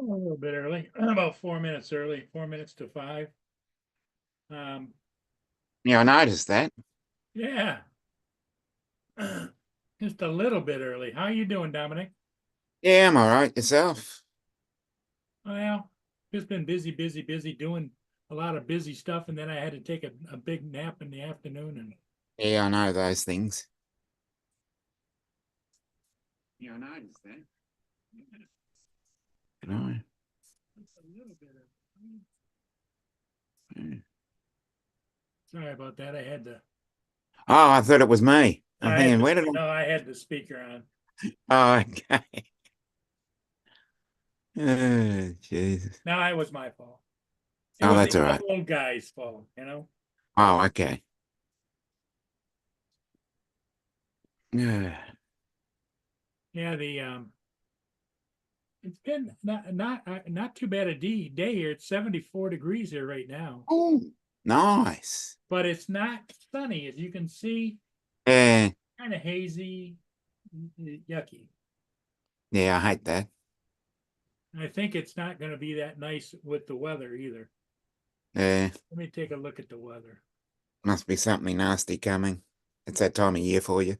A little bit early, about 4 minutes early, 4 minutes to 5. Um, Yeah, I noticed that. yeah, just a little bit early. How you doing, Dominic? Yeah, I'm all right. Yourself? Well, just been busy, busy, busy doing a lot of busy stuff, and then I had to take a big nap in the afternoon, and Yeah, I know those things. Yeah, I noticed that. No. just a little bit early. Mm. Sorry about that. Oh, I thought it was me. I'm thinking, where did No, I had the speaker on. I? Oh, okay. Oh, Jesus. No, it was my fault. It Oh, was that's the all right. old guy's fault. Oh, okay. Yeah. Yeah, it's been not too bad a day here. It's 74 degrees here right now, Oh, nice. but it's not sunny. As you can see, Yeah, kind of hazy, yucky. yeah, I hate that. I think it's not going to be that nice with the weather either. Yeah, Let me take a look at the weather. must be something nasty coming. It's that time of year for you.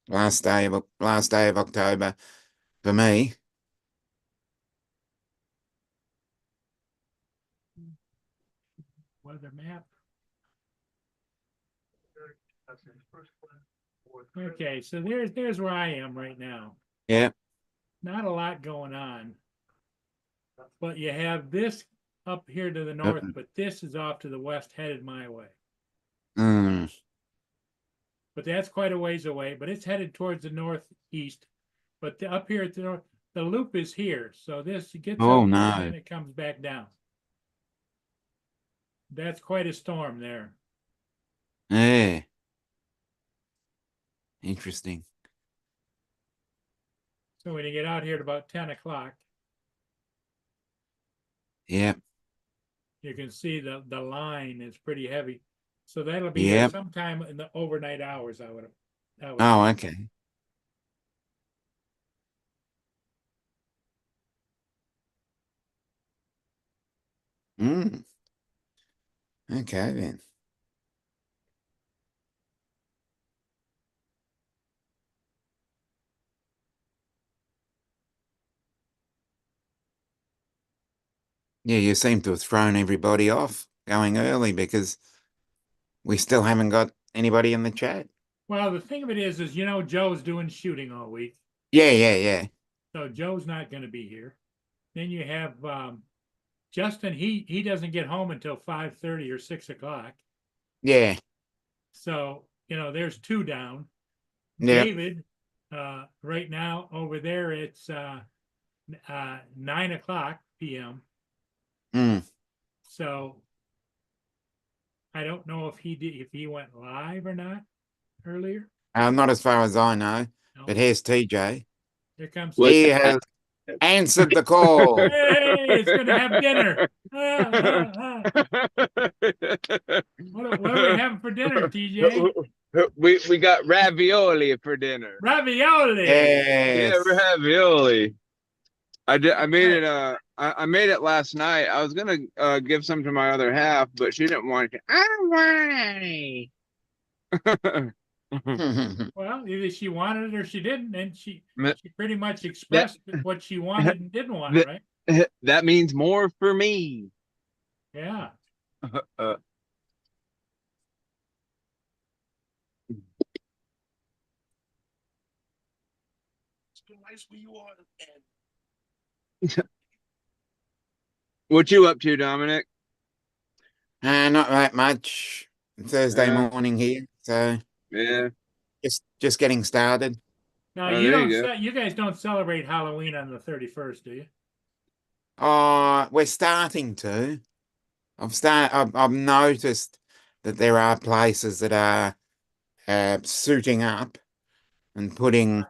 Last day of October for me. Weather map. Okay, so there's where I am right now. Yeah. Not a lot going on, but you have this up here to the Uh, north, but this is off to the west, headed my way. Mm. But that's quite a ways away. But it's headed towards the northeast. But up here at the north, the loop is here, so this gets up Oh here and then no. it comes back down. That's quite a storm there. Yeah. Interesting. So when you get out here at about 10 o'clock, Yeah. you can see the line is pretty heavy. So that'll be here Yep. sometime in the overnight hours. I would Oh, think. okay. Mm. Okay then. Yeah, you seem to have thrown everybody off going early because we still haven't got anybody in the chat. Well, the thing of it is Joe's doing shooting all week, Yeah, yeah, yeah. so Joe's not going to be here. Then you have Justin. He doesn't get home until 5:30 or 6 o'clock. Yeah. So there's two down. Yep. David, right now over there it's 9 o'clock p.m. Mm. So I don't know if he went live or not earlier. Not as far as I know, No, but here's TJ. here comes What? He TJ. has answered the call. Hey, it's going to have dinner. What are we having for dinner, TJ? we got ravioli for dinner. Ravioli. Yeah, Yes. ravioli. I made Right. it. I made it last night. I was gonna give some to my other half, but she didn't want it. I don't want any. Well, either she wanted it or she didn't, and she pretty much that expressed what she wanted and didn't want, that right? that means more for me. Yeah. Uh, Nice where you are. what you up to, Dominic? Not that much. Thursday Yeah, morning here, so yeah. just getting started. Now Oh, there you go. you guys don't celebrate Halloween on the 31st, do you? We're starting to. I've noticed that there are places that are suiting up and putting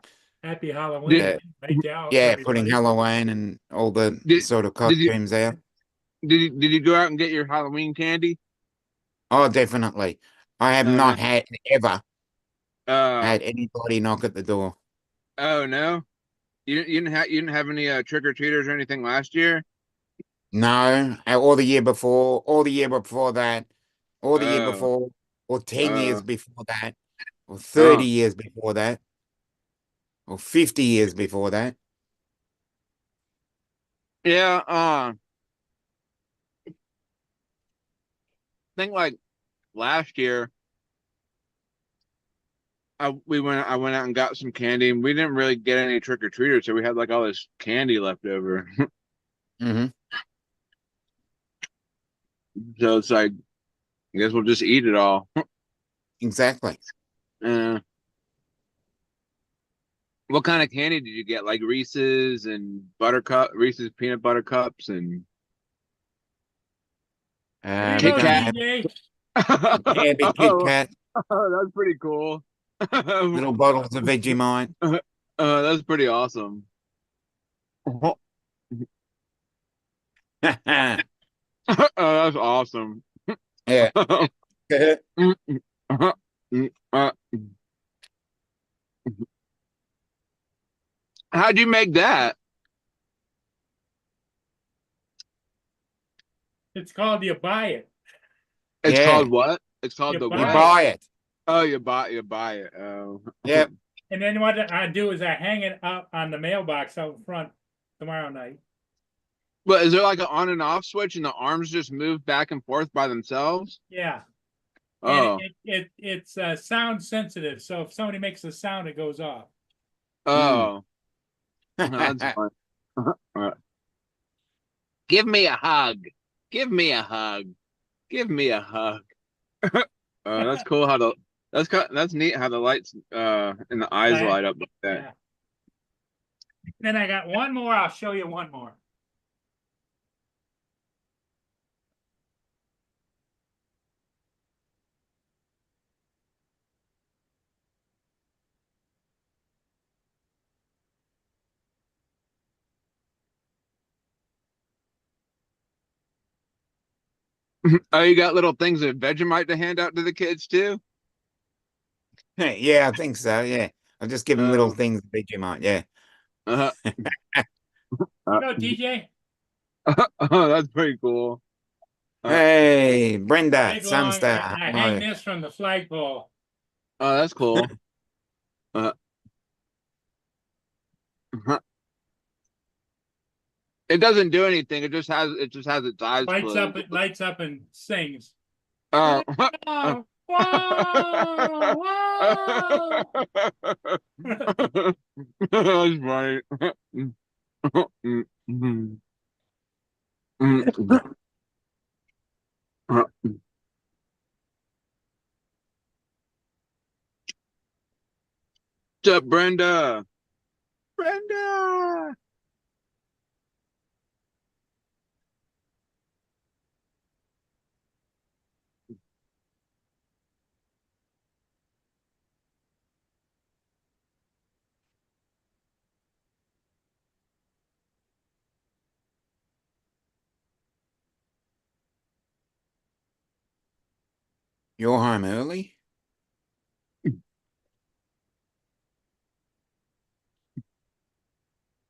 Happy Did Halloween, uh, right to yeah, putting everybody. Halloween and all the did sort of did you costumes out. did you go out and get your Halloween candy? Oh, definitely. I have Oh no. not ever Uh had anybody knock at the door. oh no. You didn't have any trick or treaters or anything last year? No, or the year before, or the year before that, or the year Oh, before, or 10 years oh, before that, or 30 oh. years before that, or 50 years before that. Yeah, I think like last year, I went out and got some candy, and we didn't really get any trick or treaters, so we had like all this candy left over. Hmm. So it's like, I guess we'll just eat it all. Exactly. Uh, what kind of candy did you get? Like Reese's and Buttercup, Reese's peanut butter cups, and There you We Kit go, don't Kat. have DJ. yeah, big Kit Oh, Kat, that's pretty cool. little bottles of Vegemite. That's pretty awesome. That's awesome. Yeah. Uh, how'd you make that? It's called You Buy It. It's Yeah. called what? It's called You the You buy what? it. buy it. Oh, you buy it. Oh. Yep. And then what I do is I hang it up on the mailbox out front tomorrow night. But is there like an on and off switch and the arms just move back and forth by themselves? Yeah. Oh. And it's sound sensitive. So if somebody makes a sound, it goes off. Oh. That's fun. Give me a hug. Give me a hug. Give me a hug. That's cool how that's neat how the lights and the eyes Right. light up like that. Yeah. Then I got one more. I'll show you one more. Oh, you got little things of Vegemite to hand out to the kids too? Yeah, I think so. Yeah. I'll just give them little Oh, things of Vegemite. Yeah. uh, No, DJ. oh, that's pretty cool. Hey, Brenda, Big long. Sunstar. I hang Hello. this from the flagpole. Oh, that's cool. It doesn't do anything. It just has its eyes closed. It lights up and sings. Oh. Whoa, whoa, whoa. That's right. What's up, Brenda? Brenda. You're home early?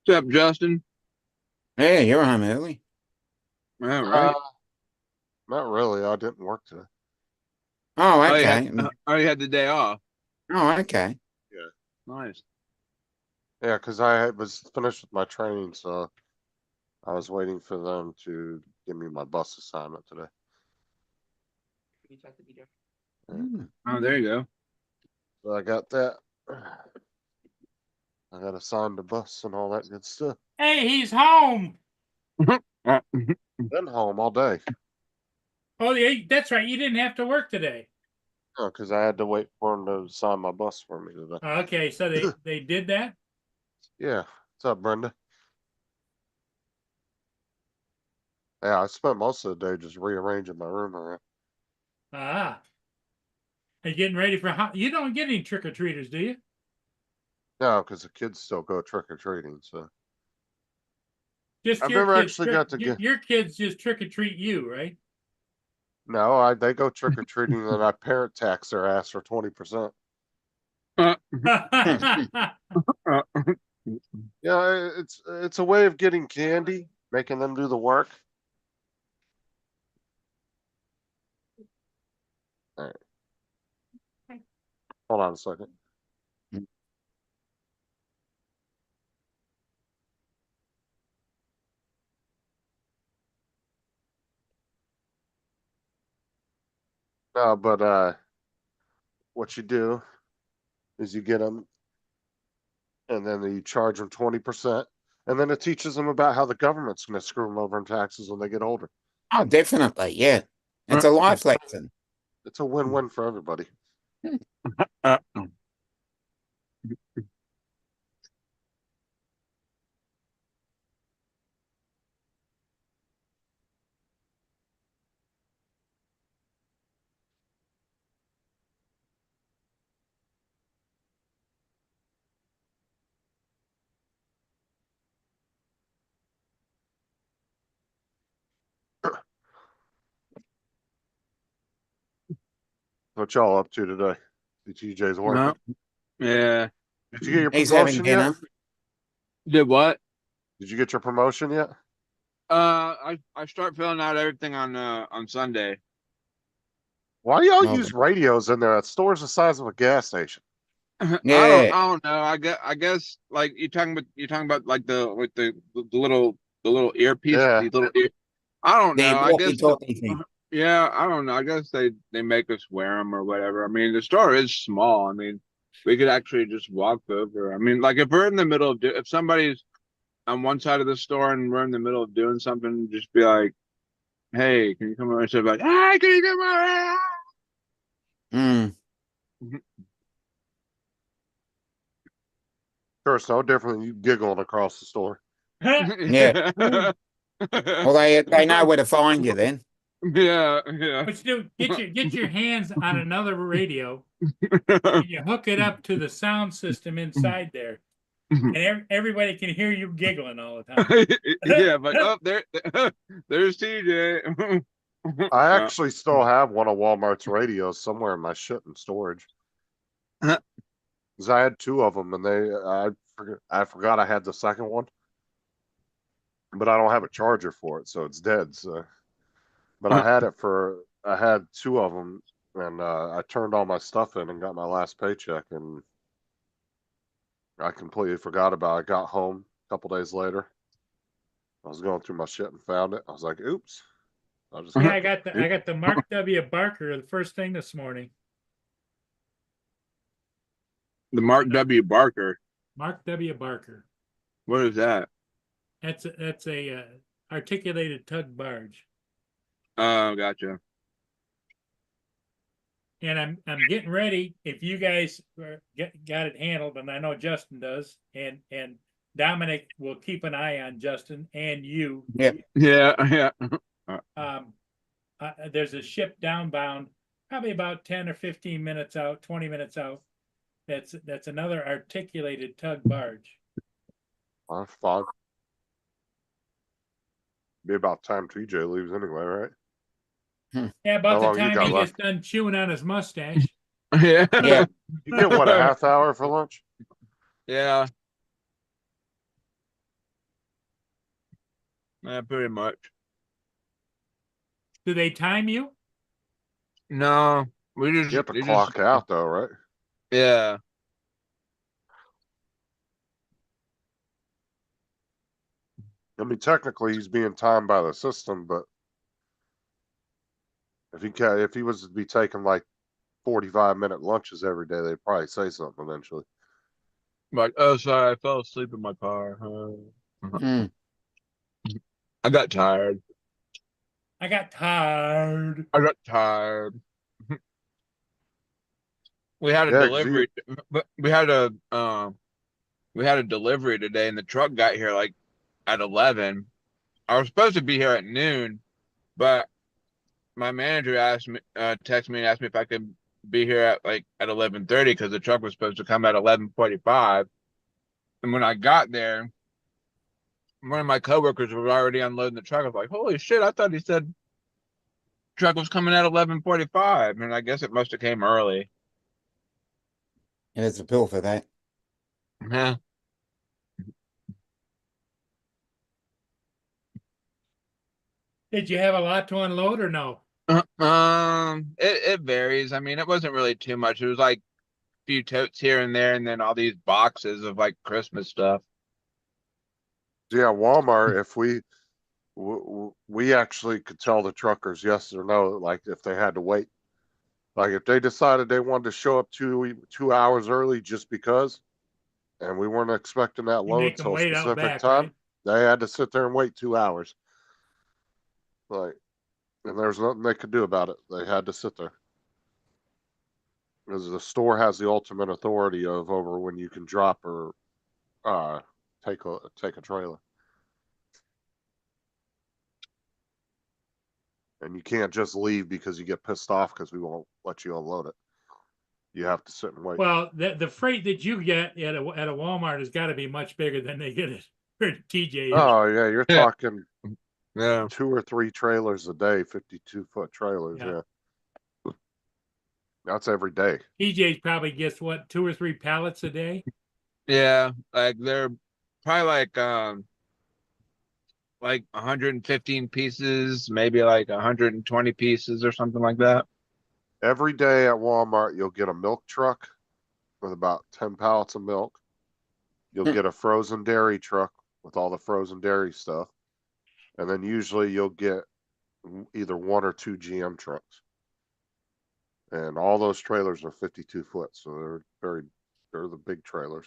What's up, Justin? Yeah, you're home early. All right. Not really. I didn't work today. Oh, Oh, okay. you had the day off. Oh, okay. Nice. Yeah, because I was finished with my training, so I was waiting for them to give me my bus assignment today. Mm. Oh, there you go. So I got that. I got assigned a bus and all that good stuff. Hey, he's home. Been home all day. Oh, yeah, that's right. You didn't have to work today. Oh, because I had to wait for them to assign my bus for me today. Okay, so they did that. Yeah. What's up, Brenda? Yeah, I spent most of the day just rearranging my room around. Ah, are you getting ready for you don't get any trick or treaters, do you? No, because the kids still go trick or treating. So Just I've your never kids actually got to get. your kids just trick or treat you, right? No, they go trick or treating and I parent tax their ass for 20%. Yeah, it's a way of getting candy, making them do the work. Alright. Hold on a second. No, but what you do is you get them, and then you charge them 20%, and then it teaches them about how the government's going to screw them over in taxes when they get older. Oh, definitely. Yeah. It's a life lesson. It's a win-win for everybody. Uh, What y'all up to today? The TJ's working. yeah. Did you get your He's having promotion yet? dinner. Did what? Did you get your promotion yet? I start filling out everything on Sunday. Why do y'all Well, use radios in there? That store's the size of a gas station. Yeah. I don't know. I guess like you're talking about like the little earpiece, Yeah. these little ear. I don't The know. I guess walkie-talkie thing. yeah. I don't know. I guess they make us wear them or whatever. I mean, the store is small. I mean, we could actually just walk over. I mean, like if we're in the middle of if somebody's on one side of the store and we're in the middle of doing something, just be like, "Hey, can you come over?" Instead of like, "Hey, can you come over?" Mm. Sure, it's no different than you giggling across the store. Yeah. Well, they know where to find you then. Yeah, yeah. What you do, get your hands on another radio and you hook it up to the sound system inside there. And everybody can hear you giggling all the time. Yeah, but oh, there's TJ. I actually still have one of Walmart's radios somewhere in my shit in storage. Huh. Cause I had two of them, and I forgot I had the second one, but I don't have a charger for it, so it's dead. So, but I had two of them, and I turned all my stuff in and got my last paycheck, and I completely forgot about it. I got home a couple days later. I was going through my shit and found it. I was like, "Oops." I just Yeah, I got the Mark W. Barker the first thing this morning. The Mark W. Barker. Mark W. Barker. What is that? That's a articulated tug barge. Oh, gotcha. And I'm getting ready. If you guys got it handled, and I know Justin does, and Dominic will keep an eye on Justin and you. Yeah. Yeah, yeah. There's a ship downbound, probably about 10 or 15 minutes out, 20 minutes out. That's another articulated tug barge. fine. Be about time TJ leaves anyway, right? Yeah, about How the long you time got he left? gets done chewing on his mustache. Yeah. Yeah. You get what, a half hour for lunch? Yeah. Yeah, pretty much. Do they time you? No, we just You have to we clock just out though, right? yeah. I mean, technically he's being timed by the system, but if he was to be taking like 45-minute lunches every day, they'd probably say something eventually. Like, oh, sorry, I fell asleep in my car. Mm. I got tired. I got tired. I got tired. We had a Yeah, 'cause delivery, but we had a delivery today, and the truck got here like at 11. I was supposed to be here at noon, but my manager asked me, texted me and asked me if I could be here at 11:30 because the truck was supposed to come at 11:45. And when I got there, one of my coworkers was already unloading the truck. I was like, "Holy shit! I thought he said truck was coming at 11:45." And I guess it must have came early. There's a pill for that. Yeah. Did you have a lot to unload or no? It varies. I mean, it wasn't really too much. It was like a few totes here and there, and then all these boxes of like Christmas stuff. Yeah, Walmart, if we actually could tell the truckers yes or no, like if they had to wait. Like if they decided they wanted to show up 2 hours early just because, and we weren't expecting that You load make them till a wait out specific back, time, right? they had to sit there and wait 2 hours. Like, and there's nothing they could do about it. They had to sit there. Because the store has the ultimate authority of over when you can drop or take a trailer. And you can't just leave because you get pissed off because we won't let you unload it. You have to sit and wait. Well, the freight that you get at a Walmart has got to be much bigger than they get it where TJ is. Oh yeah, you're Yeah. talking Yeah. 2 or 3 trailers a day, 52-foot trailers. Yeah. Yeah. That's every day. TJ probably gets what, 2 or 3 pallets a day? Yeah. Like they're probably like 115 pieces, maybe like 120 pieces or something like that. Every day at Walmart, you'll get a milk truck with about 10 pallets of milk. You'll get a frozen dairy truck with all the frozen dairy stuff. And then usually you'll get either 1 or 2 GM trucks. And all those trailers are 52 foot, so they're the big trailers.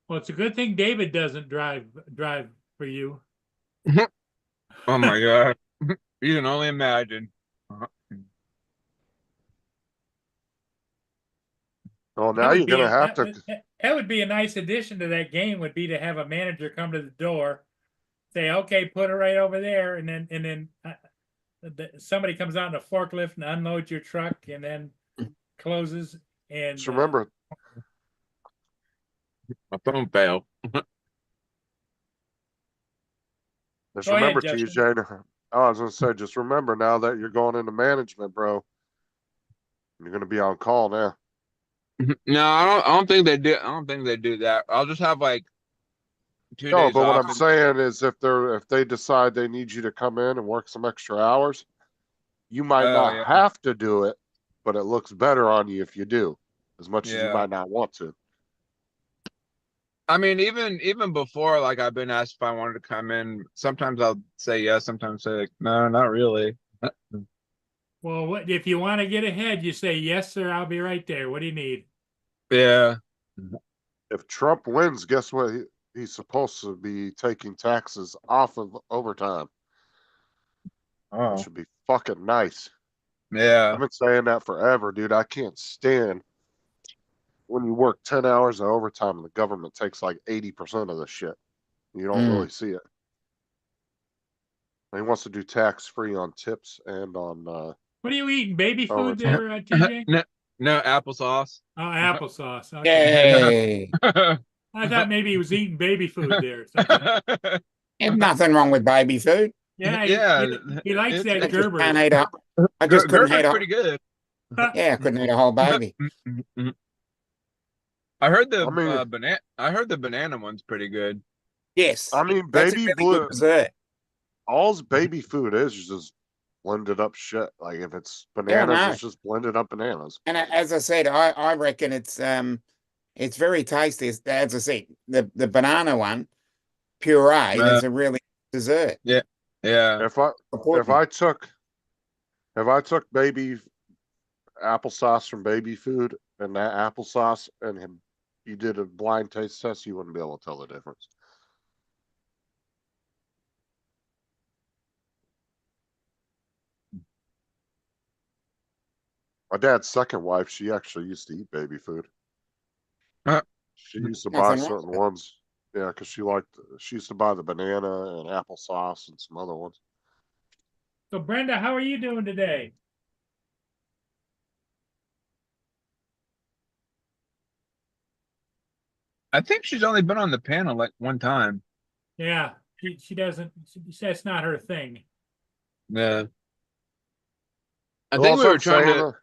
Well, it's a good thing David doesn't drive for you. Oh my God. You can only imagine. Well, That now would you're be gonna a- have that to. would- that would be a nice addition to that game, would be to have a manager come to the door, say, okay, put it right over there, and then somebody comes out in a forklift and unloads your truck and then closes and Just remember, My phone failed. just Go ahead, remember, Justin. TJ. Oh, I was gonna say, just remember now that you're going into management, bro. You're gonna be on call now. No, I don't think they do. I don't think they do that. I'll just have like 2 No, days but what off. I'm saying is, if they decide they need you to come in and work some extra hours, you might Oh, not yeah. have to do it, but it looks better on you if you do, as much as you Yeah. might not want to. I mean, even before, like I've been asked if I wanted to come in. Sometimes I'll say yes. Sometimes say like, no, not really. well, what if you want to get ahead, you say, yes, sir, I'll be right there. What do you need? Yeah. If Trump wins, guess what? He's supposed to be taking taxes off of overtime. It Oh. should be fucking nice. Yeah. I've been saying that forever, dude. I can't stand when you work 10 hours of overtime and the government takes like 80% of the shit. You don't really see it. He wants to do tax free on tips and on What are you eating? Baby food overtime. there, TJ? No applesauce. Oh, applesauce. Okay. Yay! I thought maybe he was eating baby food there. Or something. There's nothing wrong with baby food. Yeah, Yeah, he likes it's- that I just Gerber. can't eat up. I just couldn't Gerber's eat up. pretty good. Yeah, I couldn't eat a whole baby. I heard the I mean- banana. I heard the banana one's pretty good. Yes. I mean, That's a baby really blue. good dessert. All's baby food is just blended up shit. Like if it's bananas, no. it's just blended up bananas. And as I said, I reckon it's very tasty. As I said, the banana one puree is a really good dessert. Yeah. If I took baby applesauce from baby food and that applesauce and you did a blind taste test, you wouldn't be able to tell the difference. My dad's second wife, she actually used to eat baby food. Uh, She used to buy Nothing wrong certain with it. ones. Yeah, because she used to buy the banana and applesauce and some other ones. So, Brenda, how are you doing today? I think she's only been on the panel like one time. Yeah, she doesn't. That's not her thing. Yeah. I Well, think we that's were what I'm trying saying, to.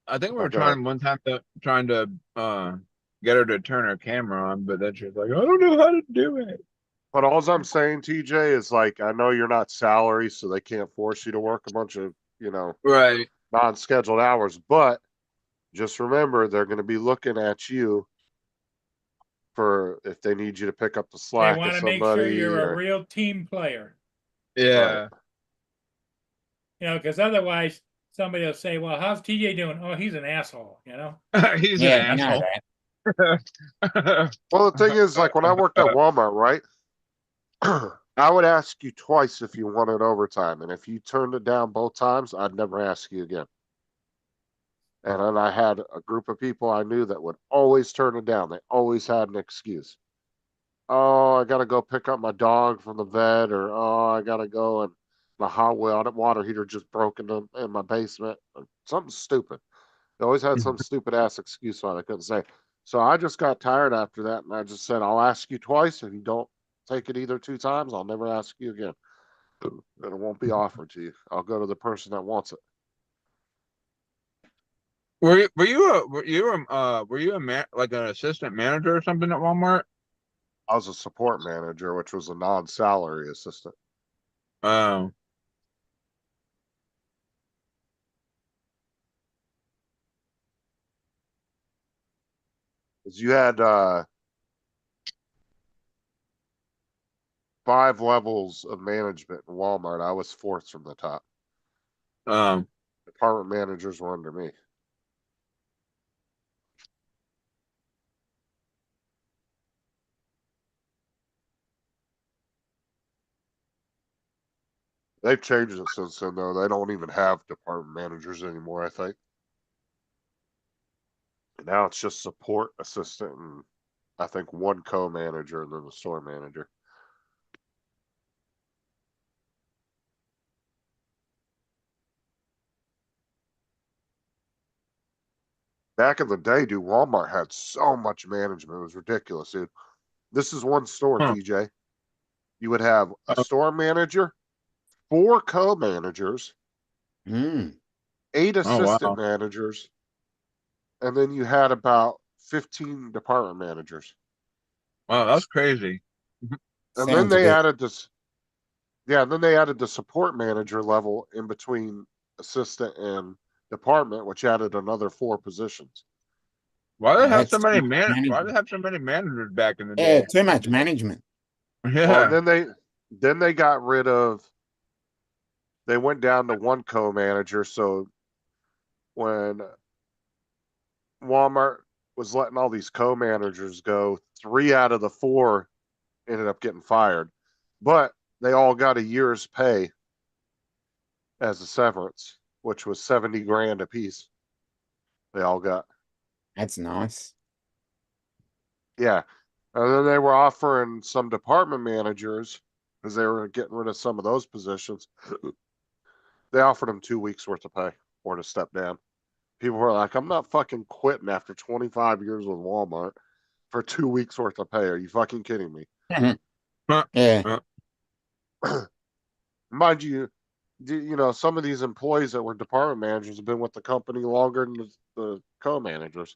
I think we were Okay. trying one time trying to get her to turn her camera on, but then she was like, I don't know how to do it. But all I'm saying, TJ, is like I know you're not salary, so they can't force you to work a bunch of, Right. non-scheduled hours. But just remember, they're going to be looking at you for if they need you to pick up the They slack of want to make sure somebody. you're a Or, real team player. Yeah. Because otherwise somebody will say, well, how's TJ doing? Oh, he's an asshole, He's Yeah, an I know asshole. that. well, the thing is, like when I worked at Walmart, right? I would ask you twice if you wanted overtime, and if you turned it down both times, I'd never ask you again. And then I had a group of people I knew that would always turn it down. They always had an excuse. Oh, I gotta go pick up my dog from the vet, or oh, I gotta go and my hot water heater just broke in my basement. Or something stupid. They always had some stupid ass excuse why they couldn't say. So I just got tired after that, and I just said, I'll ask you twice. If you don't take it either two times, I'll never ask you again. And it won't be offered to you. I'll go to the person that wants it. Were you a man, like an assistant manager or something at Walmart? I was a support manager, which was a non-salary assistant. Oh. 'Cause you had 5 levels of management in Walmart. I was 4th from the top. Um. Department managers were under me. They've changed it since then, though. They don't even have department managers anymore, I think. Now it's just support assistant and I think one co-manager and then the store manager. Back in the day, dude, Walmart had so much management. It was ridiculous, dude. This is one store, Huh. TJ. You would have a store manager, 4 co-managers, Mm. 8 Oh assistant wow. managers, and then you had about 15 department managers. Wow, that's crazy. And then Sounds a they bit. added this, yeah, and then they added the support manager level in between assistant and department, which added another 4 positions. Why do they have so That's too many much Why do they management. have so many managers back in the Yeah, day? too much management. Well, Yeah. and then they got rid of, they went down to 1 co-manager. So when Walmart was letting all these co-managers go, 3 out of the 4 ended up getting fired, but they all got a year's pay as a severance, which was 70 grand a piece. They all got. That's nice. Yeah. And then they were offering some department managers, because they were getting rid of some of those positions. They offered them 2 weeks worth of pay or to step down. People were like, I'm not fucking quitting after 25 years with Walmart for 2 weeks worth of pay. Are you fucking kidding me? Yeah. Mind you, some of these employees that were department managers have been with the company longer than the co-managers.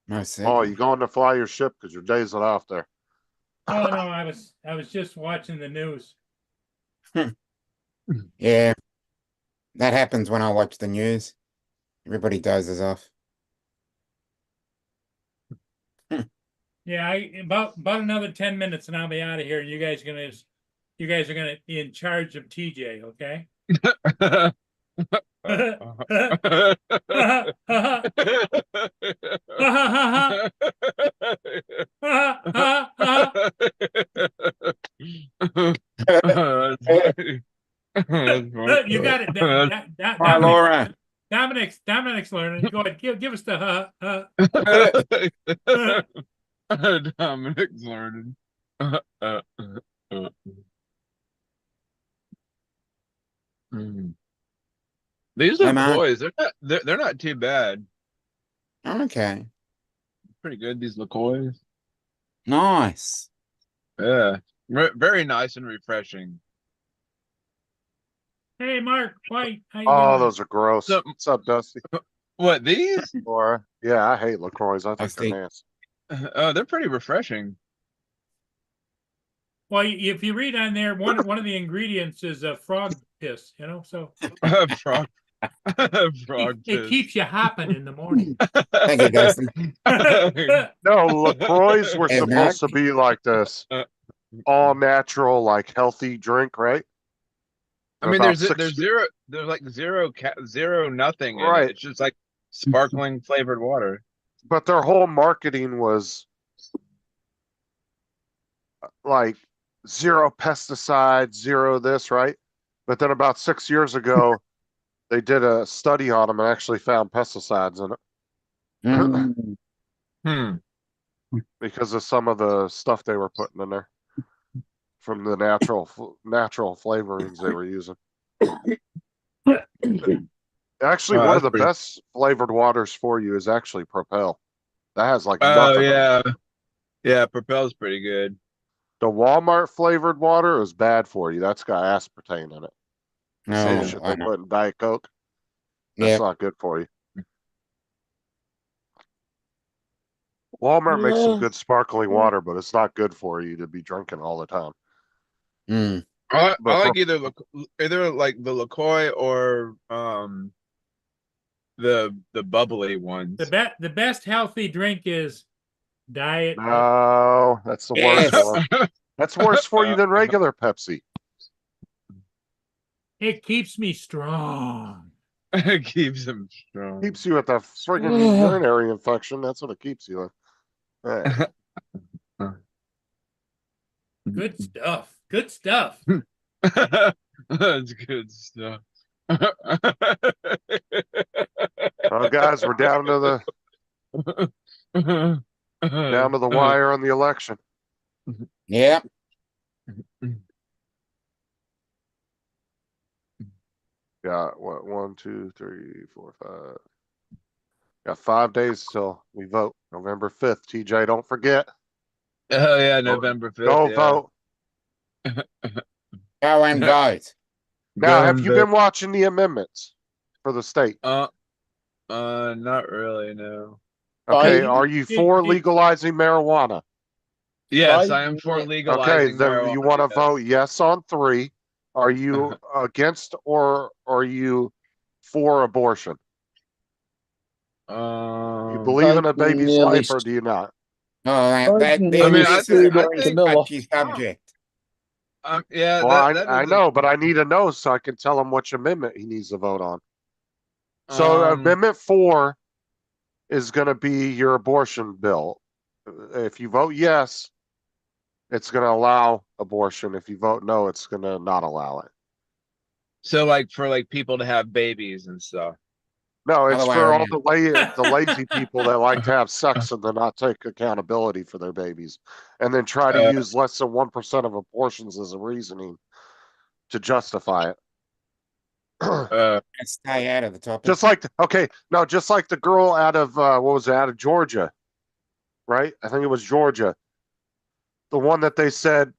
Most Oh, you certainly. going to fly your ship because your day's not off there. Oh no, I was just watching the news. Yeah. That happens when I watch the news. Everybody dozes off. Yeah, about another 10 minutes and I'll be out of here. You guys are gonna be in charge of TJ, okay? You got it, Hi, Laura. Dominic's learning. Go ahead, give us the Dominic's learning. These Hey, Mark. LaCroix, they're not too bad. Okay. Pretty good, these LaCroix. Nice. Yeah. Very nice and refreshing. Hey, Mark White, how you Oh, doing? those are gross. So- What's up, Dusty? What, these? Laura? Yeah, I hate LaCroix. I think they're Dusty. nasty. Oh, they're pretty refreshing. Well, if you read on there, one of the ingredients is frog piss. So Frog. Frog it piss. keeps you hopping in the morning. Thank you, Dusty. No, LaCroix were Hey, supposed to be like this all natural, like healthy drink, right? I mean, About there's like zero nothing in Right. it. It's just like sparkling flavored water. But their whole marketing was like zero pesticides, zero this, right? But then about 6 years ago, they did a study on them and actually found pesticides in it Mm. Hmm. because of some of the stuff they were putting in there from the natural flavorings they were using. Actually, Oh, one of that's the pretty- best flavored waters for you is actually Propel. That has like Oh nothing. in it. yeah, yeah. Propel's pretty good. The Walmart flavored water is bad for you. That's got aspartame in it. The same No, shit I they know. put in Diet Coke. That's Yeah. not good for you. Walmart makes some good sparkling water, but it's not good for you to be drinking all the time. Mm. I But like either like the LaCroix or the bubbly ones. The best healthy drink is Diet Coke. No, that's the worst Yes. one. That's worse for you than regular Pepsi. It keeps me strong. It keeps them strong. Keeps you with a friggin' urinary infection. That's what it keeps you with. Right. Good stuff. Good stuff. That's good stuff. Well, guys, we're down to the wire on the election. Yeah. Got what? 1, 2, 3, 4, 5. Got 5 days till we vote. November 5th. TJ, don't forget. Oh yeah, November 5th. Go yeah. vote. Go and vote. Now, Go have and you vote. been watching the amendments for the state? Not really, no. Okay, Biden? are you for Did- legalizing marijuana? Yes, Biden- I am for Okay, legalizing then marijuana. you want to yes. vote yes on 3. Are you against or are you for abortion? You believe in a baby's nearly life or do you not? Oh, Biden this nearly is a screwed touchy, Camilla. touchy subject. Yeah, Well, that I is know, but I need to know so I can tell him which amendment he needs to vote on. So Amendment 4 is going to be your abortion bill. If you vote yes, it's going to allow abortion. If you vote no, it's going to not allow it. so like for like people to have babies and stuff. No, it's Other way for all around. the lazy people that like to have sex and then not take accountability for their babies, and then try to use less than 1% of abortions as a reasoning to justify it. Let's stay out of the topic. Just like the girl out of what was it, out of Georgia, right? I think it was Georgia. The one that they said,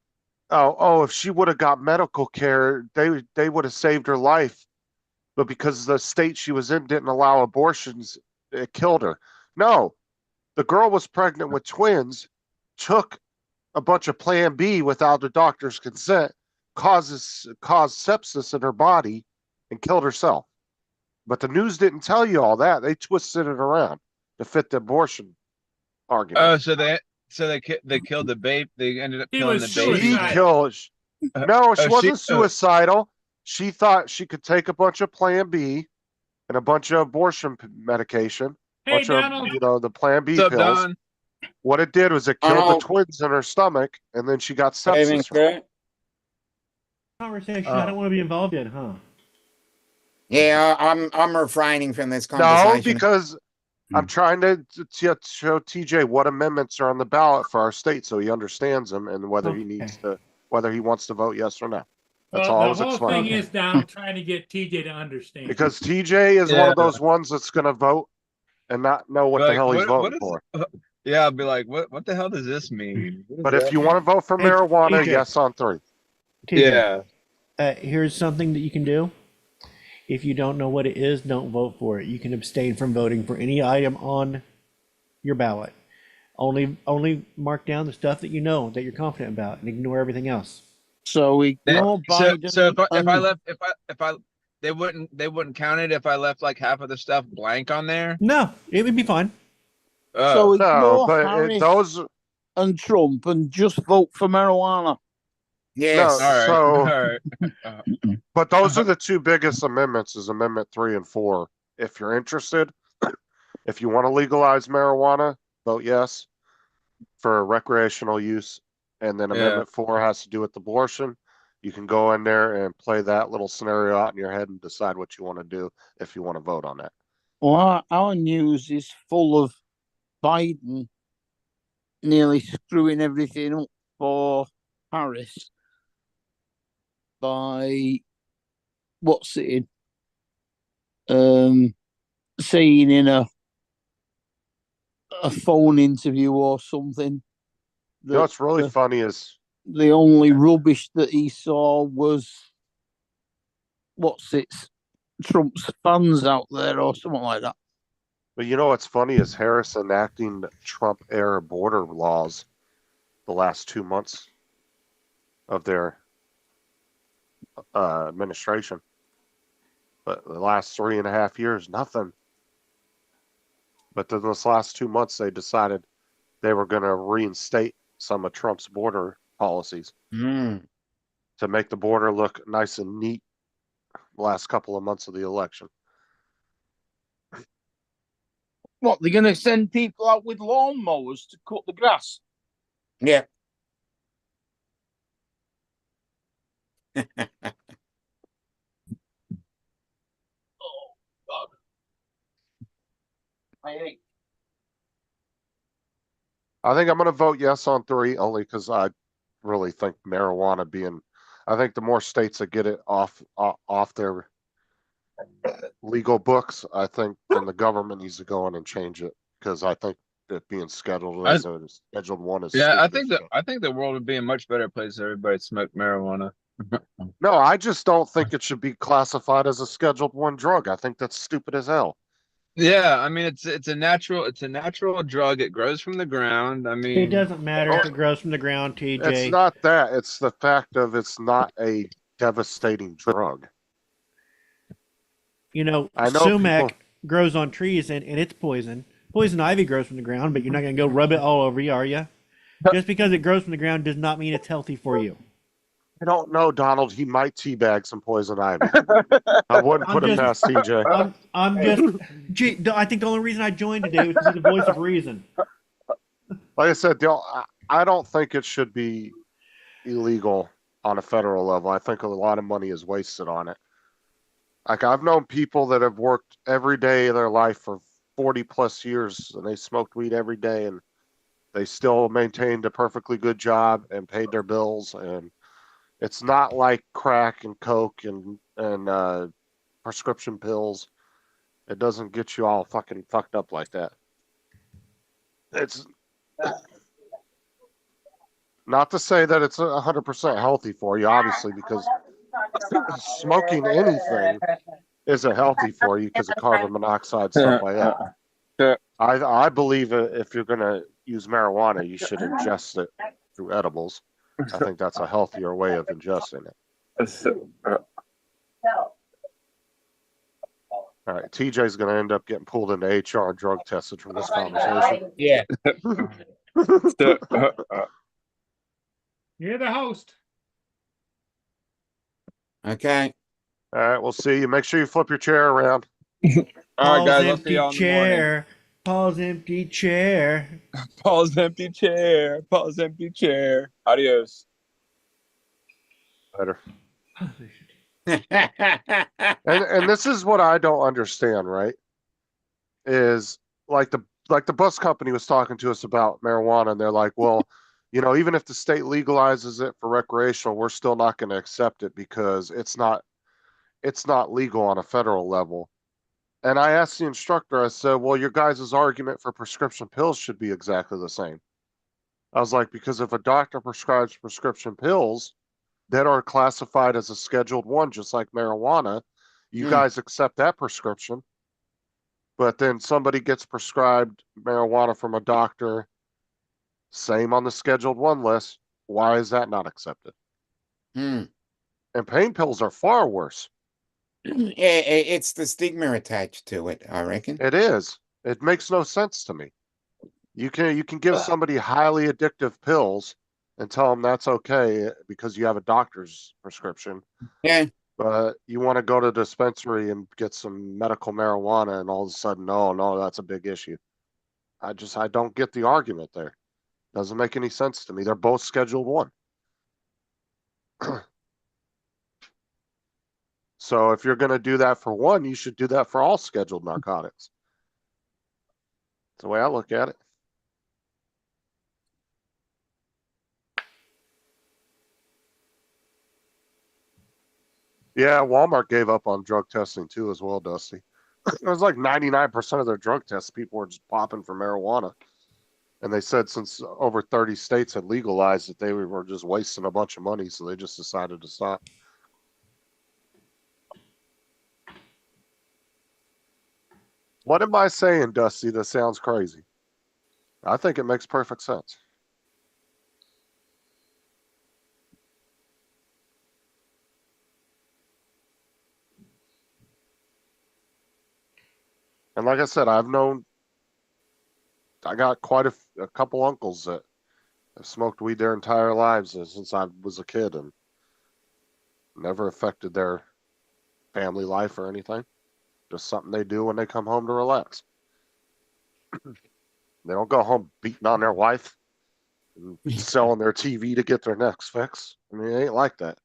oh, if she would have got medical care, they would have saved her life. But because the state she was in didn't allow abortions, it killed her. No, the girl was pregnant with twins, took a bunch of Plan B without the doctor's consent, caused sepsis in her body, and killed herself. But the news didn't tell you all that. They twisted it around to fit the abortion argument. Oh, so they killed the babe. They ended up He killing was the baby. She suicidal. killed. No, she she- wasn't suicidal. She thought she could take a bunch of Plan B and a bunch of abortion medication, Hey, bunch Donald. of the Plan B What's up, pills. Don? What it did was it killed the Donald. twins in her stomach, and then she got Evening, sepsis. From it. sir. Conversation. I don't want to be involved in, huh? Yeah, I'm refraining from this No, conversation. because I'm trying to show TJ what amendments are on the ballot for our state, so he understands them and whether he wants to vote yes or no. That's all I Well, was the whole explaining. thing is Donald trying to get TJ to understand. Because TJ is one Yeah. of those ones that's going to vote and not know what the Like, hell he's what voting is- for. Yeah, I'll be like, what the hell does this mean? What does But if that you mean? want to vote for Hey, marijuana, TJ. yes on 3. TJ, Yeah. here's something that you can do. If you don't know what it is, don't vote for it. You can abstain from voting for any item on your ballot. Only mark down the stuff that you know that you're confident about and ignore everything else. So ignore Biden. So if I and- left if I they wouldn't count it if I left like half of the stuff blank on there. No, it would be fine. So Oh, No, ignore but Harris those and Trump and just vote for marijuana. Yes. all right, so- all right. but those are the two biggest amendments is Amendment 3 and 4. If you're interested, if you want to legalize marijuana, vote yes for recreational use. And then Yeah. Amendment 4 has to do with abortion. You can go in there and play that little scenario out in your head and decide what you want to do if you want to vote on that. Well, our news is full of Biden nearly screwing everything up for Harris by saying in a phone interview or something You know that what's really funny is the only rubbish that he saw was Trump's fans out there or something like that. But you know what's funny is Harris enacting Trump era border laws the last 2 months of their administration. But the last 3.5 years, nothing. But then this last 2 months, they decided they were going to reinstate some of Trump's border policies Mm. to make the border look nice and neat the last couple of months of the election. What, they're going to send people out with lawnmowers to cut the grass? Yeah. Oh, God. I hate. I think I'm going to vote yes on 3 only because I really think marijuana being. I think the more states that get it off their legal books, I think then the government needs to go in and change it because I think it being scheduled as a scheduled one is Yeah, stupid. I think the world would be a much better place if everybody smoked marijuana. No, I just don't think it should be classified as a scheduled 1 drug. I think that's stupid as hell. Yeah, I mean it's a natural drug. It grows from the ground. I mean, It doesn't matter if it grows from the ground, TJ. It's not that. It's the fact of it's not a devastating drug. You know, I know sumac people- grows on trees and it's poison. Poison ivy grows from the ground, but you're not going to go rub it all over you, are you? Just because it grows from the ground does not mean it's healthy for you. I don't know, Donald. He might teabag some poison ivy. I wouldn't put it past TJ. I'm just. Gee, I think the only reason I joined today was to be the voice of reason. Like I said, I don't think it should be illegal on a federal level. I think a lot of money is wasted on it. Like I've known people that have worked every day of their life for 40 plus years and they smoked weed every day and they still maintained a perfectly good job and paid their bills. And it's not like crack and coke and prescription pills. It doesn't get you all fucking fucked up like that. It's not to say that it's 100% healthy for you, obviously, because smoking anything isn't healthy for you because of carbon monoxide, stuff like that. I believe if you're going to use marijuana, you should ingest it through edibles. I think that's a healthier way of ingesting it. All right, TJ's going to end up getting pulled into HR and drug tested from this conversation. Yeah. You're the host. Okay. All right, we'll see you. Make sure you flip your chair around. all right, Paul's guys. I'll see empty y'all in the morning. chair. Paul's empty chair. Paul's empty chair. Paul's empty chair. Adios. Better. And this is what I don't understand, right? Is like the bus company was talking to us about marijuana, and they're like, well, you know, even if the state legalizes it for recreational, we're still not going to accept it because it's not legal on a federal level. And I asked the instructor, I said, well, your guys' argument for prescription pills should be exactly the same. I was like, because if a doctor prescribes prescription pills that are classified as a scheduled 1, just like marijuana, You Hmm. guys accept that prescription, but then somebody gets prescribed marijuana from a doctor, same on the Scheduled 1 list. Why is that not accepted? Hmm. And pain pills are far worse. It's the stigma attached to it, I reckon. It is. It makes no sense to me. You can give somebody highly addictive pills and tell them that's okay because you have a doctor's prescription. Yeah. But you want to go to the dispensary and get some medical marijuana and all of a sudden, oh no, that's a big issue. I don't get the argument there. Doesn't make any sense to me. They're both Scheduled 1. So if you're going to do that for one, you should do that for all scheduled narcotics. That's the way I look at it. Yeah, Walmart gave up on drug testing too as well, Dusty. It was like 99% of their drug tests, people were just popping for marijuana. And they said since over 30 states had legalized it, they were just wasting a bunch of money, so they just decided to stop. What am I saying, Dusty, that sounds crazy? I think it makes perfect sense. And like I said, I got quite a couple uncles that have smoked weed their entire lives since I was a kid and never affected their family life or anything. Just something they do when they come home to relax. They don't go home beating on their wife and selling their TV to get their next fix. I mean, it ain't like that.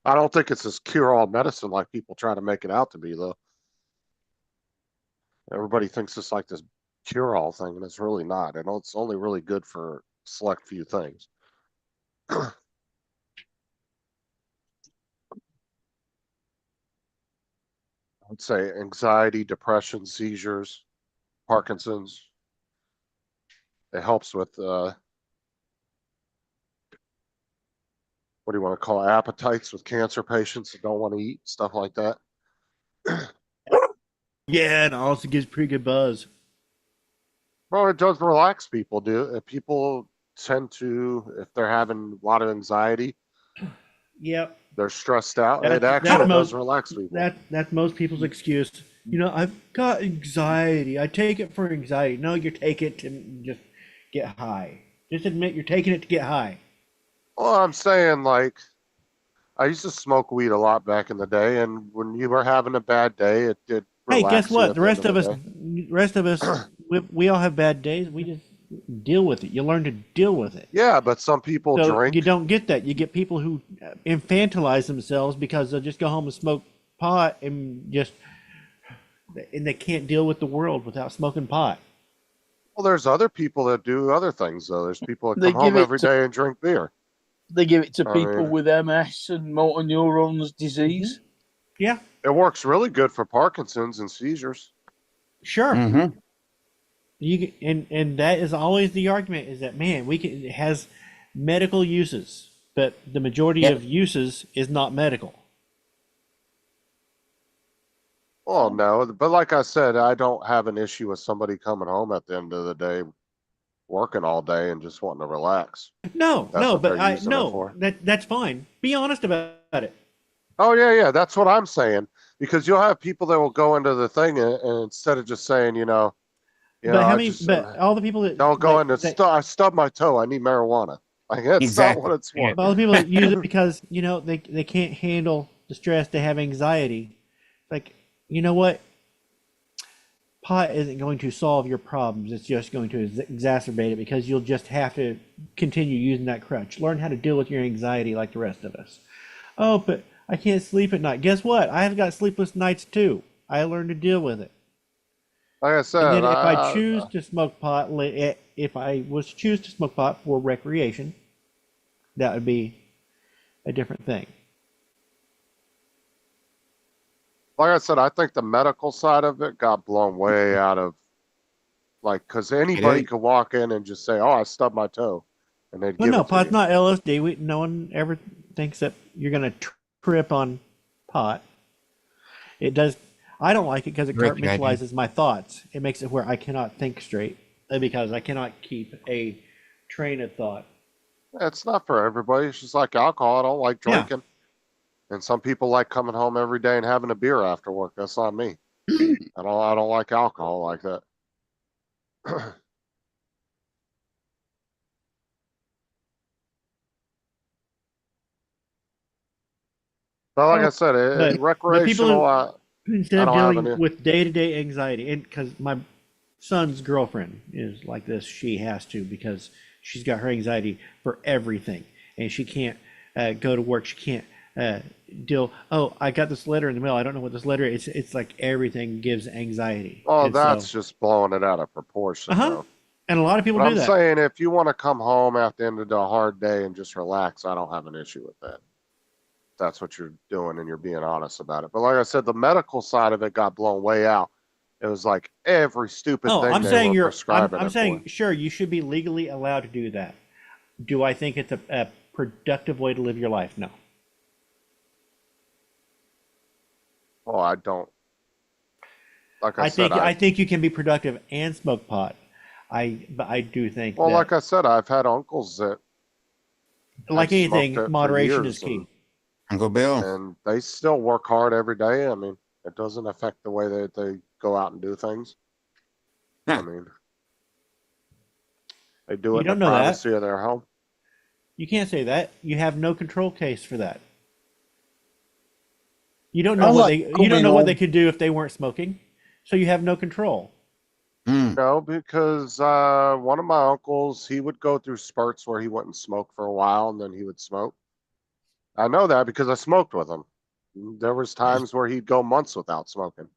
I don't think it's this cure-all medicine like people try to make it out to be, though. Everybody thinks it's like this cure-all thing, and it's really not. I know it's only really good for select few things. I'd say anxiety, depression, seizures, Parkinson's. It helps with what do you want to call it? Appetites with cancer patients that don't want to eat, stuff like that. Yeah, and it also gives pretty good buzz. Well, it does relax people, people tend to, if they're having a lot of anxiety, Yep. they're stressed out, That's- it actually that's does most- relax people. That's most people's excuse. You know, I've got anxiety. I take it for anxiety. No, you take it to just get high. Just admit you're taking it to get high. Well, I'm saying, like, I used to smoke weed a lot back in the day, and when you were having a bad day, it did Hey, relax guess you what? at The end rest of us, day. we all have bad days. We just deal with it. You learn to deal with it. Yeah, but some people So drink. you don't get that. You get people who infantilize themselves because they'll just go home and smoke pot and they can't deal with the world without smoking pot. Well, there's other people that do other things, though. There's people that They come home give it every to- day and drink beer. They give it to I people mean- with MS and motor neurons disease. Yeah, It works really good for Parkinson's and seizures. sure. Mm-hmm. And that is always the argument is that man, it has medical uses, but the majority Yep. of uses is not medical. Well, no, but like I said, I don't have an issue with somebody coming home at the end of the day, working all day and just wanting to relax. No, That's no, what but they're using it for. that's fine. Be honest about it. Oh yeah, that's what I'm saying. Because you'll have people that will go into the thing and instead of just saying, But how I many? just, But all the people that they'll go like, into I stubbed my toe. I need marijuana. Like that's Exactly. not what it's for. but all the people that use it because they can't handle the stress. They have anxiety. Like you know what? Pot isn't going to solve your problems. It's just going to exacerbate it because you'll just have to continue using that crutch. Learn how to deal with your anxiety like the rest of us. Oh, but I can't sleep at night. Guess what? I've got sleepless nights too. I learned to deal with it. Like I said, And then if I choose to smoke pot, if I was to choose to smoke pot for recreation, that would be a different thing. like I said, I think the medical side of it got blown way out of, because anybody is. could walk in and just say, "Oh, I stubbed my toe," and they'd Well, give no, it to pot's you. not LSD. No one ever thinks that you're going to trip on pot. It does. I don't like it because it Rick, I do. compartmentalizes my thoughts. It makes it where I cannot think straight because I cannot keep a train of thought. It's not for everybody. It's just like alcohol. I don't like Yeah. drinking. And some people like coming home every day and having a beer after work. That's not me. I don't like alcohol like that. But like I said, But recreational. Instead I of don't have dealing any. with day-to-day anxiety, and because my son's girlfriend is like this, she has to because she's got her anxiety for everything, and she can't go to work. She can't deal. Oh, I got this letter in the mail. I don't know what this letter is. It's like everything gives anxiety. Oh, And that's so, just blowing it out of proportion. Uh-huh. and a lot of people But do I'm that. saying if you want to come home at the end of the hard day and just relax, I don't have an issue with that. That's what you're doing and you're being honest about it. But like I said, the medical side of it got blown way out. It was like every stupid Oh, thing I'm they saying were prescribing I'm it saying for. sure you should be legally allowed to do that. Do I think it's a productive way to live your life? No. Oh, I don't. Like I said, I think you can be productive and smoke pot. But I do think well, that, like I said, I've had uncles that like have smoked anything, it for moderation years is key. Uncle Bill. and they still work hard every day. I mean, it doesn't affect the way that they go out and do things. I No. mean, they do You it in don't the know that. privacy of their home. You can't say that. You have no control case for that. You don't know I what like they you coming don't know what they home. could do if they weren't smoking. So you have no control. Mm. No, because one of my uncles, he would go through spurts where he wouldn't smoke for a while and then he would smoke. I know that because I smoked with him. There was times where he'd go months without smoking,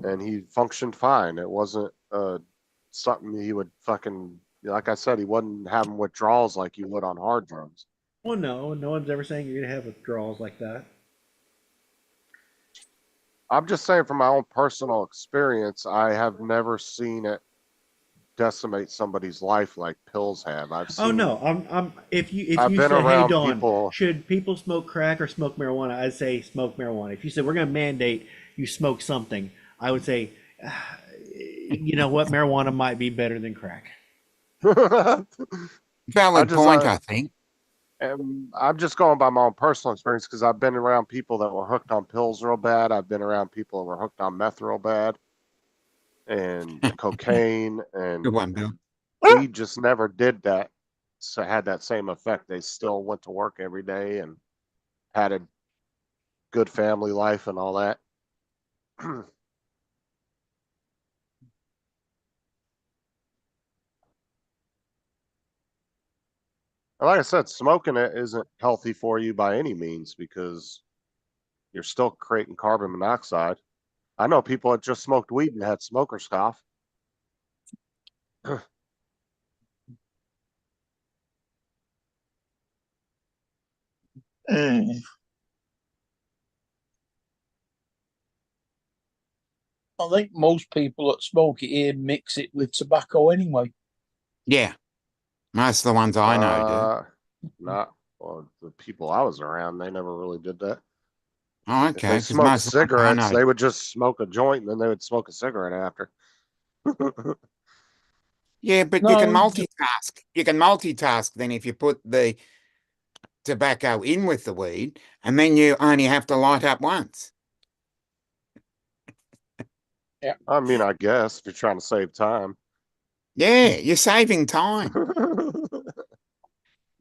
and he functioned fine. It wasn't something he would fucking, like I said, he wasn't having withdrawals like you would on hard drugs. Well, no one's ever saying you're gonna have withdrawals like that. I'm just saying from my own personal experience, I have never seen it decimate somebody's life like pills have. I've Oh seen. no, I'm if you I've been say, hey around Dawn, people. should people smoke crack or smoke marijuana? I'd say smoke marijuana. If you said we're gonna mandate you smoke something, I would say, you know what, marijuana might be better than crack. Valid point, I think. And I'm just going by my own personal experience because I've been around people that were hooked on pills real bad. I've been around people that were hooked on meth real bad and cocaine and Good one, Bill. weed just never did that. So had that same effect. They still went to work every day and had a good family life and all that. And like I said, smoking it isn't healthy for you by any means because you're still creating carbon monoxide. I know people that just smoked weed and had smoker's cough. I think most people that smoke it here mix it with tobacco anyway. Yeah. Most of the ones I know do. Not well, the people I was around, they never really did that. Oh, If okay. they 'Cause smoked most of the ones I cigarettes, know. they would just smoke a joint and then they would smoke a cigarette after. Yeah, but you can multitask. You can multitask then if you put the tobacco in with the weed, and then you only have to light up once. I mean, I guess if you're trying to save time. Yeah, you're saving time.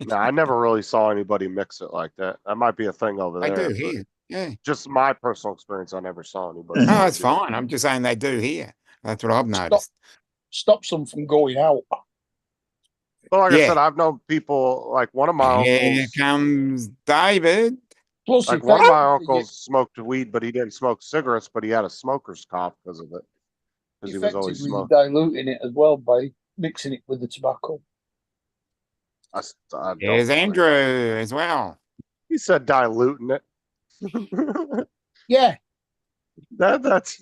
No, I never really saw anybody mix it like that. That might be a thing over They there. do but here. Yeah. Just my personal experience, I never saw anybody. No, really that's do that. fine. I'm just saying they do here. That's what I've noticed. Stops them from going out. But like I Yeah. said, I've known people like one of my Here uncles. comes David. Plus, Like if one of they- my uncles smoked weed, but he didn't smoke cigarettes, but he had a smoker's cough because of it. Because he was always effectively smoking. diluting it as well by mixing it with the tobacco. I don't There's really Andrew know. as well. He said diluting it. Yeah, That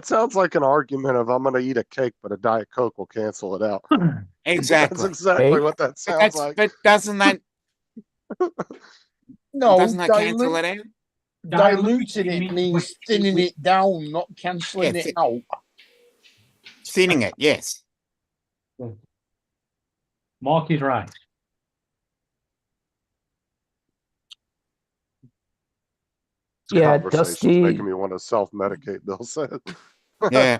sounds like an argument of I'm going to eat a cake, but a Diet Coke will cancel it out. That's Exactly. exactly what that But sounds like. but doesn't that no, cancel it out? Diluting it means thinning it down, not cancelling Yeah, it out. Thinning it, yes. Mark is right. This Yeah, conversation's Dusty. making me want to self-medicate, Bill said. Yeah.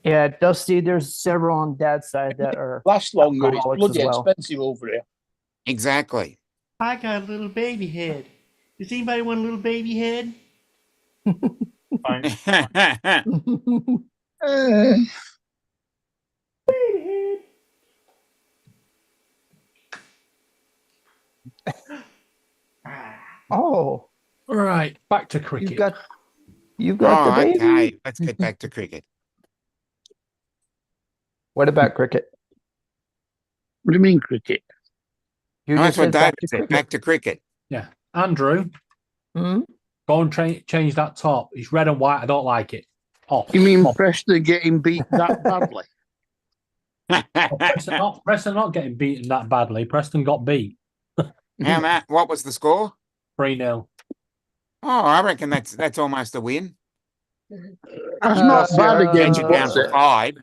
Yeah, Dusty. There's several on Dad's side that are. Last longer, it's Alcoholics bloody as well. expensive over here. Exactly. I got a little baby head. Does anybody want a little baby head? Fine. Baby head. Oh, All right, back to cricket. you've got the Oh, baby. okay. Let's get back to cricket. What about cricket? What do you mean, cricket? You Oh, just that's what said back David to said. cricket. Back to cricket. Yeah, Andrew, Hmm? go and change that top. It's red and white. I don't like it. Off. You mean Off. Preston getting beat that badly? Preston not getting beaten that badly. Preston got beat How much? What was the score? 3-0. Oh, I reckon that's almost a win. That's not bad Had against you down what's for it? 5.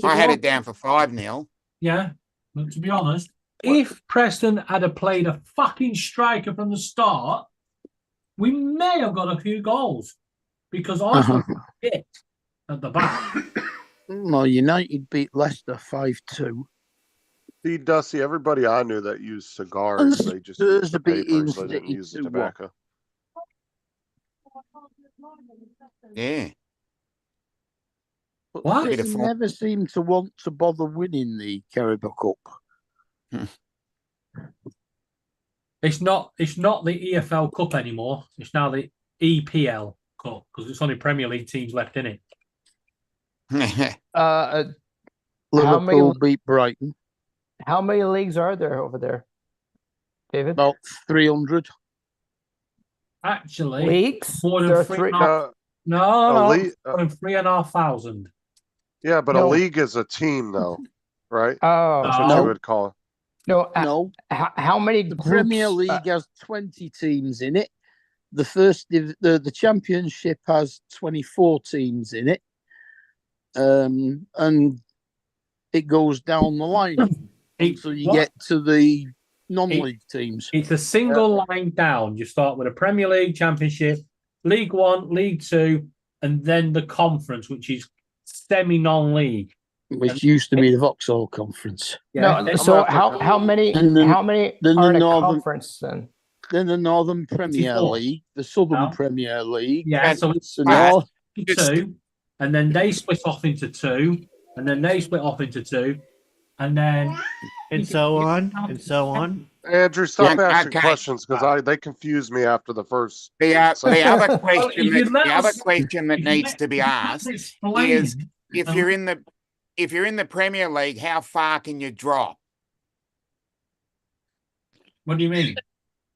I had it down for 5-0. Yeah, but to be honest, if Preston had a played a fucking striker from the start, we may have got a few goals because Arsenal hit at the back. No, United beat Leicester 5-2. See, Dusty, everybody I knew that used cigars, And they just Spurs used the are beating papers, they didn't City use the 2-1. tobacco. Yeah. But What? Bit of City form. never seem to want to bother winning the Carabao Cup. It's not the EFL Cup anymore. It's now the EPL Cup because it's only Premier League teams left in it. How Liverpool many- beat Brighton. How many leagues are there over there, David? About 300. Actually, Leagues? more than There are three three. and a half- Uh, no, league- more than 3,500. yeah, but a No. league is a team, though, right? Oh, That's what No. you would call. no. No, How many the groups? Premier League has 20 teams in it. The Championship has 24 teams in it. And it goes down the line until you get to the non-league teams. It's a single line down. You start with a Premier League, Championship, League One, League Two, and then the conference, which is semi-non-league. Which used to be the Vauxhall Conference. Yeah. No. So gonna have to- how many And then- how many then are the in a Northern- conference then? Then the Northern Premier 24. League, the Southern No. Premier League, Yeah, so it's the Right. North. two, and then they split off into two, and then they split off into two, and then And so on, and so on. Andrew, stop Yeah, asking okay. questions because they confused me after the first. The other question if you that, let the other us- question that if you needs let- to be if you let asked us explain, is if um, you're in the Premier League, how far can you drop? what do you mean?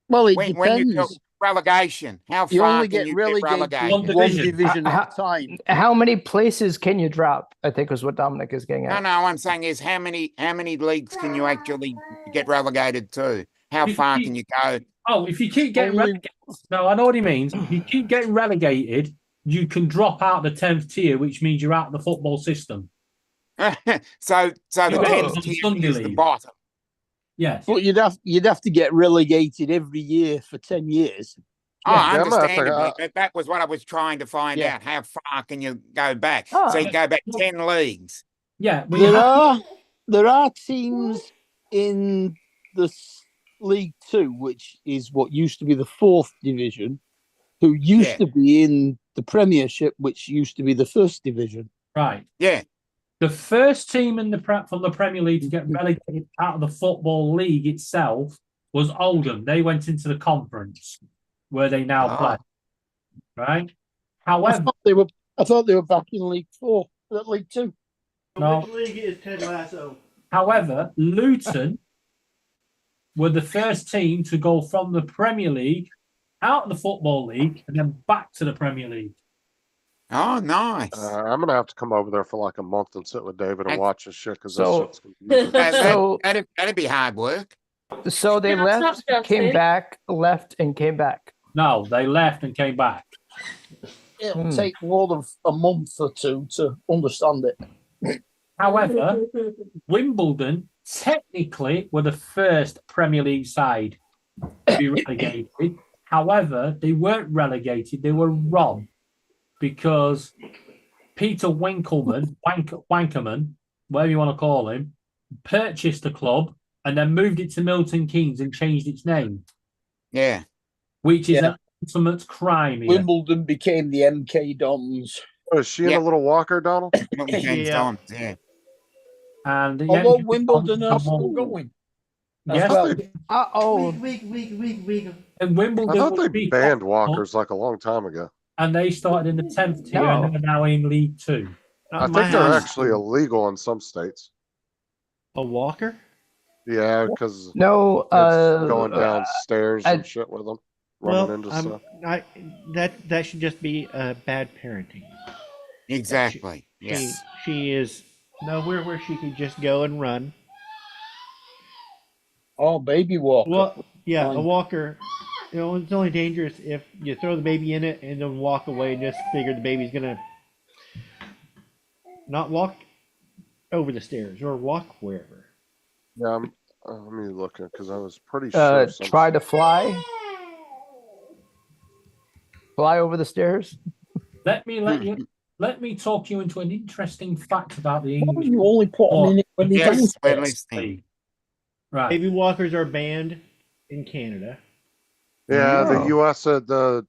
Well, it When you depends. talk relegation, how You far only can get you relegated get to One relegated? one division. division How- at a time. How many places can you drop? I think is what Dominic is getting No, at. no, I'm saying is how many leagues can you actually get relegated to? How If far you- can you go? Oh, if you keep getting Only- relegated, no, I know what he means. If you keep getting relegated, you can drop out the 10th tier, which means you're out of the football system. so the You go 10th to the tier Sunday is the League. bottom. Yes. But you'd have to get relegated every year for 10 years. Oh, Yeah, I'm gonna have to- understandably, but that was what I was trying to find Yeah. out. How far can you go back? Oh. So you go back 10 leagues. Yeah. Well, you There are teams in the League Two, which is what used to be the fourth division, who used Yeah. to be in the Premiership, which used to be the first division. right. Yeah. The first team in from the Premier League to get relegated out of the football league itself was Oldham. They went into the conference where they now Ah. play. Right. I However, thought they were back in League Four, League Two. No. Which league is Ted Lasso? Luton were the first team to go from the Premier League out of the football league and then back to the Premier League. Oh, nice. I'm gonna have to come over there for like a month and sit with David and Ex- watch this shit because So- that's confusing. So That'd be hard work. so they Yeah, that's left, not came Chelsea. back, left, and came back. No, they left and came back. It'll Hmm. take more than a month or two to understand it. However, Wimbledon technically were the first Premier League side to be relegated. However, they weren't relegated, they were robbed because Peter Winkelman, Wankerman, whatever you want to call him, purchased the club and then moved it to Milton Keynes and changed its name, Yeah. which is Yeah. an ultimate crime here. Wimbledon became the MK Dons. Oh, is she in Yeah. a little walker, Donald? Milton Keynes Yeah. Dons, yeah. And the Although MK Wimbledon Dons are still won. going. Yes, well. Oh, and Wimbledon I thought was they beat banned up, walkers like a long time ago. and they started in the 10th tier No. and they're now in League Two. Not I in my think they're house. actually illegal in some states. A walker? Yeah, because no. it's going downstairs I- and shit with them, running Well, into stuff. that should just be bad parenting. Exactly. Yes. She is nowhere where she can just go and run. Oh, baby walker. Well, yeah, a Fine. walker. You know, it's only dangerous if you throw the baby in it and then walk away and just figure the baby's gonna not walk over the stairs or walk wherever. Yeah, let me look because I was pretty sure. some- Try to fly. Fly over the stairs. Let me talk you into an interesting fact about the Why English you only put them in it when they Yes, dance? we're listening. League. Right. Baby walkers are banned in Canada. Yeah, the Oh. U.S. The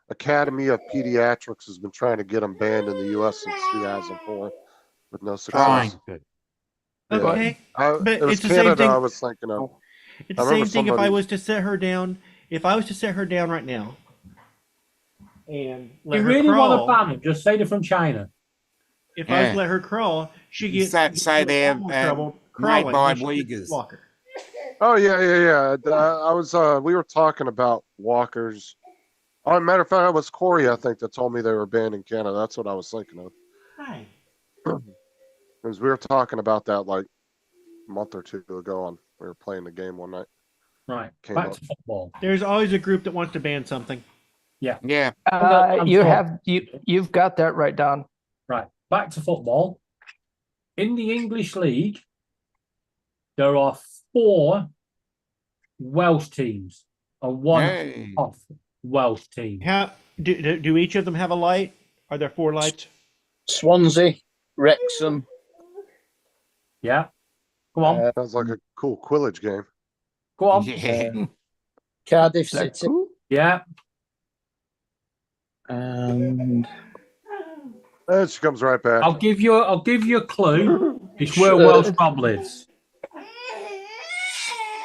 Academy of Pediatrics has been trying to get them banned in the U.S. since 2004, with no Trying. success. to. Yeah. Okay, but It was it's the same Canada thing. I was thinking of. it's I the same remember thing. If I somebody- was to set her down, right now, and let You her really crawl, want to ban them? Just say they're from China. if I was Yeah. to let her crawl, she gets Say they're, trouble made crawling by when she gets Uyghurs. walker. Oh yeah. I was. We were talking about walkers. Oh, matter of fact, it was Corey, I think, that told me they were banned in Canada. That's what I was thinking of. Hi. Because we were talking about that like a month or two ago. We were playing the game one night. Right. Came Back up. to football. There's always a group that wants to ban something. Yeah. You've got that right, Don. Right. Back to football. In the English League, there are 4 Welsh teams and 1 Hey. off Welsh team. How do each of them have a light? Are there 4 lights? Swansea, Wrexham, Yeah. Go on. Sounds like a cool Quidditch game. Go on. Yeah. Cardiff Is that City, cool? Yeah. and And she comes right back. I'll give you a clue. It's where Sure. Welsh Bob lives.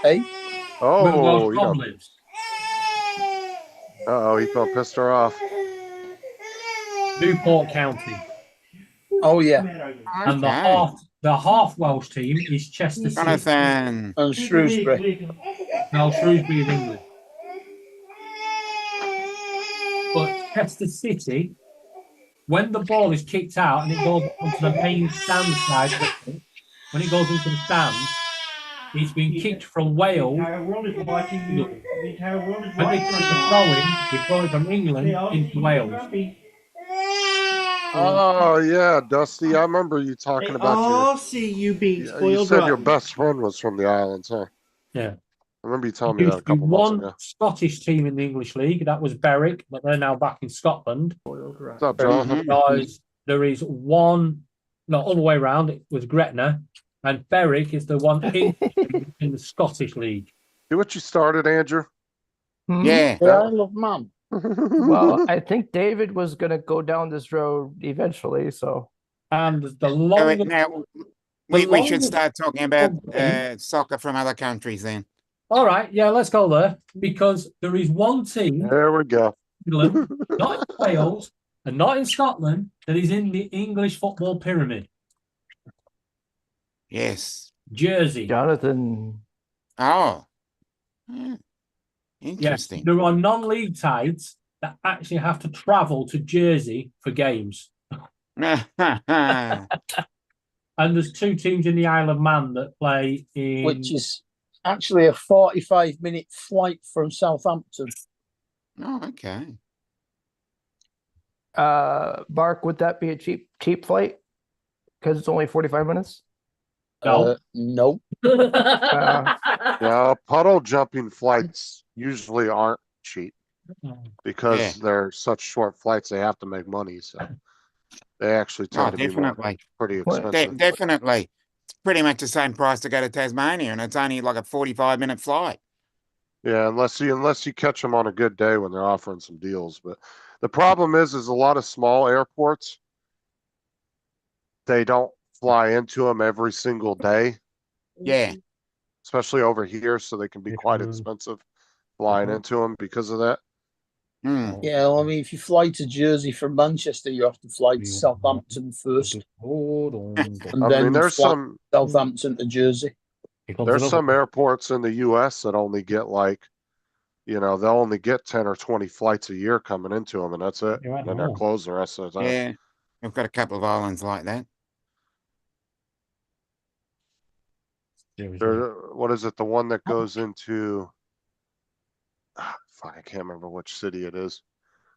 hey, Where Oh, Welsh you Bob know. lives. Uh-oh, he gonna pissed her off. Newport County. oh yeah, And the half Welsh team is Chester City. Jonathan. and Shrewsbury. Now Shrewsbury is England. But Chester City, when the ball is kicked out and it goes onto the main stand side, when it goes into the stand, it's been kicked from Wales. The entire world is watching you. The entire world is When they watching try to throw it, they throw it from England into Wales. Oh yeah, Dusty. I remember you They talking about all see you being your. You spoiled said your rotten. best friend was from the islands, huh? Yeah. I remember you telling There me that a used to be couple months one ago. Scottish team in the English League. That was Berwick, but they're now back in Scotland. What's up, Jonathan? Guys, there is one, no, all the way around. It was Gretna, and Berwick is the one in the Scottish League. See what you started, Andrew? Hmm? Yeah. The Isle of Man. Well, I think David was going to go down this road eventually. So And the Now, longest, now, we should longest- start talking about Okay. soccer from other countries then. all right, yeah, let's go there because there is one team, There we go. England, not in Wales and not in Scotland, that is in the English football pyramid. Yes. Jersey. Jonathan, Oh. Hmm. Yes, Interesting. there are non-league sides that actually have to travel to Jersey for games. And there's 2 teams in the Isle of Man that play in. Which is actually a 45-minute flight from Southampton. Oh, okay. Bark, would that be a cheap flight? Because it's only 45 minutes. No. Nope. Yeah, puddle jumping flights usually aren't cheap because Yeah. they're such short flights. They have to make money, so they actually Oh, tend to be definitely. pretty What- expensive. Definitely. It's pretty much the same price to go to Tasmania, and it's only like a 45-minute flight. Yeah, unless you catch them on a good day when they're offering some deals. But the problem is a lot of small airports, they don't fly into them every single day, Yeah. especially over here, so they can be quite expensive flying into them because of that. Mm. Yeah, well, I mean, if you fly to Jersey from Manchester, you have to fly to Southampton first, and I then mean, there's fly some Southampton to Jersey. there's some airports in the U.S. that only get they'll only get 10 or 20 flights a year coming into them, and that's it. You're right, And then they're no. closed the rest of the time. Yeah. We've got a couple of islands like that. What is it? The one that goes into, I can't remember which city it is,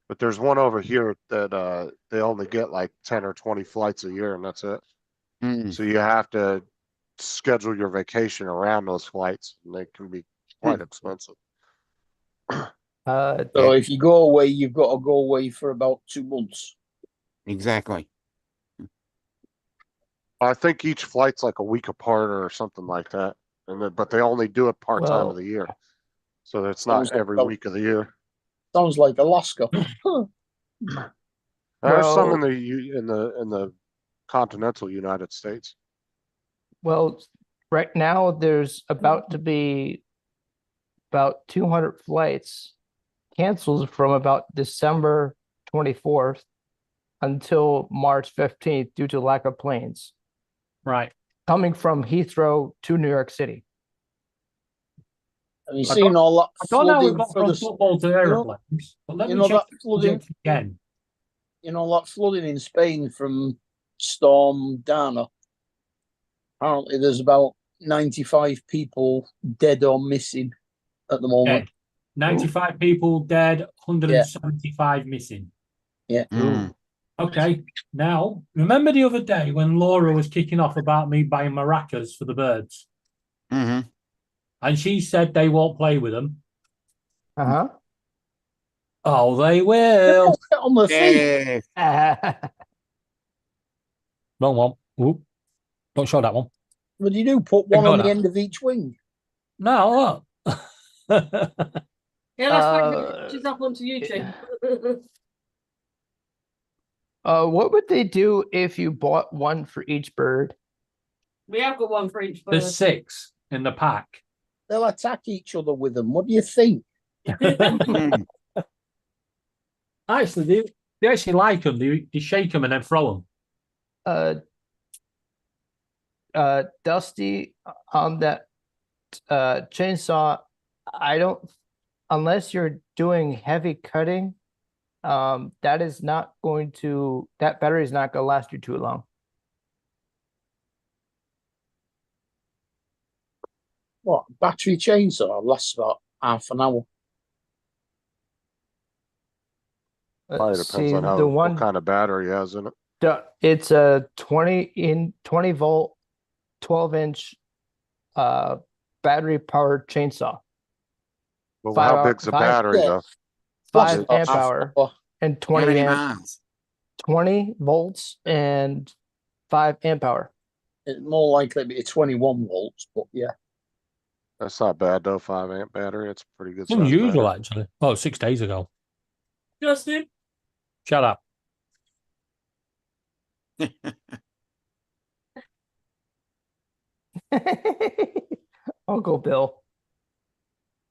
but there's one over here that they only get like 10 or 20 flights a year, and that's it. Mm. So you have to schedule your vacation around those flights, and they can be quite expensive. So if you go away, you've got to go away for about 2 months. Exactly. I think each flight's like a week apart or something like that, but they only do it part time Well- of the year, so it's not Sounds like every a- week of the year. Sounds like Alaska. There's some Well- in the continental United States. Well, right now there's about to be about 200 flights canceled from about December 24th until March 15th due to lack of planes Right. coming from Heathrow to New York City. Have you I seen all that I don't know how we flooding got for from the football to aeroplanes, but let you me know check that the flooding- subject again. that flooding in Spain from Storm Dana? Apparently, there's about 95 people dead or missing at the moment. Okay. 95 people dead, 175 missing. Yeah. Mm. Okay. Now, remember the other day when Laura was kicking off about me buying maracas for the birds? Mm-hmm. And she said they won't play with them. Uh Oh, they will. On the thing. Yeah. huh. Wrong one. Oop. Don't show that one. What do you do? Put one Ignore on the that. end of each wing. No, look. Yeah, that's why Uh, she's up onto YouTube. What would they do if you bought one for each bird? We have got one for each bird. There's 6 in the pack. They'll attack each other with them. What do you think? Mm. Actually, they actually like them. They shake them and then throw them. Dusty, on that chainsaw, I don't, unless you're doing heavy cutting, that battery is not going to last you too long. What? Battery chainsaw lasts about half an hour. Probably Let's depends see, on the what one, kind of battery he has in it. it's a 20 volt, 12-inch battery powered chainsaw, But Five how hour- big's the five- battery yeah. though? 5 Lasts amp about hour, half an hour. and How 20 many amp, miles? 20 volts and 5 amp hour. It's more likely to be 21 volts, but yeah. That's not bad though. 5 amp battery. It's a pretty good. It's size unusual, battery. actually. Oh, 6 days ago. Justin, Shut up. Uncle Bill.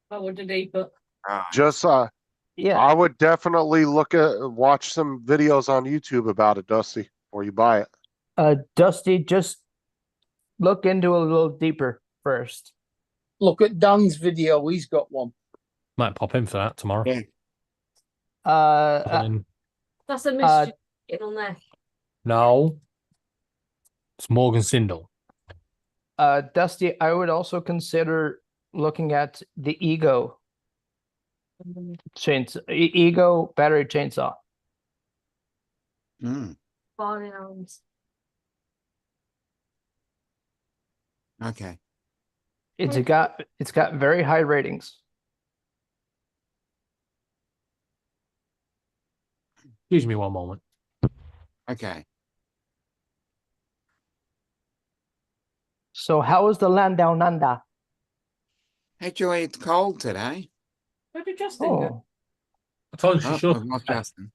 what did he put? Just Yeah. I would definitely watch some videos on YouTube about it, Dusty, before you buy it. Dusty, just look into it a little deeper first. Look at Dan's video. He's got one. Might pop in for that tomorrow. Yeah. Uh, And That's a mystery getting on there. no. It's Morgan Sindel. Dusty, I would also consider looking at the Ego. chainsaw, Ego battery chainsaw. Mm, Barley arms. okay. It's got very high ratings. Excuse me one moment. Okay. So how is the land down under? Actually, it's cold today. Where did Justin go? Oh, I told you she Oh, should. I've lost Justin.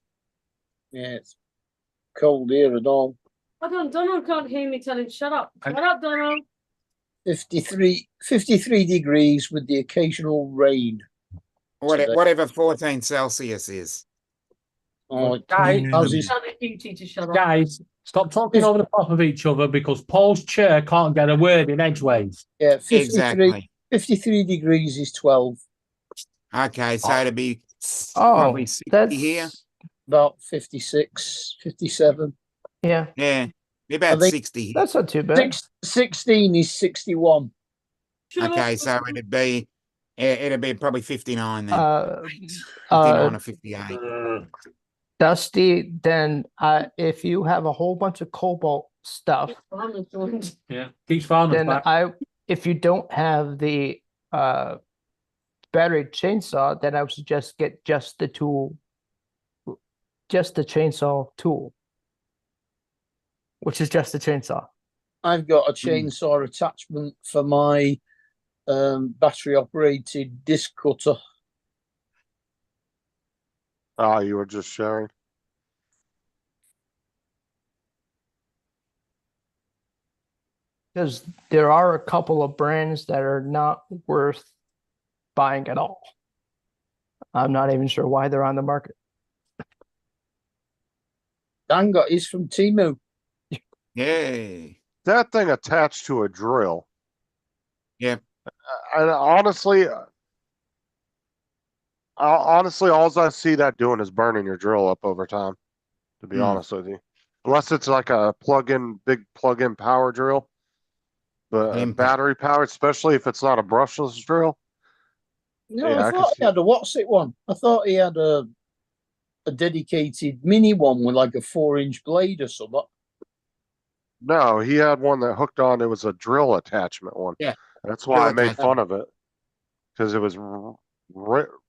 Yeah, it's cold here and all. I don't. Donald can't hear me. Tell him shut up. Shut up, Donald. 53 degrees with the occasional rain. Today. Whatever 14 Celsius is. Oh, Guys, how's his- Tell the duty to shut up. Guys, stop talking over the top of each other because Paul's chair can't get a word in edgeways. yeah, 53, Exactly. 53 degrees is 12. Okay, so it'd be oh, probably 60 that's here. About 56, 57. yeah. Yeah, be about I think 60 here. That's not too bad. 16 is 61. Shut Okay, up. so it'd be probably 59 then. 59 or 58. Dusty, then if you have a whole bunch of cobalt stuff, Farmer's joined. Yeah, keeps farmers then back. if you don't have the battery chainsaw, then I would suggest get just the tool, just the chainsaw tool, which is just the chainsaw. I've got a chainsaw attachment for my battery operated disc cutter. Ah, you were just sharing. Because there are a couple of brands that are not worth buying at all. I'm not even sure why they're on the market. Dan got his from Temu. Yay. That thing attached to a drill. Yep. And honestly, all I see that doing is burning your drill up over time, to be honest with you. Unless it's like a big plug-in power drill. But Impact. battery powered, especially if it's not a brushless drill. No, Yeah, I I can thought see- he had a what's it one. I thought he had a dedicated mini one with like a 4-inch blade or something. No, he had one that hooked on. It was a drill attachment one. Yeah. That's why Drill I made attachment. fun of it. Because it was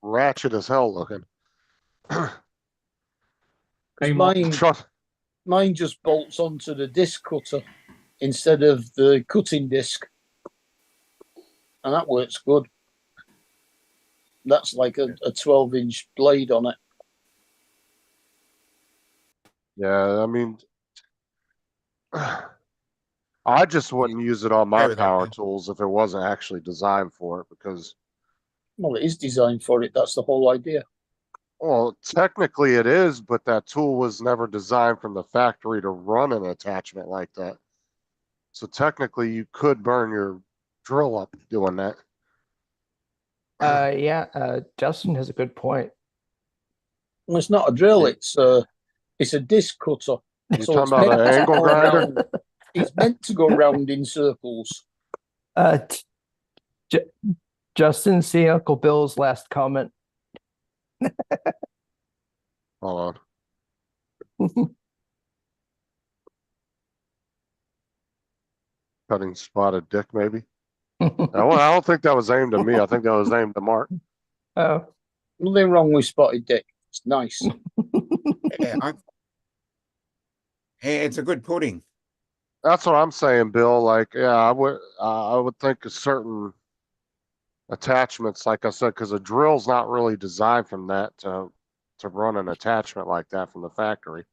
ratchet as hell looking. Hey, Mark. Mine just bolts onto the disc cutter instead of the cutting disc. And that works good. That's like a 12-inch blade on it. Yeah, I mean, I just wouldn't use it on my Agree with that, power man. tools if it wasn't actually designed for it. Because, Well, it is designed for it. That's the whole idea. well, technically it is, but that tool was never designed from the factory to run an attachment like that. So technically, you could burn your drill up doing that. Justin has a good point. Well, it's not a drill. It's a disc cutter. You're So talking it's about meant an to angle go grinder? round- It's meant to go round in circles. Justin, see Uncle Bill's last comment. Hold on. Cutting spotted dick, maybe. I don't think that was aimed at me. I think that was aimed at Mark. Oh, Nothing wrong with spotted dick. It's nice. Yeah, it's a good pudding. That's what I'm saying, Bill. Like, yeah, I would think of certain attachments, like I said, because a drill's not really designed from that to run an attachment like that from the factory.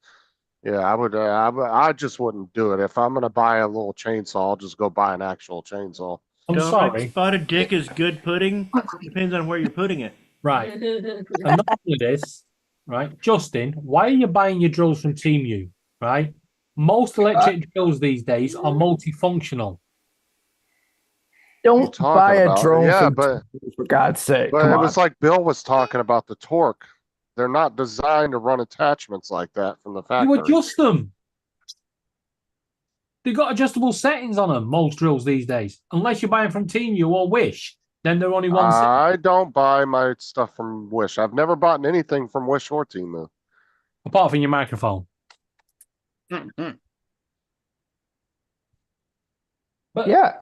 Yeah, I just wouldn't do it. If I'm gonna buy a little chainsaw, I'll just go buy an actual chainsaw. I'm Don't sorry. think spotted dick is good pudding. Depends on where you're putting it. Right. And not only this, right, Justin, why are you buying your drills from Temu? Right? Most electric drills these days are multifunctional. don't talking buy a about? drone Yeah, from but- for God's sake. But Come it on. was like Bill was talking about the torque. They're not designed to run attachments like that from the factory. You adjust them. They've got adjustable settings on them, most drills these days. Unless you're buying from Temu or Wish. Then they're only 160. I don't buy my stuff from Wish. I've never bought anything from Wish or Temu. Apart from your microphone. Mhm. But Yeah,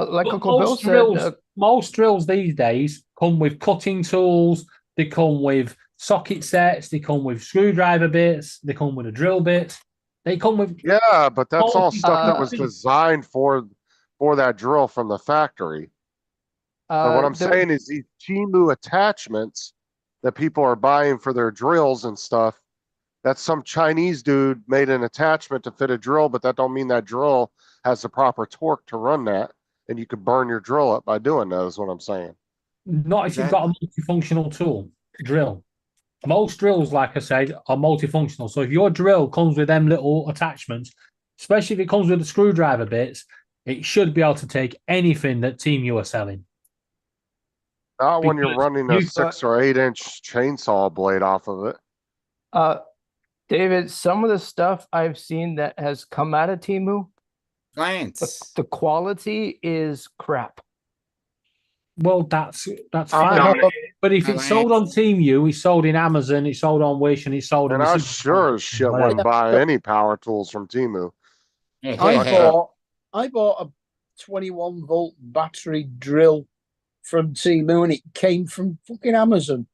like But Uncle Bill most said, drills, most drills these days come with cutting tools. They come with socket sets. They come with screwdriver bits. They come with a drill bit. They come with Yeah, but that's all stuff that was Uh, designed for that drill from the factory. But what I'm there- saying is these Temu attachments that people are buying for their drills and stuff, that's some Chinese dude made an attachment to fit a drill, but that don't mean that drill has the proper torque to run that. And you could burn your drill up by doing that, is what I'm saying. not if you've got a multifunctional tool drill. Most drills, like I said, are multifunctional. So if your drill comes with them little attachments, especially if it comes with the screwdriver bits, it should be able to take anything that Team U are selling. Not when you're Because running a you- 6 or 8-inch chainsaw blade off of it. David, some of the stuff I've seen that has come out of Temu, Plants. the quality is crap. Well, that's I fine. have a- But if it's sold on Team U, it's sold in Amazon, it's sold on Wish, and it's sold in And the I supermarket, sure as shit whatever. wouldn't buy any power tools from Temu. I bought a 21-volt battery drill from Temu, and it came from fucking Amazon.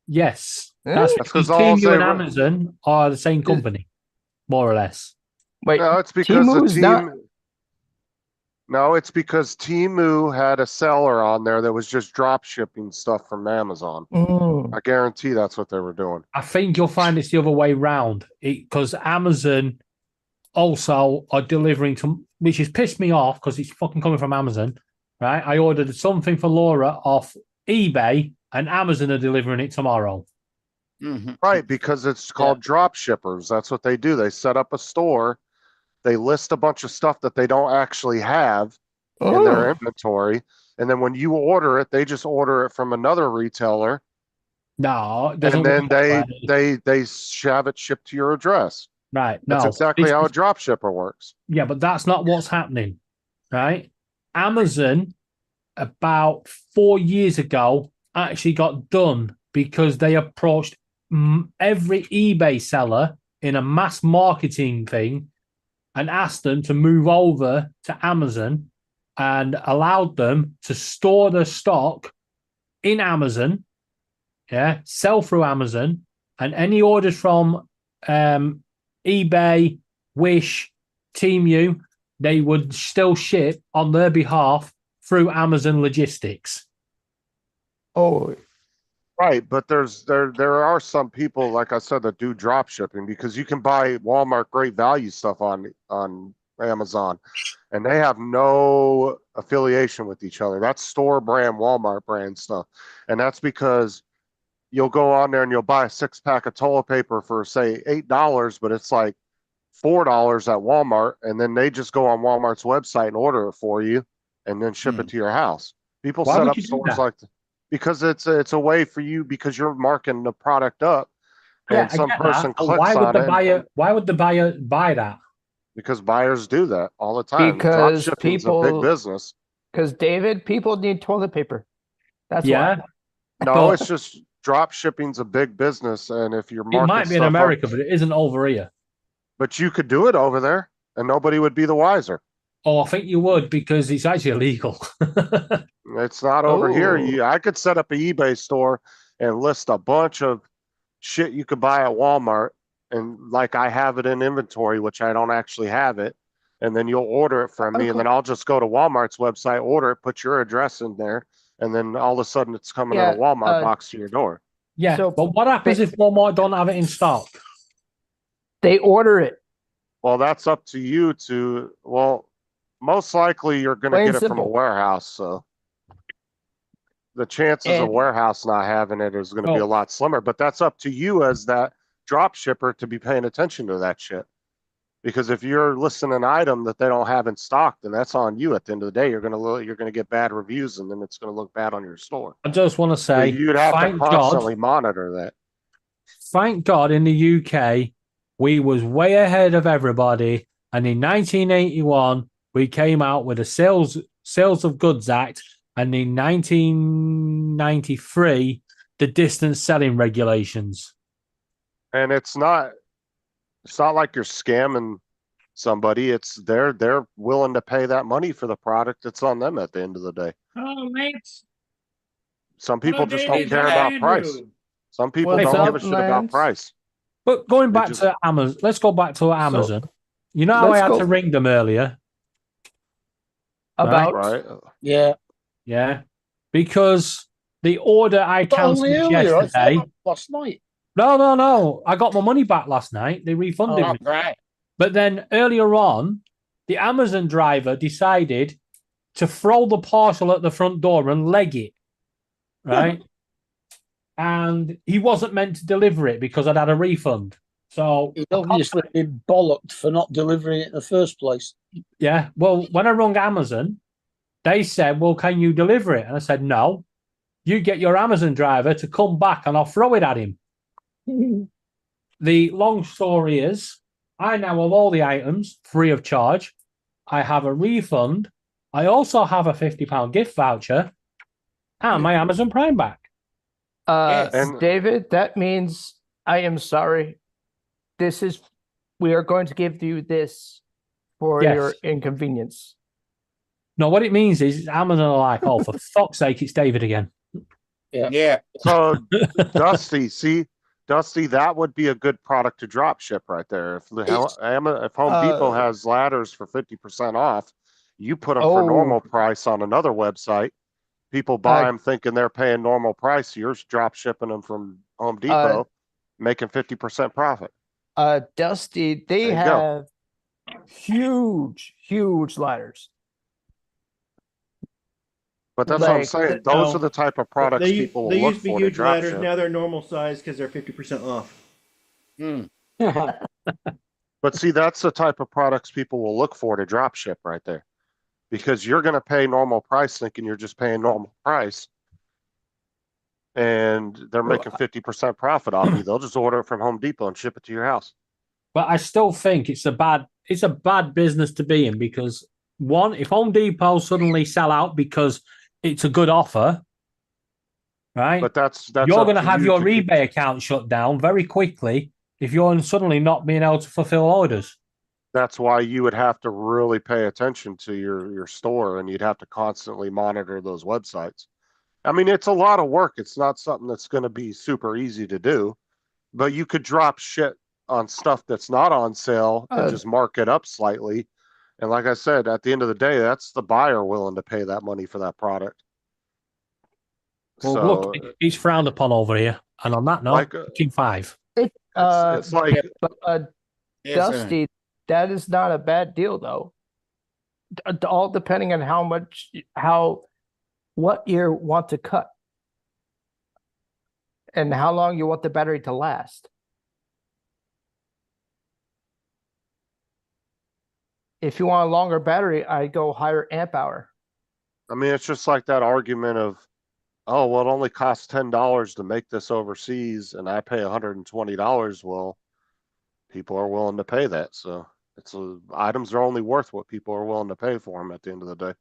Yes, Eh? that's That's because 'cause all Team U they and were- Amazon are the same company, more or less. Wait, No, it's because Temu's the not- team. No, it's because Temu had a seller on there that was just drop shipping stuff from Amazon. Mm. I guarantee that's what they were doing. I think you'll find it's the other way round because Amazon also are delivering to, which has pissed me off because it's fucking coming from Amazon, right? I ordered something for Laura off eBay and Amazon are delivering it tomorrow. Mhm. Right, because it's called drop shippers. That's what they do. They set up a store, they list a bunch of stuff that they don't actually have in their Oh. inventory, and then when you order it, they just order it from another retailer, No, it doesn't and then work that way. they have it shipped to your address. Right. That's No, exactly it's- how a drop shipper works. Yeah, but that's not what's happening, right? Amazon, about 4 years ago, actually got done because they approached every eBay seller in a mass marketing thing and asked them to move over to Amazon and allowed them to store their stock in Amazon, sell through Amazon, and any orders from eBay, Wish, Temu, they would still ship on their behalf through Amazon Logistics. Oh, Right, but there are some people, like I said, that do drop shipping because you can buy Walmart great value stuff on Amazon, and they have no affiliation with each other. That's store brand Walmart brand stuff, and that's because you'll go on there and you'll buy a 6-pack of toilet paper for say $8, but it's like $4 at Walmart, and then they just go on Walmart's website and order it for you, and then ship it to your house. People Why set would up you do stores that? like that because it's a way for you because you're marking the product up, Yeah, and some I get person that, but clicks why would on the it buyer? Why would the buyer buy that? because buyers do that all the time. Because Dropshipping's a big people- business. because David, people need toilet paper. That's Yeah, why. No, But- it's just drop shipping's a big business, and if you're it marking might be in stuff up- America, but it isn't over here. but you could do it over there, and nobody would be the wiser. Oh, I think you would because it's actually illegal. It's not over here. Oh. I could set up an eBay store and list a bunch of shit you could buy at Walmart, and like I have it in inventory, which I don't actually have it, and then you'll order it from me, and then I'll just go to Walmart's website, order it, put your address in there, and then all of a sudden it's coming in Yeah, a Walmart uh, box to your door. Yeah, So- but what happens if Walmart don't have it in stock? They order it. Well, that's up to you to, well, most likely you're going to Plain get it from a simple. warehouse, so the chances of And- warehouse not having it is going to be a Oh. lot slimmer, but that's up to you as that drop shipper to be paying attention to that shit. Because if you're listing an item that they don't have in stock, then that's on you. At the end of the day, you're gonna get bad reviews, and then it's gonna look bad on your store. I just want to So say, you'd have to thank constantly God, monitor that. thank God, in the UK, we was way ahead of everybody, and in 1981, we came out with a Sales of Goods Act, and in 1993, the distance selling regulations. And it's not like you're scamming somebody. It's they're willing to pay that money for the product. It's on them at the end of the day. Oh, Lance. Some people just David, don't care how's about Andrew? price. Some people What's don't give a up, shit about Lance? price. But going They back just- to Amazon, let's go back to Amazon. You know how I let's had go- to ring them earlier? About Right? Yeah. Yeah. Because the order I But only cancelled earlier, I yesterday. thought last night. No. I got my money back last night. They refunded Oh, me. great. But then earlier on, the Amazon driver decided to throw the parcel at the front door and leg it. Right? And he wasn't meant to deliver it because I'd had a refund. So He'd obviously been bollocked for not delivering it in the first place. yeah, well, when I rung Amazon, they said, well, can you deliver it? And I said, no. You get your Amazon driver to come back and I'll throw it at him. The long story is, I now have all the items free of charge. I have a refund. I also have a £50 gift voucher and my Amazon Prime back. Yes. And- David, that means I am sorry. We are going to give you this for Yes. your inconvenience. No, what it means is Amazon are like, oh, for fuck's sake, it's David again. Yeah. So Dusty, that would be a good product to drop ship right there. If if Home Depot has ladders for 50% off, you put them for normal price on another website. People buy them thinking they're paying normal price. You're drop shipping them from Home Depot, making 50% profit. Dusty, they There you go. have huge ladders. But that's what I'm Like, saying. no. Those are the type of products They people will used look to be for to huge drop ladders. ship. Now they're normal size because they're 50% off. Hmm. But see, that's the type of products people will look for to drop ship right there. Because you're going to pay normal price thinking you're just paying normal price. And they're making 50% profit off you. They'll just order it from Home Depot and ship it to your house. But I still think it's a bad business to be in because one, if Home Depot suddenly sell out because it's a good offer, right? But that's you're up going to to have you your to keep- eBay account shut down very quickly if you're suddenly not being able to fulfill orders. That's why you would have to really pay attention to your store, and you'd have to constantly monitor those websites. I mean, it's a lot of work. It's not something that's going to be super easy to do, but you could drop shit on stuff that's not on sale and just mark it up slightly. And like I said, at the end of the day, that's the buyer willing to pay that money for that product. Well, So look, it's frowned upon over here. And on that note, like, King 5. it's like But Yes, sir. Dusty, that is not a bad deal though. All depending on what you want to cut and how long you want the battery to last. If you want a longer battery, I go higher amp hour. I mean, it's just like that argument of, oh, well, it only costs $10 to make this overseas, and I pay $120. Well, people are willing to pay that. So items are only worth what people are willing to pay for them at the end of the day.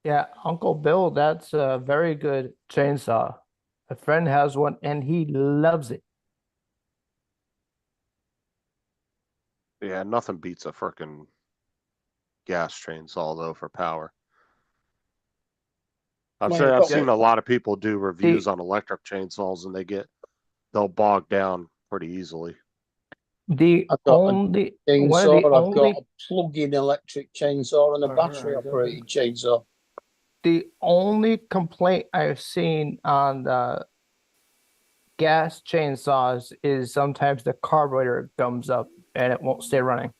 Yeah, Uncle Bill, that's a very good chainsaw. A friend has one and he loves it. Yeah, nothing beats a frickin' gas chainsaw though for power. I've seen a lot of people do reviews on electric chainsaws, and they'll bog down pretty easily. The I've got a only chainsaw. one of I've the got only a plug-in electric chainsaw and a battery operated chainsaw. the only complaint I've seen on the gas chainsaws is sometimes the carburetor gums up and it won't stay running.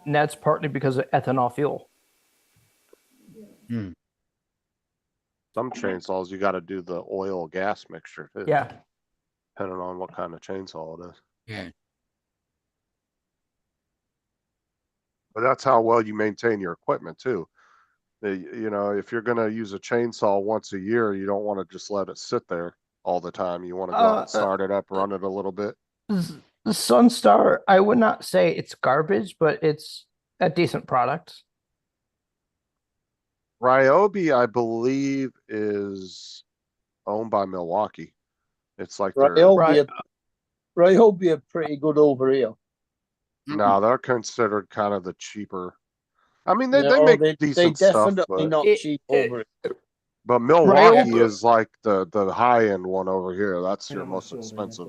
And that's partly because of ethanol fuel. Some chainsaws you got to do the oil gas mixture too. Yeah. Depending on what kind of chainsaw it is. Yeah. But that's how well you maintain your equipment too. You know, if you're going to use a chainsaw once a year, you don't want to just let it sit there all the time. You want to go out and start it up, run it a little bit. The Sunstar, I would not say it's garbage, but it's a decent product. Ryobi, I believe, is owned by Milwaukee. It's like they're Ryobi are pretty good over here. no, they're considered kind of the cheaper. I mean, they No, make they decent stuff, definitely but, not It- cheap it- over here. but Milwaukee Ryobi- is like the high end one over here. That's your most expensive,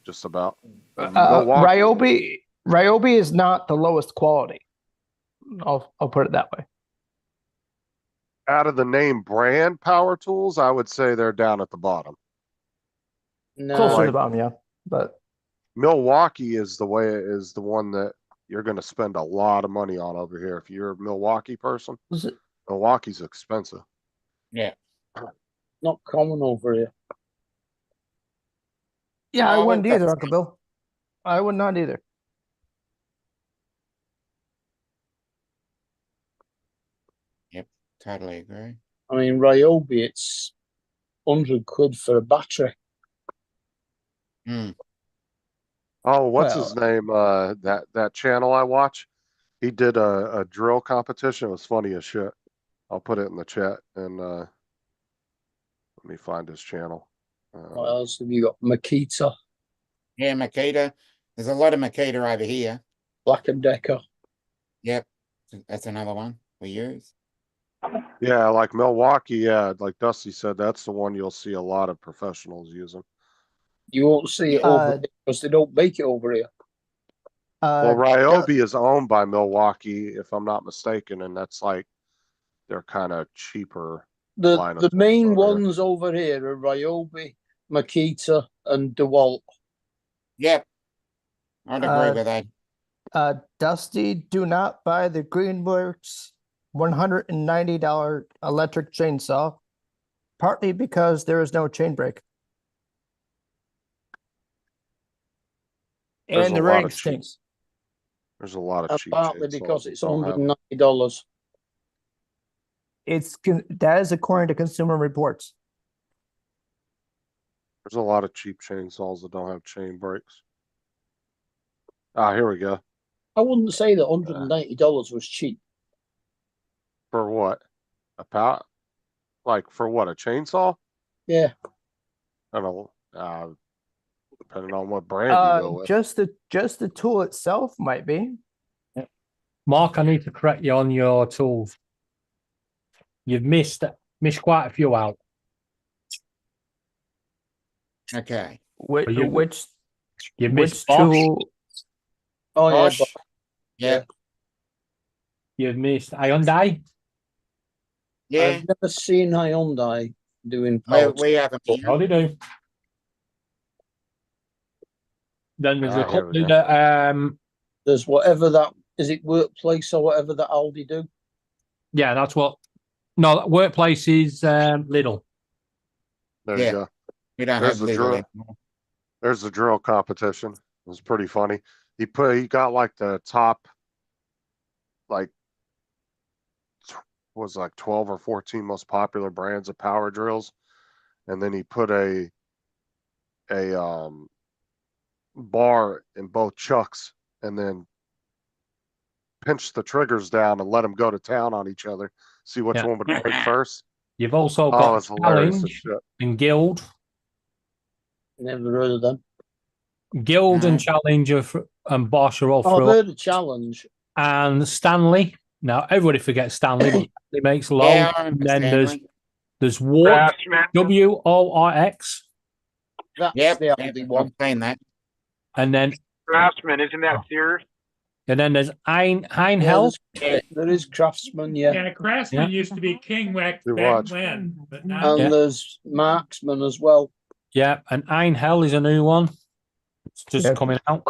just about. And Ryobi is not the lowest quality. I'll put it that way. out of the name brand power tools, I would say they're down at the bottom. No, Closer to like- the bottom, yeah. But Milwaukee is the one that you're going to spend a lot of money on over here. If you're a Milwaukee person, was it- Milwaukee's expensive. not common over here. yeah, I No, wouldn't either, that's- Uncle Bill. I would not either. Totally agree. I mean, Ryobi, it's 100 quid for a battery. Oh, what's his name? That channel I watch, he did a drill competition. It was funny as shit. I'll put it in the chat and let me find his channel. What else have you got? Makita, Yeah, Makita. There's a lot of Makita over here. Black and Decker. Yep. That's another one we use. Yeah, like Milwaukee. Yeah, like Dusty said, that's the one you'll see a lot of professionals using. You won't see it over here because they don't make it over here. Well, Ryobi is owned by Milwaukee, if I'm not mistaken, and that's like they're kind of cheaper. line of The tools main over here. ones over here are Ryobi, Makita, and DeWalt. Yep. I'd agree with that. Dusty, do not buy the Greenworks $190 electric chainsaw, partly because there is no chain brake. There's And a the lot ring of cheap- stinks. There's a lot of And cheap partly chainsaws because that it's don't have- $190. That is according to Consumer Reports. There's a lot of cheap chainsaws that don't have chain brakes. Ah, here we go. I wouldn't say that $190 was cheap. For what? A power? Like for what? A chainsaw? Yeah. I don't know. Depending on what brand you go with. Just the tool itself might be. Mark, I need to correct you on your tools. You've missed quite a few out. Okay. Which But you- which You've which missed Bosch. tool? Oh, yeah. Bosch. But Yeah. You've missed Hyundai. Yeah. I've never seen Hyundai doing We, power. we have them here. How do you do? Then there's a Here we company go. that There's whatever that is it workplace or whatever that Aldi do. yeah, that's what. No, that workplace is Lidl. There Yeah. you go. We don't There's have the legal drill. anymore. There's the drill competition. It was pretty funny. He got like the top, like, was like 12 or 14 most popular brands of power drills. And then he put a bar in both chucks and then pinched the triggers down and let them go to town on each other. See which Yeah. one would break first. You've also Oh, got it's hilarious as Challenge shit. and Guild. Never heard of them. Guild and No. Challenge and Bosch are all Oh, through. I've heard of Challenge. And Stanley. Now everybody forgets Stanley, but Stanley makes low. Yeah, I and remember then Stanley. there's Ward, WORX, That's Yep. the Yep. Aldi one. I've seen that. and then Craftsman, isn't that Sears? there's Einhell. There is Craftsman, yeah. Yeah, Craftsman Yeah. used to be King back You watch. when, but now And Yeah. there's Marksman as well. Yeah, and Einhell is a new one. It's just Yeah. coming out.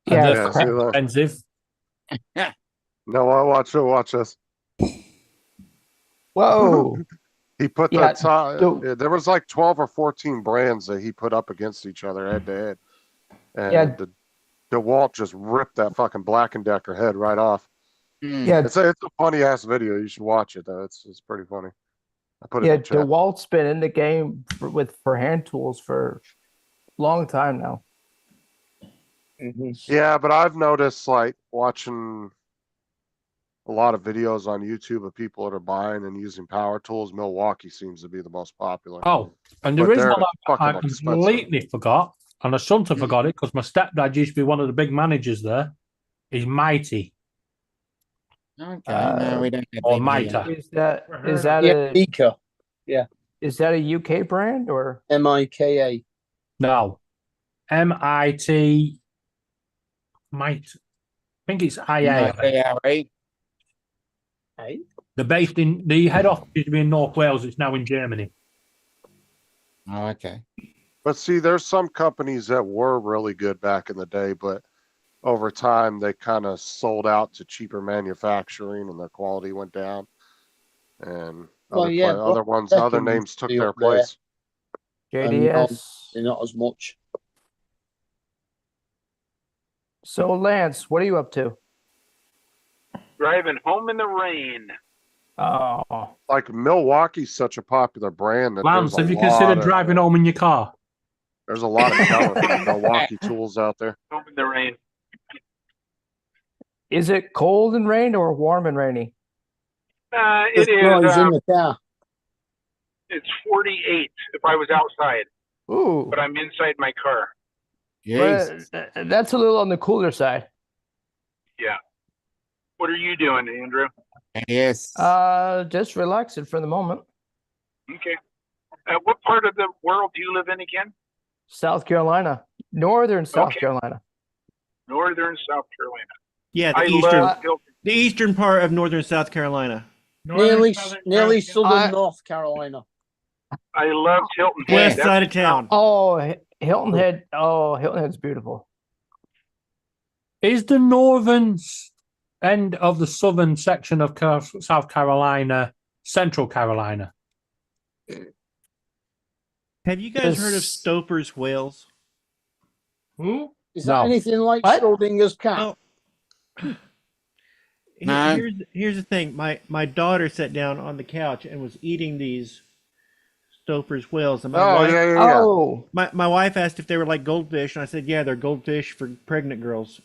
And Yeah, they're Yeah, quite see that? expensive. No, I watch this. Whoa. He put Yeah, the top. so- There was like 12 or 14 brands that he put up against each other head to head, and Yeah. the DeWalt just ripped that fucking Black and Decker head right off. Hmm. Yeah, It's a funny ass video. You should watch it. Though. It's pretty funny. I put it yeah. in the chat. DeWalt's been in the game for hand tools for a long time now. Yeah, but I've noticed like watching a lot of videos on YouTube of people that are buying and using power tools. Milwaukee seems to be the most popular. Oh, and there But is they're one I fucking expensive. completely forgot, and I shouldn't have forgot it because my stepdad used to be one of the big managers there. Is Mighty Okay, no, we don't have or them here. Mitre? Is that Yeah, a Mika. is that a UK brand or Mika. No, MIT. Might. I think it's IA. IARA. Hey? They're based in the head office used to be in North Wales. It's now in Germany. Oh, okay. But see, there's some companies that were really good back in the day, but over time they kind of sold out to cheaper manufacturing and their quality went down. And Well, other, yeah, other ones, Beckham other used names to took be their up there. place. JDS? They're not as much. So Lance, what are you up to? Driving home in the rain. Oh, Like Milwaukee's such a popular brand that Lance, there's have a you lot considered of, driving home in your car? there's a lot of talented Milwaukee tools out there. Home in the rain. is it cold and rain or warm and rainy? It Just noise is. in the car. It's 48 if I was outside, Ooh, but I'm inside my car. Jesus. that's a little on the cooler side. Yeah. What are you doing, Andrew? Yes. Just relaxing for the moment. Okay. What part of the world do you live in again? South Carolina, northern South Okay. Carolina. Northern South Carolina. Yeah, the I eastern, love Hilton. the eastern part of northern South Carolina. Nearly Southern southern North Carolina. I loved Hilton Head. West That's side of town. Oh, Hilton Head. Oh, Hilton Head's beautiful. Is the northern end of the southern section of South Carolina Central Carolina? Have you guys heard of Yes. Stoper's whales? Who? Is that No. anything like What? Schrodinger's cat? Oh. No. Here's the thing. My daughter sat down on the couch and was eating these Stoper's whales, and Oh, yeah. Oh, my wife asked if they were like goldfish, and I said, yeah, they're goldfish for pregnant girls.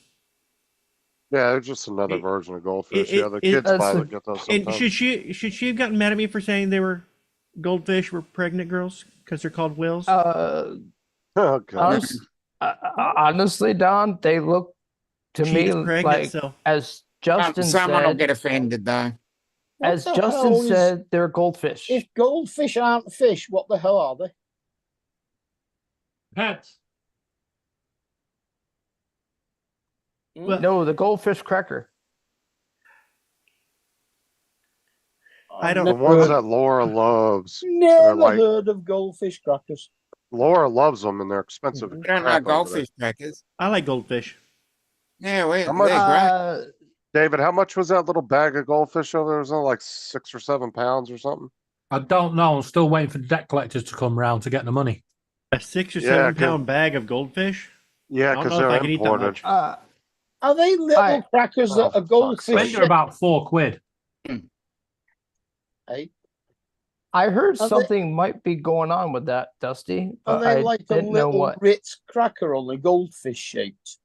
Yeah, they're just another It- version of goldfish. it- yeah, the it- kids That's probably a- get those And sometimes. should she have gotten mad at me for saying they were goldfish were pregnant girls because they're called whales? Oh, God. honestly, Don, they look to She me is pregnant, like, so as Justin Someone will said, get offended though. What as the Justin hell is- said, they're goldfish. If goldfish aren't fish, what the hell are they? Pets. Well, No, the goldfish cracker. I don't- The ones that Laura loves. Never like- heard of goldfish crackers. Laura loves them and they're expensive. We don't crap like over there. goldfish crackers. I like goldfish. Yeah, How they're much- great. David, how much was that little bag of goldfish over there? Was it like 6 or 7 pounds or something? I don't know. I'm still waiting for the debt collectors to come round to get the money. A 6 or Yeah, 7 'cause- pound bag of goldfish. Yeah, I don't because know if I they're can eat that imported. much. Are they little crackers Oh, that are fuck's I goldfish? think they're about £4. Eh? I heard Are they- something might be going on with that, Dusty. Are But they I like a didn't know little what. Ritz cracker only goldfish shaped?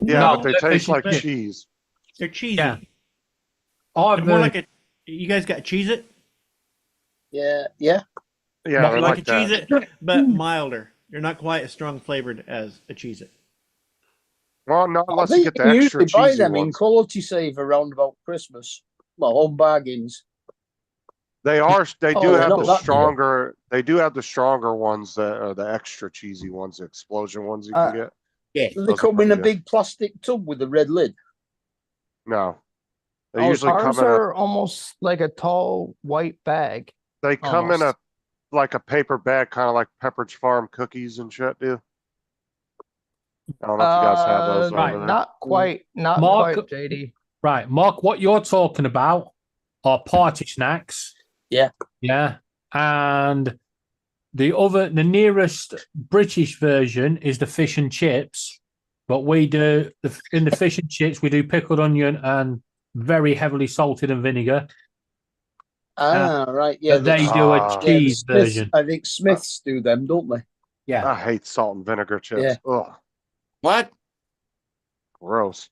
Yeah, No, but they they're taste fishy like fish. cheese. They're cheesy. Yeah. They're more like a. You guys got Cheez It? Yeah. Yeah, Not they're Like like a Cheez that. It, but milder. They're not quite as strong flavored as a Cheez It. Well, not unless I you think get the you extra usually buy cheesy them in ones. Quality Save around about Christmas. Well, home bargains. They Oh, do they're have not the that good. stronger. They do have the stronger ones that are the extra cheesy ones, the explosion ones you can get. Yeah. Do they Those are come in pretty a good. big plastic tub with a red lid? No, they Oh, usually come ours in a. are almost like a tall white bag. They come in a almost. like a paper bag, kind of like Pepperidge Farm cookies and shit. Do I don't know if you guys have those right, over there. Not quite, not Mark- quite, JD. Right, Mark, what you're talking about are party snacks. Yeah. Yeah. And the nearest British version is the fish and chips. But we do, in the fish and chips, we do pickled onion and very heavily salted and vinegar. Right. Yeah. But they the- do a Ah. yeah, the cheese Smiths- version. I think Smiths do them, don't they? Yeah. I hate salt and vinegar chips. Yeah. Ugh. What? Gross.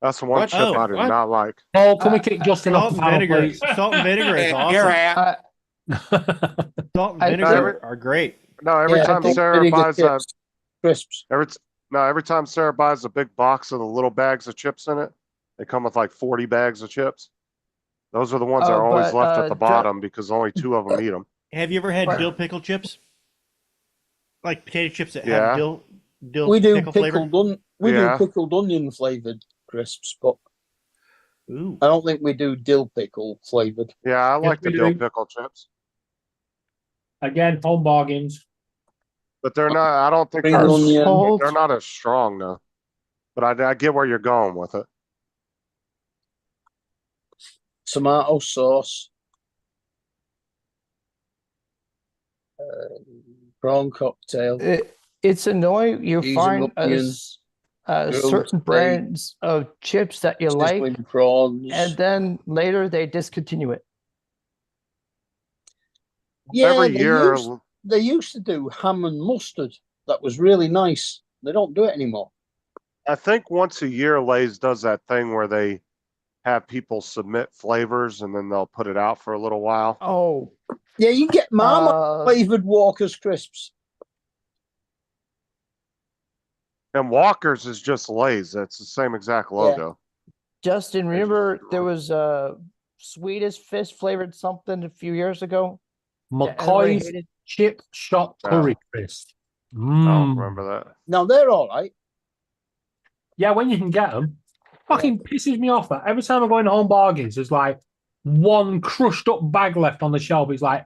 That's the one What? chip Oh, I do what? not like. Oh, can we Uh, kick Justin off Salt the and panel, vinegar. please? Salt and vinegar is Yeah, you're awesome. out. Salt and I vinegar think- are great. No, every Yeah, time salt Sarah vinegar buys a chips, crisps. every time Sarah buys a big box of the little bags of chips in it, they come with like 40 bags of chips. Those are the ones that Oh, are always but, left at the Ju- bottom because only 2 of them eat them. Have you ever had But- dill pickle chips? Like potato chips that Yeah. have dill We do pickle flavor? Yeah. pickled onion flavored crisps, but Ooh. I don't think we do dill pickle flavored. Yeah, I like the we dill do. pickle chips, Again, home bargains. but they're not. I don't think Spring they're, onion. Salt. they're not as strong though. But I get where you're going with it. Tomato sauce, prawn cocktail. It's annoying. You Cheese and find onions, grilled certain steak, brands of chips that you like, sizzling prawns. and then later they discontinue it. Yeah, Every year, they used to do ham and mustard. That was really nice. They don't do it anymore. I think once a year, Lay's does that thing where they have people submit flavors and then they'll put it out for a little while. Oh, Yeah, you get Marmite flavored Walker's crisps. And Walker's is just Lay's. That's the same exact logo. Justin, remember there was a Swedish fish flavored something a few years ago? that everybody McCoy's hated? chip shop Yeah. curry crisp. I don't Mm. remember that. Now they're all right. Yeah, when you can get them. Fucking pisses me off that every time I go in home bargains, there's like one crushed up bag left on the shelf. It's like,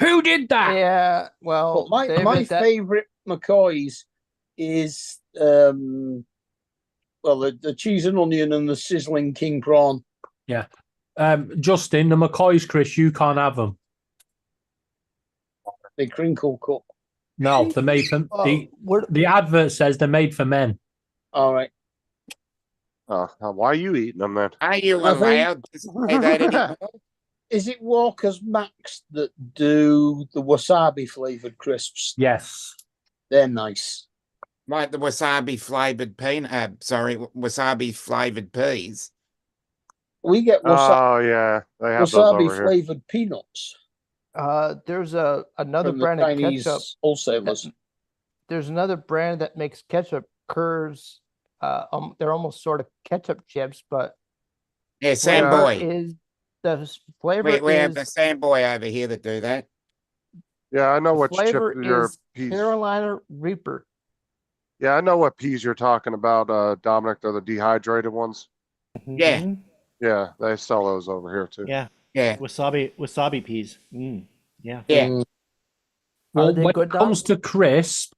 who did that? Yeah, well, But David, my that- favorite McCoy's is the cheese and onion and the sizzling king prawn. Justin, the McCoy's crisp, you can't have them. The crinkle cut. No, they're made for the advert says they're made for men. All right. Why are you eating them then? Are you I think- allowed to say that anymore? Is it Walker's Max that do the wasabi flavored crisps? Yes. They're nice. Like the wasabi flavored wasabi flavored peas. We get Oh yeah, they have those wasabi over here. flavored peanuts there's another from the brand of Chinese ketchup. wholesalers. There's another brand that makes ketchup curds. They're almost sort of ketchup chips, but Yeah, flavor Samboy. is the flavor We have the is Samboy over here that do that. Yeah, I know the what chip flavor your is peas. Carolina Reaper. Yeah, I know what peas you're talking about, Dominic. They're the dehydrated ones. Yeah. Mhm. Yeah, they sell those over here too. Yeah. Yeah. Wasabi peas. Yeah. Yeah. Mm. Well, they when good, it comes to crisp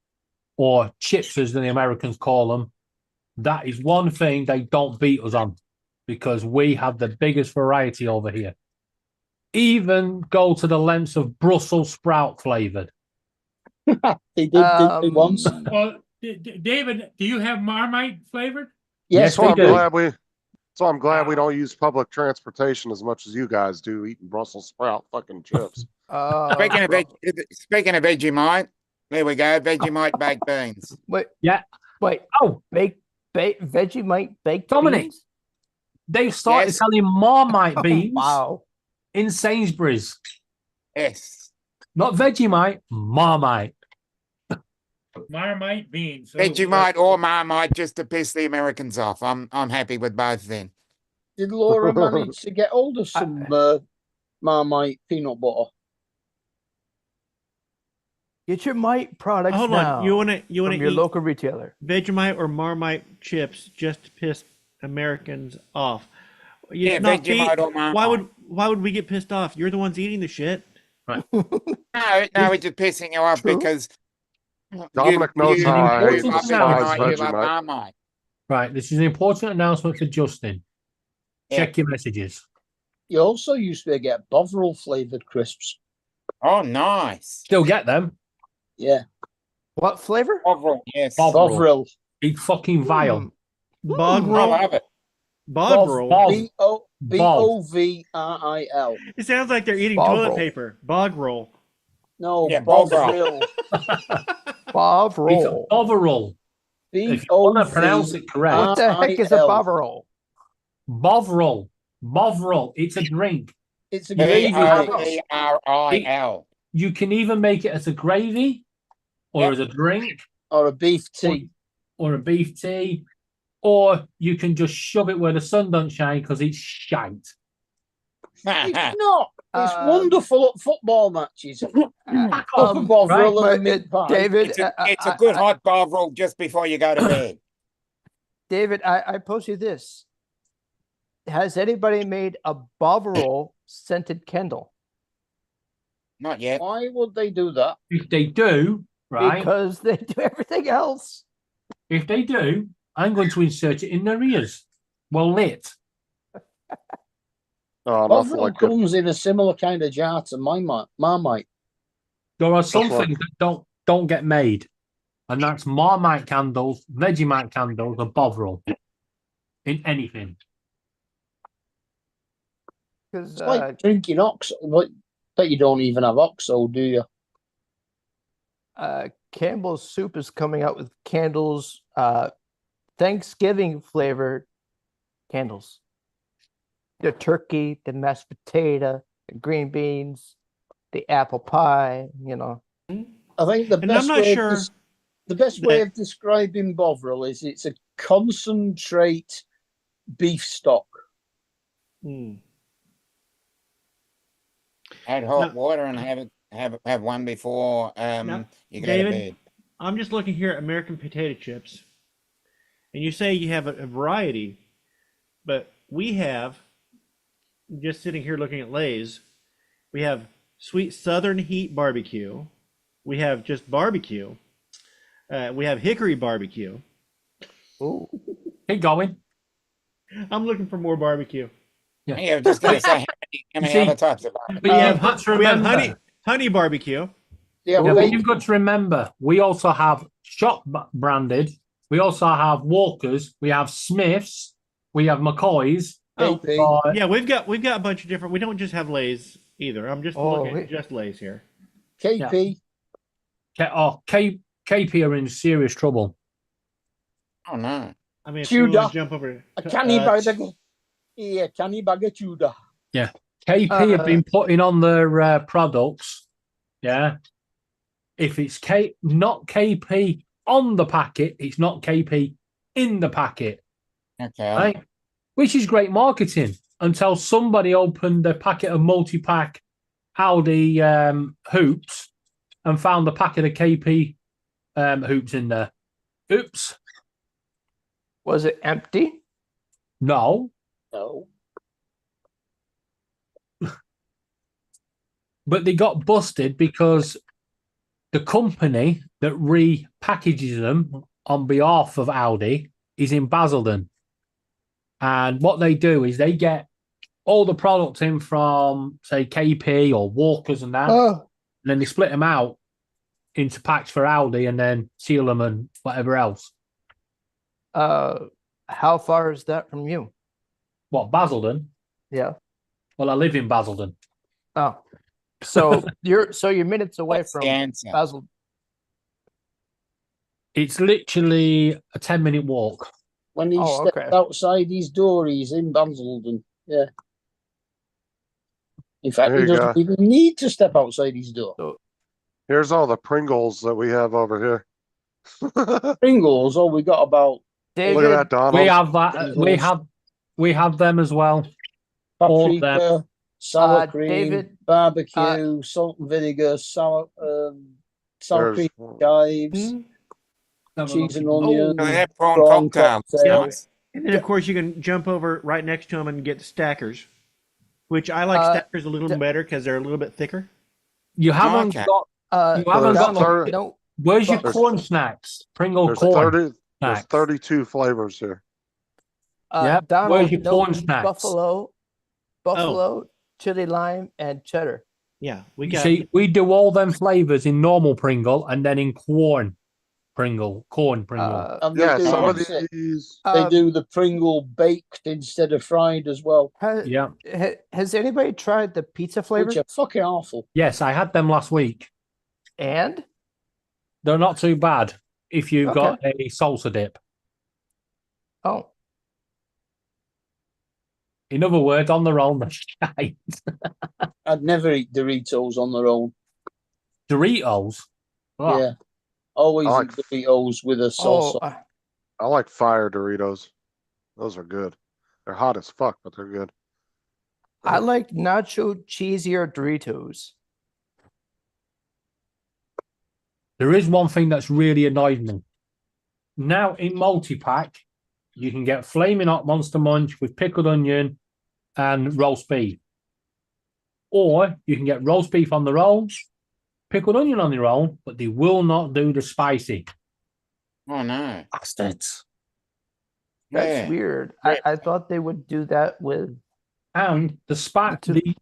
or chips, as the Americans call them, that is one thing they don't beat us on because we have the biggest variety over here. Even go to the lengths of Brussels sprout flavored. They did once. Well, David, do you have Marmite flavored? Yes, So we I'm do. glad we don't use public transportation as much as you guys do, eating Brussels sprout fucking chips. Speaking of Vegemite, there we go. Vegemite baked beans. Wait, Yeah. wait. Oh, Vegemite baked Dominic. beans? they've started Yes. selling Marmite beans Wow. in Sainsbury's. Yes. Not Vegemite, Marmite. Marmite beans. So, Vegemite or Marmite just to piss the Americans off. I'm happy with both then. Did Laura manage to get hold of some Marmite peanut butter? Get your Mite products Hold now on. You want to from your eat local retailer. Vegemite or Marmite chips just to piss Americans off? It's Yeah, not Vegemite be- or Marmite. why would we get pissed off? You're the ones eating the shit. No, we're just pissing you off True. because Dominic knows how I hate important despise now. you like Vegemite. Marmite. Right, this is an important announcement for Justin. Yeah. Check your messages. You also used to get Bovril flavored crisps. Oh, nice. Still get them. Yeah, What flavor? Bovril, yes. Bovril. Bovril. It's fucking vile. Bog I roll. love it. Bog roll. Bog. Bovril. It sounds like they're eating Bog toilet roll. paper. Bog roll. No, Yeah, Bovril. Bovril. Bob It's roll. overall. If you want to pronounce it correct, What the heck is a R-I-L. Bovril? Bovril. Bovril. It's a drink. It's a gravy mix. B-O-V-R-I-L. You can even make it as a gravy, or Yep. as a drink, Or a beef tea. or a beef tea, or you can just shove it where the sun don't shine because it's shite. It's not. It's Uh, wonderful at football matches. Fuck Of off. a Bovril right, and a meat pie. David, It's a good hot Bovril just before you go to bed. David, I pose you this. Has anybody made a Bovril scented candle? Not yet. Why would they do that? If they do, right? Because they do everything else. If they do, I'm going to insert it in their ears. Well lit. Oh, nothing Bovril like it. comes in a similar kind of jar to Marmite. There are some That's right. things that don't get made, and that's Marmite candles, Vegemite candles, and Bovril in anything. Because It's like drinking Oxo, but you don't even have Oxo, do you? Campbell's Soup is coming out with candles, Thanksgiving flavored candles. The turkey, the mashed potato, the green beans, the apple pie, you know. I think the And best I'm not way sure the best way that- of describing Bovril is it's a concentrate beef stock. Hmm. Add hot No. water and have one before No, you go David? to bed. I'm just looking here at American potato chips, and you say you have a variety, but we have, just sitting here looking at Lay's, we have sweet Southern Heat barbecue, we have just barbecue, we have hickory barbecue. Ooh. Keep going. I'm looking for more barbecue. Yeah, I was just gonna say how many See, other types of But We you've have got to we have remember. honey barbecue. Yeah, Yeah, but bacon. you've got to remember, we also have shop branded. We also have Walkers. We have Smiths. We have McCoys. Oh, KP. yeah, we've got a bunch of different. We don't just have Lay's either. I'm just Oh, looking wait. at just Lay's here. KP. KP are in serious trouble. Oh no. I mean, if you want Tudor. to jump over A canny bag of canny bag of Tudor. KP have been putting on their products. Yeah. If it's not KP on the packet, it's not KP in the packet. Okay. Right? Which is great marketing until somebody opened a packet of multi-pack Aldi hoops and found a packet of KP hoops in there. Oops. Was it empty? No. No. But they got busted because the company that repackages them on behalf of Aldi is in Basildon. And what they do is they get all the products in from, say, KP or Walkers and that, Oh, and then they split them out into packs for Aldi and then seal them and whatever else. how far is that from you? What, Basildon? Yeah. Well, I live in Basildon. Oh, so you're minutes away What's from the answer? Basel. It's literally a 10-minute walk. When he Oh, steps okay. outside his door, he's in Basildon. Yeah. In fact, There he you doesn't even need to step outside his door. Here's all the Pringles that we have over here. Look Pringles, oh, we got about David, at that, Donald. We have that. We have them as well. All of them. paprika, sour cream, David, barbecue, salt and vinegar, sour There's- cream chives, cheese and onion, So they have prawn prawn cocktails. cocktail. Nice. And then, of course, you can jump over right next to them and get the stackers, which I like stackers a little better because they're a little bit thicker. You haven't Okay. got. You haven't There's got. thir- no, Where's your There's- corn snacks? Pringle There's corn 30. There's snacks. 32 flavors here. Yep. Donald, Where's your no corn snacks? buffalo, chili lime, and cheddar. Yeah, we You got. see, we do all them flavors in normal Pringle and then in corn Pringle. And they Yeah, do, some of what's it? these. They do the Pringle baked instead of fried as well, Yeah. Has anybody tried the pizza flavor? which are fucking awful. Yes, I had them last week. And They're not too bad. if you've Okay. got a salsa dip. Oh, In other words, on their own, they're shite. I'd never eat Doritos on their own. Doritos. Oh, Yeah. Always I like eat Doritos with a oh, salsa. I like fire Doritos. Those are good. They're hot as fuck, but they're good. I like nacho cheesier Doritos. there is one thing that's really annoyed me. Now in multi-pack, you can get Flaming Hot Monster Munch with pickled onion and roast beef. Or you can get roast beef on their own, pickled onion on their own, but they will not do the spicy. Oh no. Bastards. That's Yeah. weird. Yeah. I thought they would do that with. And To- the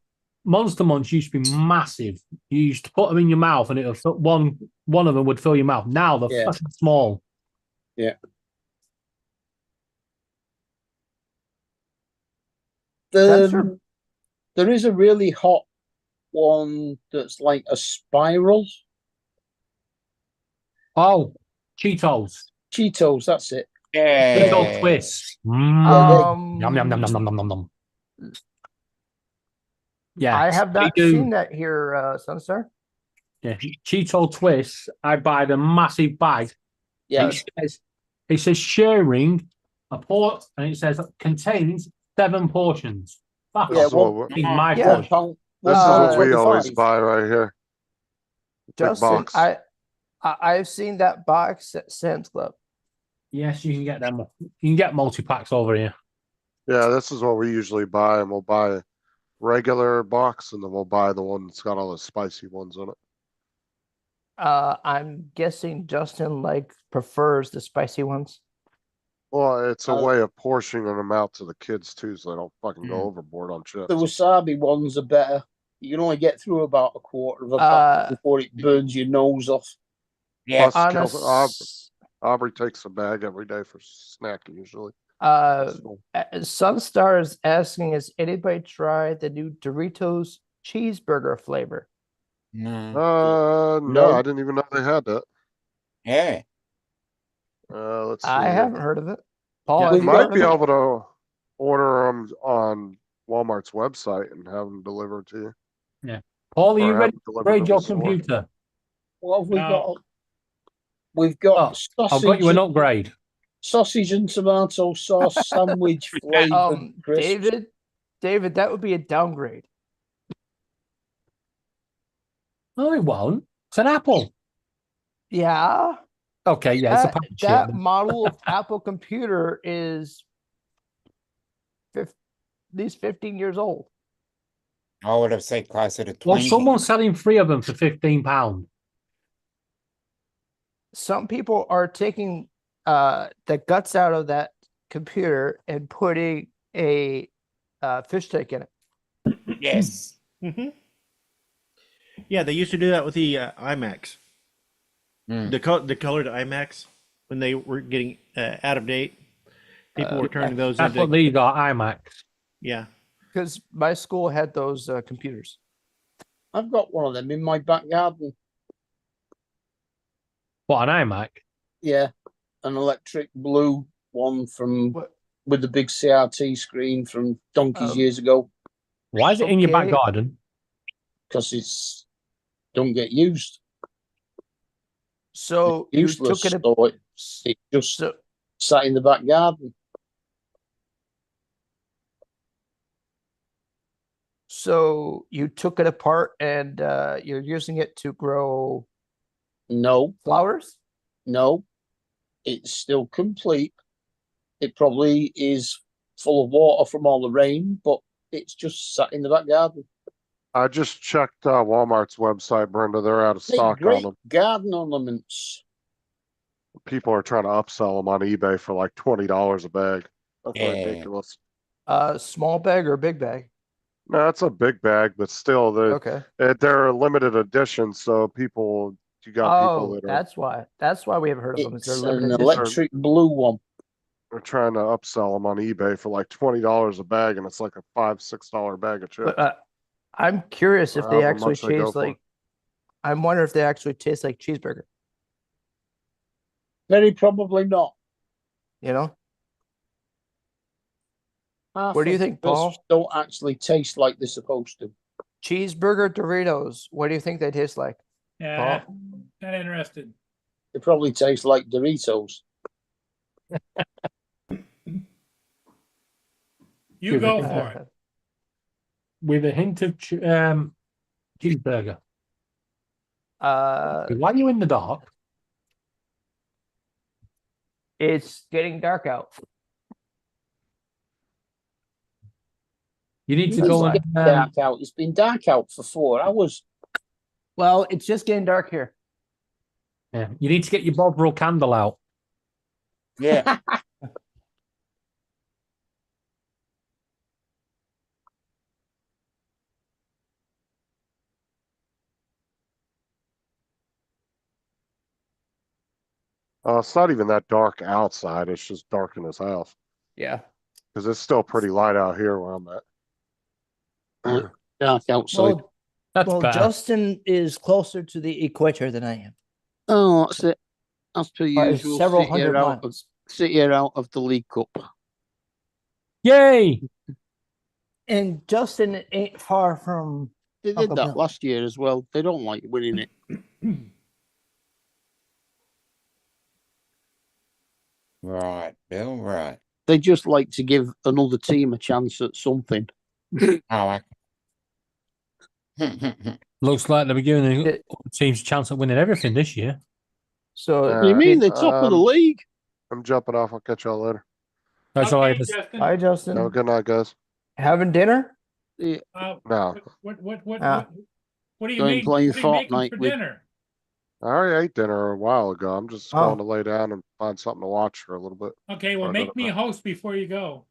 Monster Munch used to be massive. You used to put them in your mouth and one of them would fill your mouth. Now they're Yeah. fucking small. That's your- There is a really hot one that's like a spiral. Oh, Cheetos. Cheetos, that's it. Cheeto Yeah. twists. Um, Yum, yum, yum, yum, yum, yum, yum, yum. Yeah. I have they not do. seen that here, Sunstar. Yeah, Cheeto twists. I buy the massive bag. Yeah. It says sharing a port, and it says contains 7 portions. Fuck Yeah, off. well, It's my Yeah. portion. £1, This is Uh, what we always £1.25. buy right here. Big Justin, box. I've seen that box at Sam's Club. Yes, you can get them. You can get multi packs over here. Yeah, this is what we usually buy, and we'll buy a regular box, and then we'll buy the one that's got all the spicy ones in it. I'm guessing Justin prefers the spicy ones. Well, it's a Uh, way of portioning them out to the kids too, so they don't fucking go Mm. overboard on chips. The wasabi ones are better. You can only get through about a quarter of a Uh, pack before it burns your nose off. Yeah. Plus, Honest, Aubrey takes a bag every day for snacking usually. So, Sunstar is asking, has anybody tried the new Doritos cheeseburger flavor? No. no, No. I didn't even know they had that. Yeah. Let's see. I here. haven't heard of it. Paul, Yeah, have We you might heard be of it? able to order them on Walmart's website and have them delivered to you. Paul, are Or you have ready them to delivered upgrade to your the store. computer? What have we No. got? We've got Oh, sausage, I've got you an upgrade. sausage and tomato sauce sandwich flavored crisps. David, that would be a downgrade. No, it won't. It's an Apple. Yeah. Okay, yeah, it's a That, package that shit. model of Apple computer is at least 15 years old. I would have said closer to Well, 20. someone's selling 3 of them for £15. Some people are taking the guts out of that computer and putting a fish tank in it. Yes. Mm-hmm. Yeah, they used to do that with the iMacs. Mm. The colored iMacs when they were getting out of date. People were turning those That's into what these are, iMacs. yeah. Because my school had those computers. I've got one of them in my back garden. What, an iMac? Yeah, an electric blue one from What? with the big CRT screen from donkeys Um, years ago Why is it in your back Okay. garden? because it's don't get used. So you Useless. took it. So it just So sat in the back garden. so you took it apart and you're using it to grow No, flowers. no, it's still complete. It probably is full of water from all the rain, but it's just sat in the back garden. I just checked Walmart's website, Brenda. They're out of Make stock on great them. garden ornaments. People are trying to upsell them on eBay for like $20 a bag. That's Yeah. ridiculous. Small bag or big bag? No, it's a big bag, but still, Okay. they're a limited edition. So you got people Oh, that are that's why. That's why we haven't heard of them. Is It's they're an limited edition. electric blue one. they're trying to upsell them on eBay for like $20 a bag, and it's like a $5-6 bag of chips. But I'm curious if they However actually much they go taste for. like. I'm wondering if they actually taste like cheeseburger. Very probably not. You know, Half What do you of the think, Paul? crisps don't actually taste like they're supposed to. cheeseburger Doritos. What do you think they taste like? Yeah, not interested. They probably taste like Doritos. You go for it. With a hint of cheeseburger. Why are you in the dark? It's getting dark out. You need to It's go and getting dark out. It's been dark out for 4 hours. Well, it's just getting dark here. yeah, you need to get your Bovril candle out. Yeah. It's not even that dark outside. It's just dark in his house Yeah. because it's still pretty light out here where I'm at. Dark outside. Well, That's well, better. Justin is closer to the equator than I am. Oh, that's it. As per By usual, several sit here hundred out of, miles. sit here out of the League Cup. Yay! And Justin ain't far from. They did Uncle that Bill. last year as well. They don't like winning it. Right, Bill, right. They just like to give another team a chance at something. Oh, Looks like they're giving the It- teams a chance at winning everything this year. So You mean did- they're top of the league? I'm jumping off. I'll catch y'all later. That's all I Okay, just. Justin. Hi, Justin. No, good night, guys. Having dinner? No, What do you Going mean? playing What are you making Fortnite for with- dinner? I already ate dinner a while ago. I'm just Oh. going to lay down and find something to watch for a little bit. Okay, well, Or make another me a night. host before you go.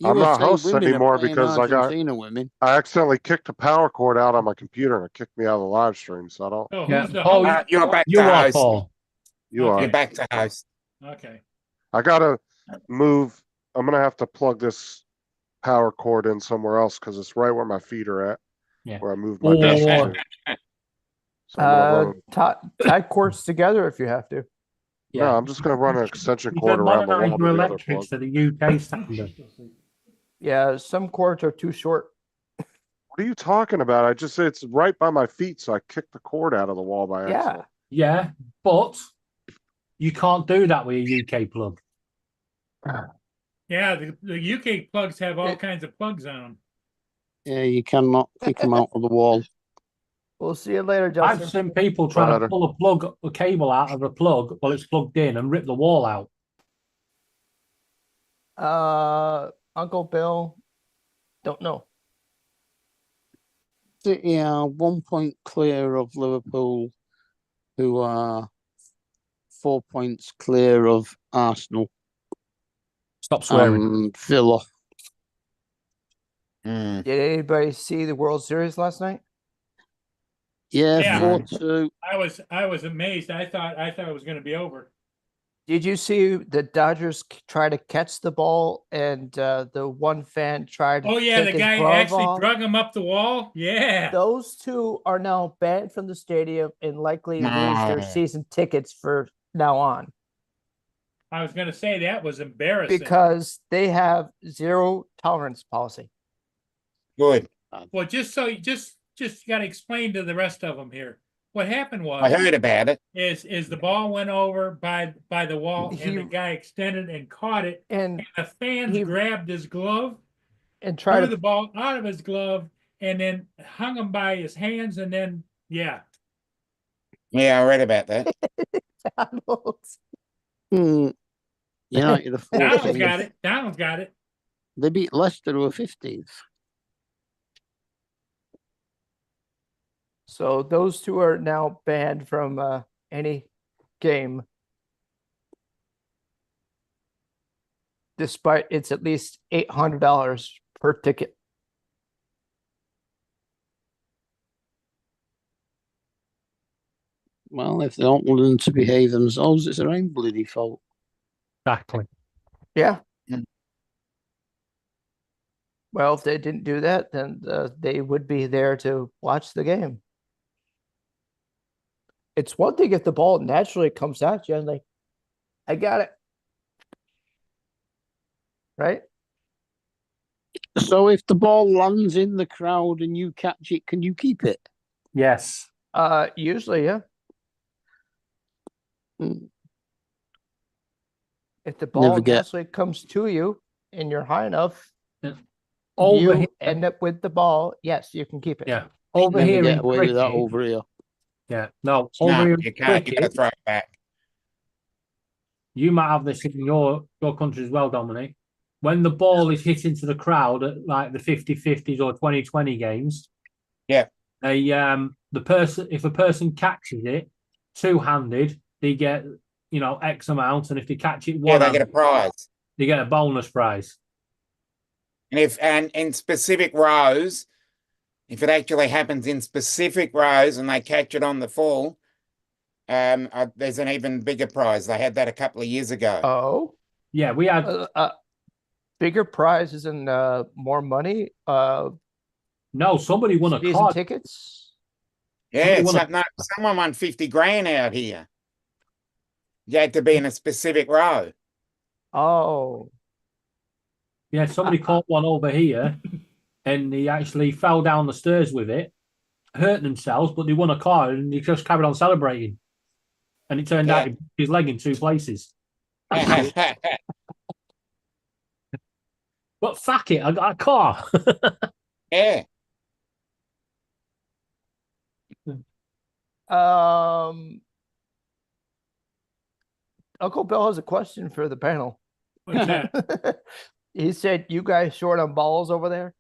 I'm not USA hosting women are anymore playing because Argentina women. I accidentally kicked the power cord out on my computer and it kicked me out of the live stream. So I don't. So Yeah. who's the Oh, host? you're back You to are host. Paul. You are. Okay. You're back to host. Okay. I gotta move. I'm gonna have to plug this power cord in somewhere else because it's right where my feet are at. Yeah. Where I moved my Or- desk to. So I'm gonna run, Tie cords together if you have to. No, I'm just gonna run an extension You cord can around the modernize wall to your the other electrics plug. to the UK standard. Yeah, some cords are too short. What are you talking about? I just said it's right by my feet, so I kicked the cord out of the wall by accident. Yeah, but you can't do that with a UK plug. Yeah, the UK plugs have all It- kinds of plugs on them. Yeah, you cannot kick them out of the wall. We'll see you later, I've Justin. seen people trying Better. to pull a cable out of a plug while it's plugged in and rip the wall out. Uncle Bill, don't know. City are 1 point clear of Liverpool, who are 4 points clear of Arsenal Stop swearing. and Villa. Mm. Did anybody see the World Series last night? Yeah, Yeah. 4-2. I was amazed. I thought it was going to be over. Did you see the Dodgers try to catch the ball and the one fan tried to Oh yeah, take the his guy glove actually off? drug him up the wall. Yeah. Those two are now banned from the stadium and likely lose their No. season tickets for now on I was going to say that was embarrassing. because they have zero tolerance policy. Good. Well, just got to explain to the rest of them here. What happened was I heard about it. is the ball went over by the wall and the He- guy extended and caught it, And and the fans he- grabbed his glove, try threw to the ball out of his glove, and then hung him by his hands, and then yeah. Yeah, I read about that. United are 14th. Donald's got it. Donald's got it. They beat Leicester, who are 15th. So those two are now banned from any game, despite it's at least $800 per ticket. Well, if they don't want them to behave themselves, it's their own bloody fault. Exactly. Yeah. Mm. Well, if they didn't do that, then they would be there to watch the game. It's one thing if the ball naturally comes at you and like I got it. Right? So if the ball lands in the crowd and you catch it, can you keep it? Yes. Usually, yeah. Mm. If the Never ball get- naturally comes to you and you're high enough, Over you here, end up with the ball. Yes, you can keep it. yeah. Over Never here get in away with that cricket, over here. yeah. No, No, over here you in can't. You got to cricket, throw it back. you might have this in your country as well, Dominic. When the ball is hit into the crowd at like the 50-50s or 20-20 games, Yeah. The person, if a person catches it two-handed, they get X amount, and if they catch it Yeah, one, they get a prize. they get a bonus prize. And in specific rows, if it actually happens in specific rows and they catch it on the full, there's an even bigger prize. They had that a couple of years ago. Oh, Yeah, we had bigger prizes and more money. no. Somebody won a Season card. tickets. Yeah, somebody won someone won 50 grand out here. You had to be in a specific row. Oh, Yeah, somebody caught one over here, and he actually fell down the stairs with it, hurt themselves, but they won a card, and he just carried on celebrating. And it turned out he broke his leg in two places. But fuck it, I got a car. Yeah. Uncle Bill has a question for the panel. What's that? He said, "You guys short on balls over there?"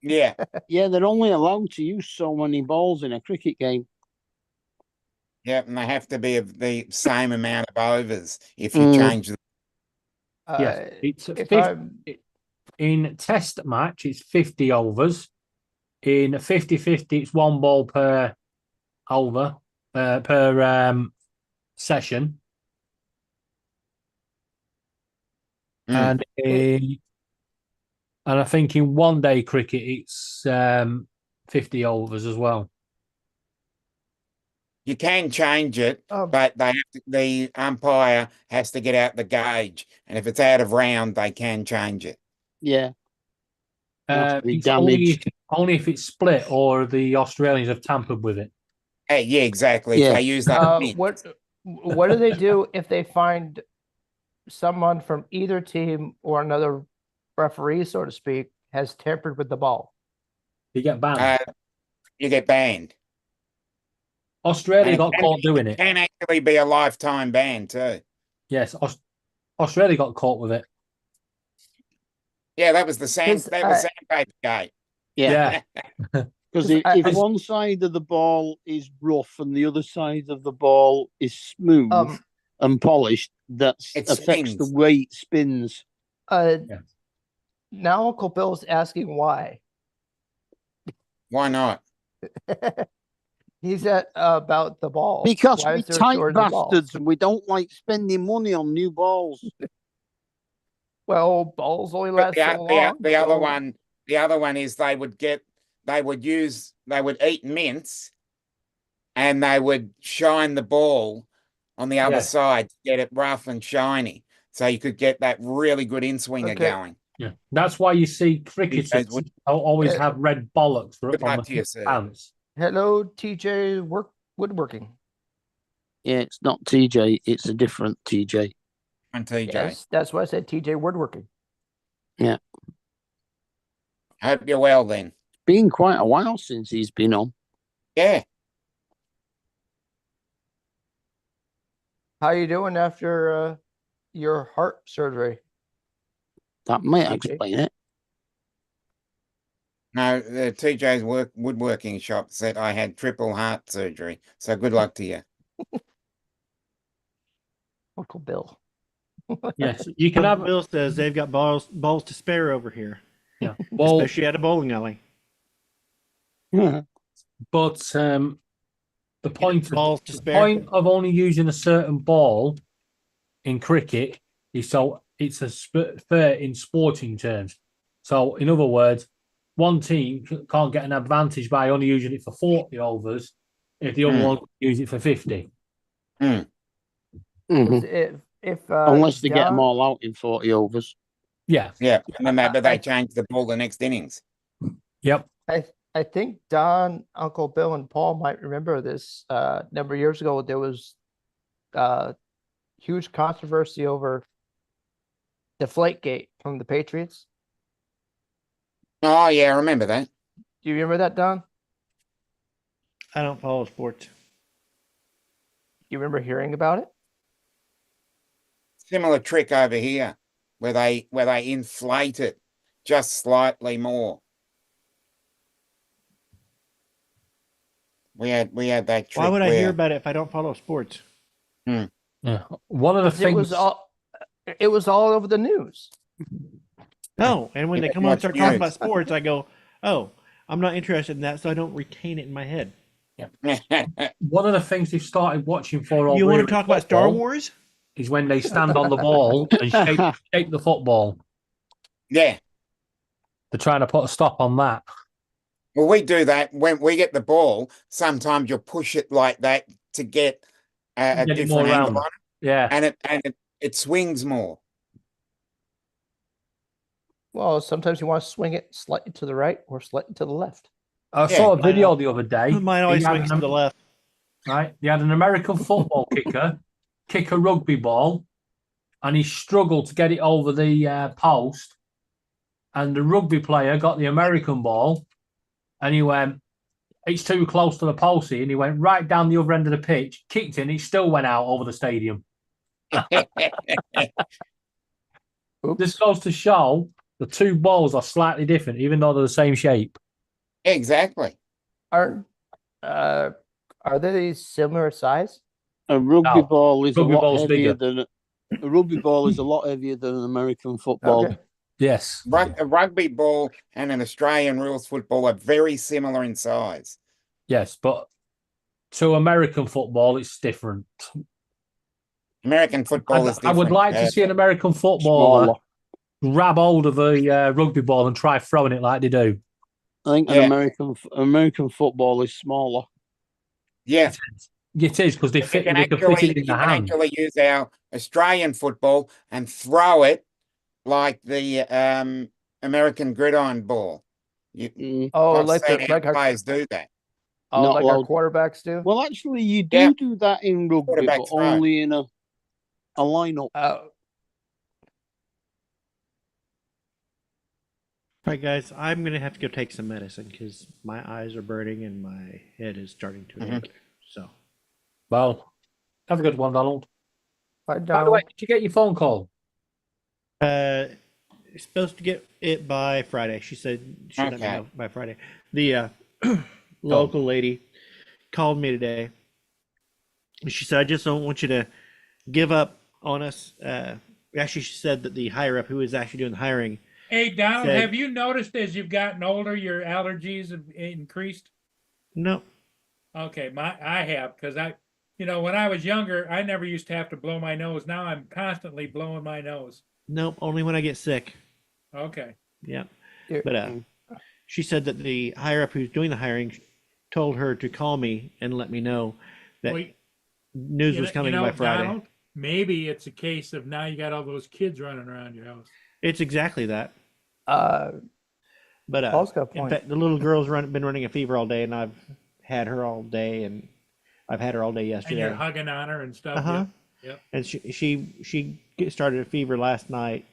Yeah. Yeah, they're only allowed to use so many balls in a cricket game. Yeah, and they have to be of the same amount of overs if you Mm. change them. Yes, it's if 50 I'm in test match, it's 50 overs. In 50-50, it's one ball per over per session. Mm. And I think in one day cricket, it's 50 overs as well. You can change it, but the umpire has to get out the gauge, and if it's out of round, they can change it. Yeah. It's only if it's split or the Australians have tampered with it. Hey, yeah, exactly. Yeah. If they use that. what do they do if they find someone from either team or another referee, so to speak, has tampered with the ball? You get banned. You get banned. Australia got caught doing it. It can actually be a lifetime ban too. Yes, Australia got caught with it. Yeah, that was the sandpaper gate. Yeah. Because I- if one side of the ball is rough and the other side of the ball is smooth and polished, that It affects the spins. way it spins. Now Uncle Bill's asking why. Why not? He's about the ball. Because Why we're is there a tight shortage of balls? bastards and we don't like spending money on new balls. Well, balls only But last so long. the so- other one is they would eat mince, and they would shine the ball on the other Yeah. side to get it rough and shiny, so you could get that really good in swinger Okay. going. Yeah, that's why you see cricketers These guys always Yeah. have red bollocks Good on luck to you, the sir. pants. Hello, TJ Woodworking. Yeah, it's not TJ, it's a different TJ. And TJ, Yes, that's why I said TJ Woodworking. hope you're well then. Been quite a while since he's been on. Yeah, How you doing after your heart surgery? That might TJ. explain it. no, the TJ's woodworking shop said I had triple heart surgery, so good luck to you. Uncle Bill. Yes, you can have. Bill says they've got balls to spare over here, Yeah, well, especially at a bowling alley. but the point Balls to spare. of only using a certain ball in cricket is so it's fair in sporting terms. So, in other words, one team can't get an advantage by only using it for 40 overs if the other one use it for 50. Mhm. If if Unless they get them Don- all out in 40 overs. Yeah. Yeah, and maybe I- they change the ball the next innings. Yep. I think Don, Uncle Bill, and Paul might remember this. Number of years ago, there was huge controversy over Deflategate from the Patriots. Oh yeah, I remember that. Do you remember that, Don? I don't follow sports. You remember hearing about it? Similar trick over here, where they inflate it just slightly more. We had that trick. Why would I where, hear about it if I don't follow sports? Yeah. One of the It was things. all over the news. No, and when You they don't come on and watch start talking news. about sports, I go, "Oh, I'm not interested in that," so I don't retain it in my head. One of the things they've started watching for all You want really to talk about Star football Wars? is when they stand on the ball and shape the football. Yeah. They're trying to put a stop on that. Well, we do that when we get the ball. Sometimes you'll push it like that to get a Get it more different angle round. on it, Yeah. and it swings more. Well, sometimes you want to swing it slightly to the right or slightly to the left. I Yeah. saw a video the other day. Mine always They had swings an- to the left. Right. They had an American football kicker kick a rugby ball, and he struggled to get it over the post. And the rugby player got the American ball, and he went, "It's too close to the post here," and he went right down the other end of the pitch, kicked it, and it still went out over the stadium. This goes to show the two balls are slightly different, even though they're the same shape. Exactly. Are they similar size? A rugby No, ball is rugby a lot ball's heavier bigger. than a rugby ball is a lot heavier than an American football. Okay. Yes. A rugby ball and an Australian rules football are very similar in size. Yes, but to American football, it's different. American football is I different. would like to see an American footballer Smaller. grab hold of a rugby ball and try throwing it like they do. I think Yeah. an American football is smaller. Yeah. It is because they You fit. can They can fit actually, it in the you can hand. actually use our Australian football and throw it like the American gridiron ball. Oh, I've like seen our our players do that. Not like our allowed. quarterbacks do. Well, actually, you do Yeah. do that in rugby, Quarterback but throw. only in a lineup. All right, guys, I'm gonna have to go take some medicine because my eyes are burning and my head is starting to hurt. So, Well, have a good one, Donald. Bye, By the way, did you get your phone call? supposed to get it by Friday. She said she let me Okay. know by Friday. The local lady called me today. And she said, "I just don't want you to give up on us." Actually, she said that the higher up, who is actually doing the hiring, Hey, Donald, Said- have you noticed as you've gotten older, your allergies have increased? no, Okay, I have, because when I was younger, I never used to have to blow my nose. Now I'm constantly blowing my nose. nope, only when I get sick. Okay. Yeah. You're- But she said that the higher up who's doing the hiring told her to call me and let me know that Well, news was coming by Friday. Donald, maybe it's a case of now you got all those kids running around your house. It's exactly that. Uh, But Paul's got a in point. fact, the little girl's been running a fever all day, and I've had her all day, and I've had her all day And yesterday. you're hugging on her and stuff. Uh-huh. Yep. And she started a fever last night,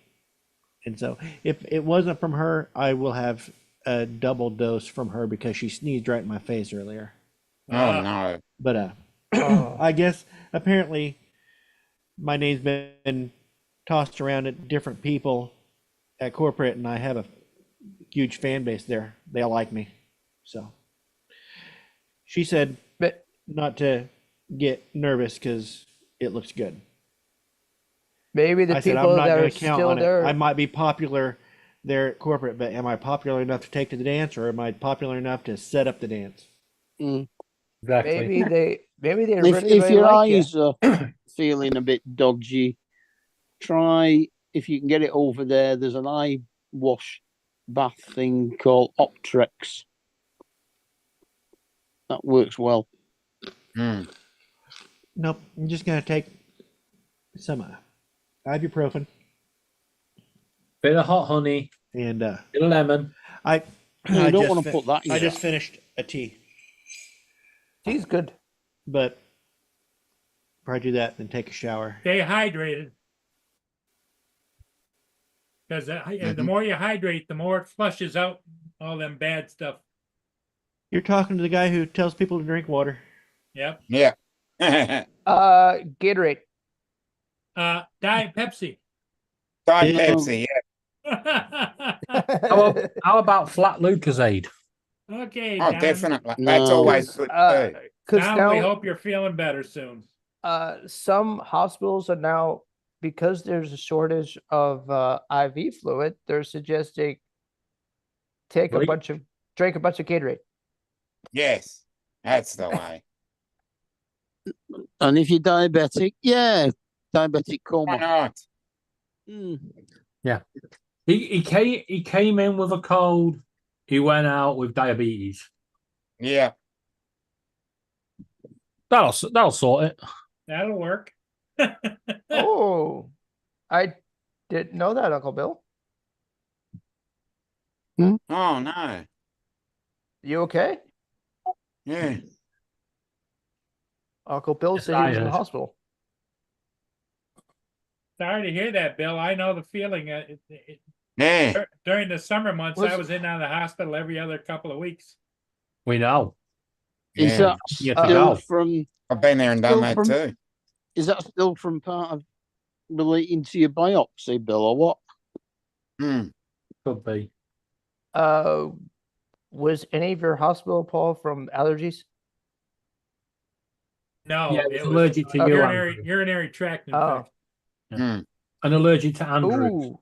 and so if it wasn't from her, I will have a double dose from her because she sneezed right in my face earlier. Oh no. But I guess apparently my name's been tossed around at different people at corporate, and I have a huge fan base there. They all like me. So she said but not to get nervous because it looks good. maybe the I said people I'm not that going are to count still on it. there. I might be popular there at corporate, but am I popular enough to take to the dance, or am I popular enough to set up the dance? Exactly. Maybe they If, really, if really your like you. eyes are feeling a bit dodgy, try if you can get it over there. There's an eye wash bath thing called Optrex. That works well. Hmm. Nope. I'm just going to take some ibuprofen, Bit of hot honey, and bit of lemon. I. No, you I don't just want to put that in I your just eye. finished a tea, Tea's good. but probably do that, then take a shower. Stay hydrated. Because the Mhm. more you hydrate, the more it flushes out all them bad stuff. You're talking to the guy who tells people to drink water. Yep. Yeah. Gatorade. Diet Pepsi. Diet Yeah. Pepsi, yeah. How about flat Lucasade? Okay, Oh, Don. definitely. No. That's always good too. Because Don, we now, hope you're feeling better soon. some hospitals are now, because there's a shortage of IV fluid, they're suggesting drink a Bleach? bunch of Gatorade. Yes, that's the way. And if you're diabetic, yeah, diabetic Why coma. not? Mm. He came in with a cold. He went out with diabetes. Yeah. That'll sort it. That'll work. Oh, I didn't know that, Uncle Bill. Oh no. You okay? Yeah. Uncle Bill Yes, said he was in the I heard. hospital. Sorry to hear that, Bill. I know the feeling. Yeah. During the summer months, Was- I was in and out of the hospital every other couple of weeks. We know. Is Yeah. that You have to still go. from? I've been there and done Still that from- too. Is that still from part of relating to your biopsy, Bill, or what? Hmm. Could be. Was any of your hospital, Paul, from allergies? No, Yeah, it it's was allergic to a you, urinary tract Oh. infection. Hmm. An allergic to Andrews. Ooh,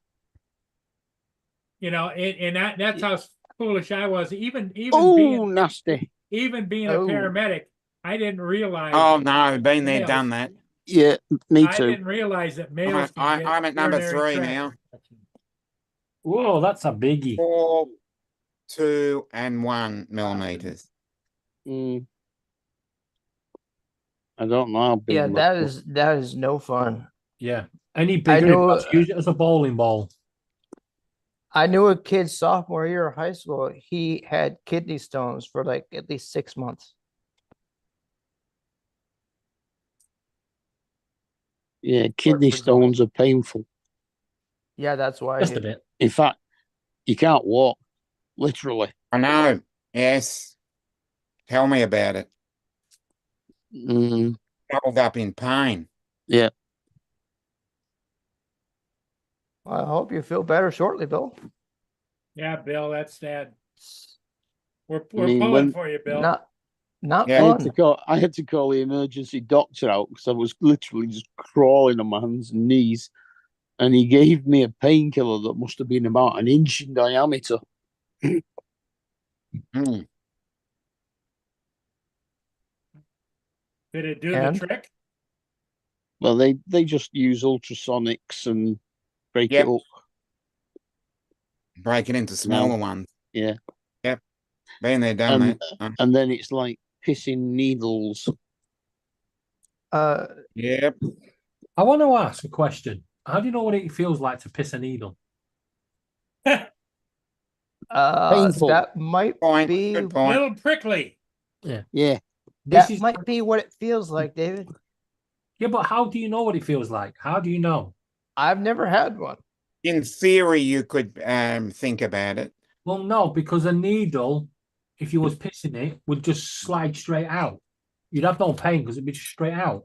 You know, and that's how foolish I was. Even Oh, being nasty. even being a Oh. paramedic, I didn't realize. Oh no, been there, males- done that. Yeah, me I too. didn't realize that males. can get I'm at number urinary 3 tract now. infection. Whoa, that's a biggie. 4, 2, and 1 millimeters. Mm. I don't know how big yeah, that that is no fun. Yeah. Any I bigger, know, let's use it as a bowling ball. I knew a kid sophomore year of high school. He had kidney stones for like at least 6 months. Yeah, kidney for stones are painful. Yeah, that's why. Just a bit. In fact, you can't walk, literally. I know. Yes. Tell me about it. Mm. Held up in pain. I hope you feel better shortly, Bill. Yeah, Bill, that's sad. We're mean, pulling when- for you, Bill. Not Yeah. fun. I had to call the emergency doctor out because I was literally just crawling on my hands and knees, and he gave me a painkiller that must have been about an inch in diameter. Hmm. Did it do And? the trick? Well, they just use ultrasonics and break Yep. it up. Break it into smaller ones. Yeah. Yep. Been there, done And, that. and then it's like pissing needles. Yep. I want to ask a question. How do you know what it feels like to piss a needle? Painful. That might Point. be Good point. Little prickly. Yeah. This that is might be what it feels like, David. yeah, but how do you know what it feels like? How do you know? I've never had one. In theory, you could think about it. Well, no, because a needle, if you was pissing it, would just slide straight out. You'd have no pain because it'd be just straight out.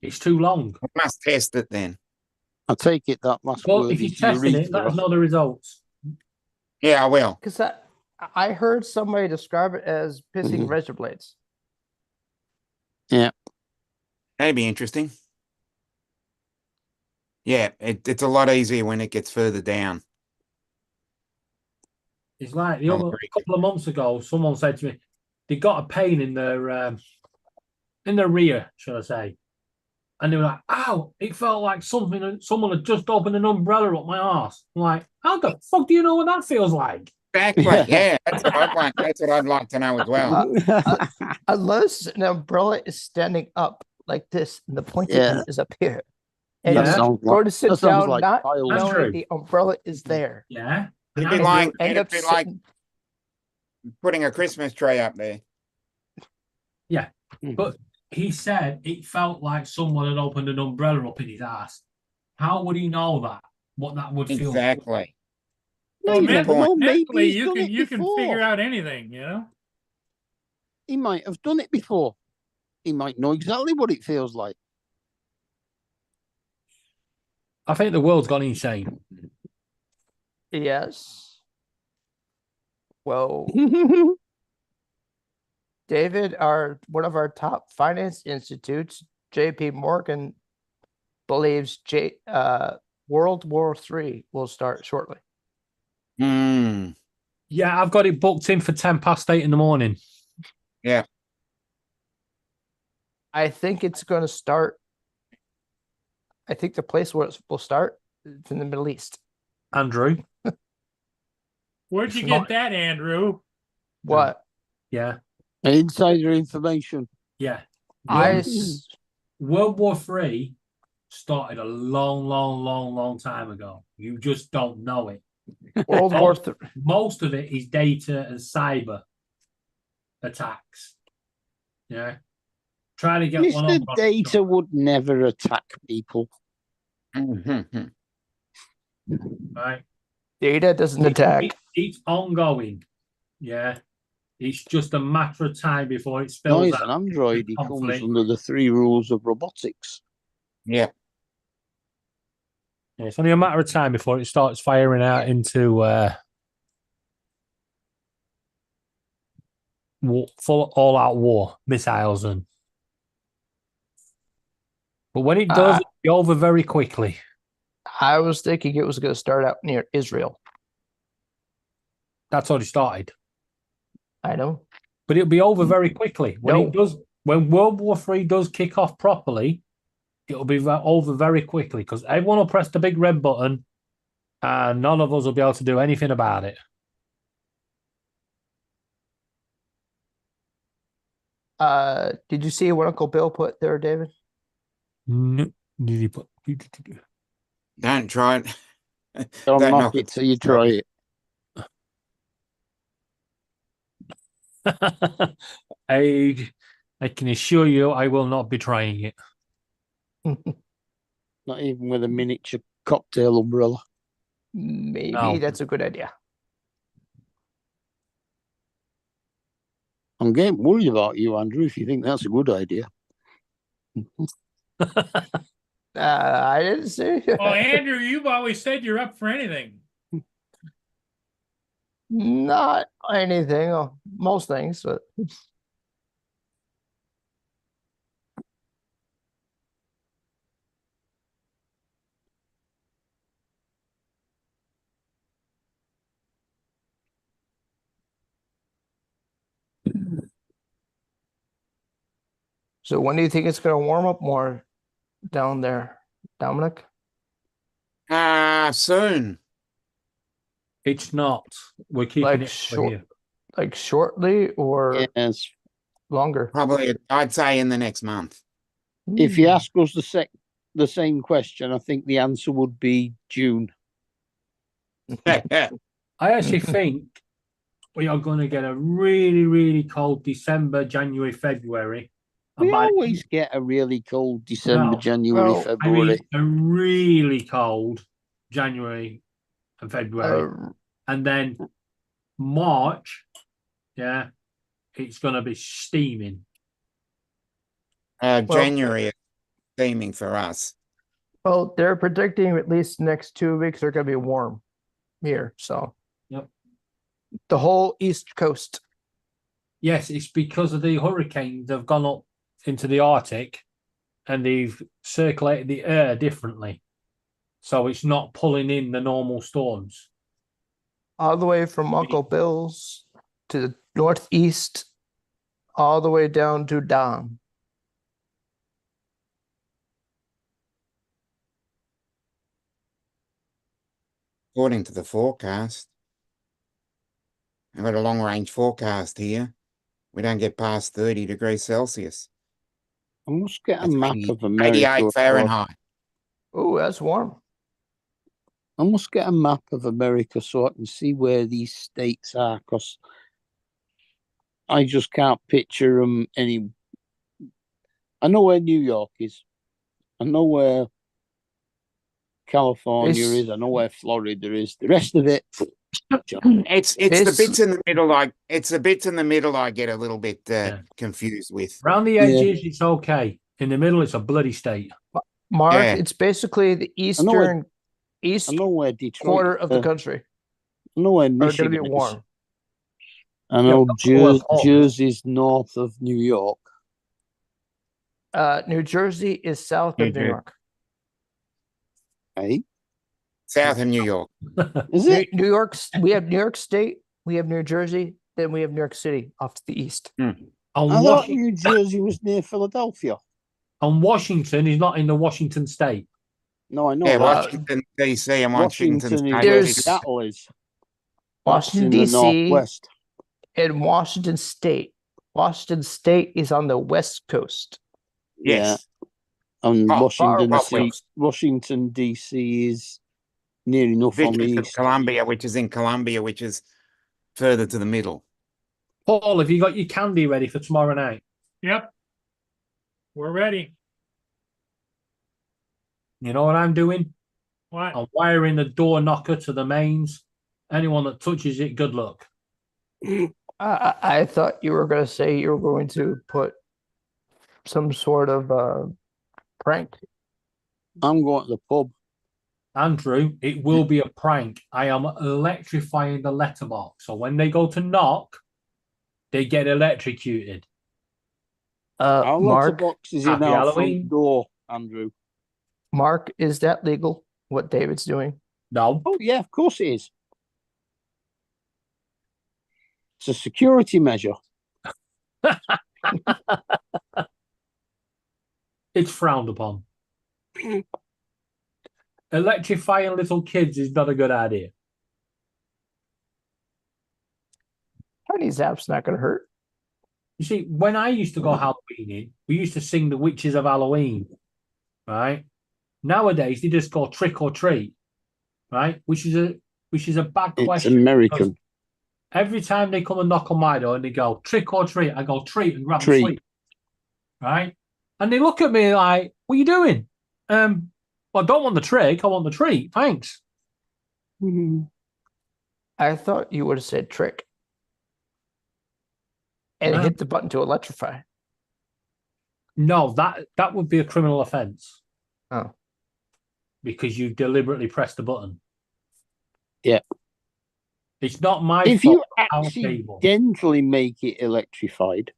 It's too long. We must test it then. I take it that last Well, word if you're is testing it, let urethra. us know the results. Yeah, I will. Because I heard somebody describe it as pissing Mhm. razor blades. That'd be interesting. Yeah, it's a lot easier when it gets further down. It's like I'll a agree. couple of months ago, someone said to me they got a pain in their rear, shall I say, and they were like, "Ow!" It felt like someone had just opened an umbrella up my arse. I'm like, how the fuck do you know what that feels like? Exactly. Yeah, that's what I'd like. That's what I'd like to know as well. Unless an umbrella is standing up like this and the pointy Yeah. end is up here. And Yeah. That you sounds go like, to sit that sounds down, like not piles. That's knowing true. that the umbrella is there. Yeah. It'd And be Andrew, like end up it'd be like sitting- putting a Christmas tree up there. but he said it felt like someone had opened an umbrella up in his ass. How would he know that? What that would feel? Exactly. No, That's you a good never point. know. Maybe Mentally, he's done it you can figure before. out anything, you know. He might have done it before. He might know exactly what it feels like. I think the world's gone insane. Yes. Well, David, one of our top finance institutes, J.P. Morgan, believes World War III will start shortly. Hmm. Yeah, I've got it booked in for 8:10 in the morning. I think it's going to start. I think the place where it will start is in the Middle East. Andrew. Where'd It's you not- get that, Andrew? What? Yeah. Insider information. Yeah. I World, s- World War III started a long time ago. You just don't know it. World War III. Most of it is data and cyber attacks. Yeah. Try to get one Mr. over. Data would never attack people. Mhm. Right. Data doesn't attack. It's ongoing. Yeah. It's just a matter of time before it No, spills he's out. an android. He comes conflict. under the 3 rules of robotics. Yeah. Yeah, it's only a matter of time before it starts firing out into full all-out war missiles and. But when it does, it'll be over very quickly. I was thinking it was going to start out near Israel. That's already started, I know. but it'll be over very quickly when No. it does. When World War III does kick off properly, it'll be over very quickly because everyone will press the big red button, and none of us will be able to do anything about it. Did you see what Uncle Bill put there, David? No, did he put? Don't try it. Don't Don't knock knock it it till you try it. I can assure you, I will not be trying it. Not even with a miniature cocktail umbrella. Maybe No. that's a good idea. I'm getting worried about you, Andrew, if you think that's a good idea. I didn't say. Well, Andrew, you've always said you're up for anything. Not anything, most things, but so when do you think it's going to warm up more down there, Dominic? Soon. It's not. We're keeping Like it for short, here. like shortly or Yes. longer? Probably, I'd say in the next month. If you ask us the same question, I think the answer would be June. I actually think we are going to get a really cold December, January, February. We And by- always get a really cold December, No. January, Well, I mean, February. a really cold January and February. And then March, yeah, it's going to be steaming. January is steaming for us. Well, they're predicting at least the next 2 weeks are going to be warm here. So, Yep. The whole East Coast. Yes, it's because of the hurricanes have gone up into the Arctic and they've circulated the air differently. So it's not pulling in the normal storms. All the way from Uncle Bill's to the northeast, all the way down to Dom. According to the forecast. I've got a long range forecast here. We don't get past 30 degrees Celsius. I must get a That's map 80 of America. 88 Fahrenheit. Oh, that's warm. I must get a map of America so I can see where these states are, because I just can't picture them any. I know where New York is. I know where California It's- is. I know where Florida is. The rest of it, It's the It's- bits in the middle. It's the bits in the middle. I get a little bit Yeah. confused with. Around the Yeah. edges, it's okay. In the middle, it's a bloody state. Mark, Yeah. it's basically the know where- eastern I east know where Detroit. quarter of the uh, country I know where are going to Michigan be is. warm. I know Yeah, well, Paul. Jersey's north of New York. New Jersey is south New of New Jer- York. Eh? South of New York. Is it? New York, we have New York State, we have New Jersey, then we have New York City off to the east. And I thought Washington, New Jersey was near Philadelphia. and Washington is not in the Washington state. No, I know Yeah, that. Washington DC and Washington Washington is State. where There's- Seattle is. That's Washington, in the D.C. northwest. and Washington State. Washington State is on the west coast. Yes. And Oh, Washington, far D.C. west. Washington D.C. is near enough on the District of east. Columbia, which is in Columbia, which is further to the middle. Paul, have you got your candy ready for tomorrow night? Yep. We're ready. You know what I'm doing? What? I'm wiring the door knocker to the mains. Anyone that touches it, good luck. I thought you were going to say you were going to put some sort of prank. I'm going to the pub. Andrew, it will be a prank. I am electrifying the letterbox. So when they go to knock, they get electrocuted. Our Mark, letterbox is in Happy our Halloween. front door, Andrew. Mark, is that legal? What David's doing? No. Oh, yeah, of course it is. It's a security measure. It's frowned upon. Electrifying little kids is not a good idea. Tiny zap's not going to hurt. You see, when I used to go Halloweening, we used to sing the Witches of Halloween, right? Nowadays, they just go trick or treat, right? Which is a bad It's question. American. Every time they come and knock on my door and they go trick or treat, I go treat and grab a Treat. sweet, right? And they look at me like, "What are you doing?" Well, I don't want the trick. I want the treat. Thanks. I thought you would have said trick and hit the button to electrify. No, that would be a criminal offense. Oh. Because you deliberately pressed the button. Yeah. It's not my If fault. you Power cable. accidentally make it electrified,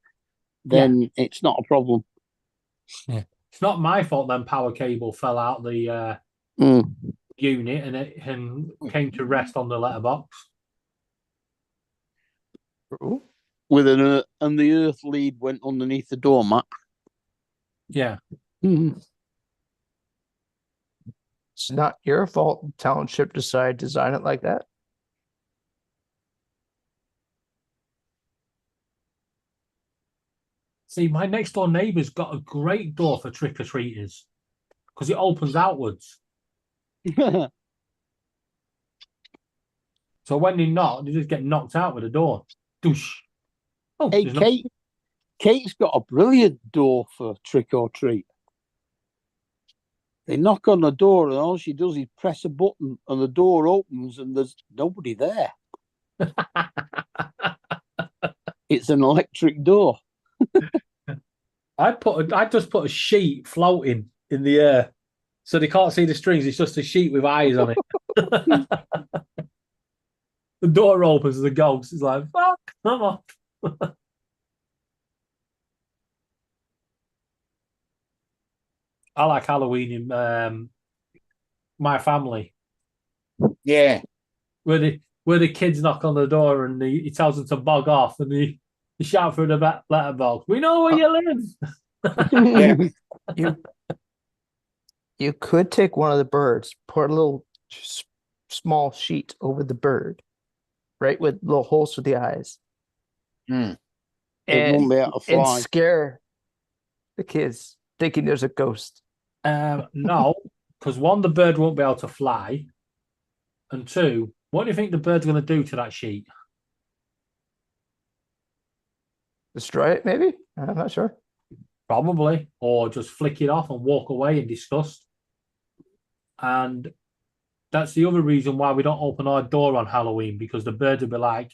then it's not a problem. It's not my fault. Then power cable fell out the unit and it came to rest on the letterbox. With and the earth lead went underneath the doormat. Yeah. It's not your fault the township decided to design it like that. See, my next door neighbour's got a great door for trick or treaters because it opens outwards. So when they knock, they just get knocked out with the door. Doosh. Oh, Hey, there's no- Kate. Kate's got a brilliant door for trick or treat. They knock on the door, and all she does is press a button, and the door opens, and there's nobody there. It's an electric door. I just put a sheet floating in the air, so they can't see the strings. It's just a sheet with eyes on it. The door opens, the ghost is like, "Fuck, come on." I like Halloween in my family, Yeah. where the kids knock on the door and he tells them to bog off, and he shout through the letterbox, "We know where you live." Yeah. You could take one of the birds, put a little small sheet over the bird, right, with little holes for the eyes, Mm. It won't be able to and fly. scare the kids thinking there's a ghost. No, Because one, the bird won't be able to fly, and two, what do you think the bird's going to do to that sheet? Destroy it, maybe? I'm not sure. Probably, or just flick it off and walk away in disgust. And that's the other reason why we don't open our door on Halloween, because the birds will be like,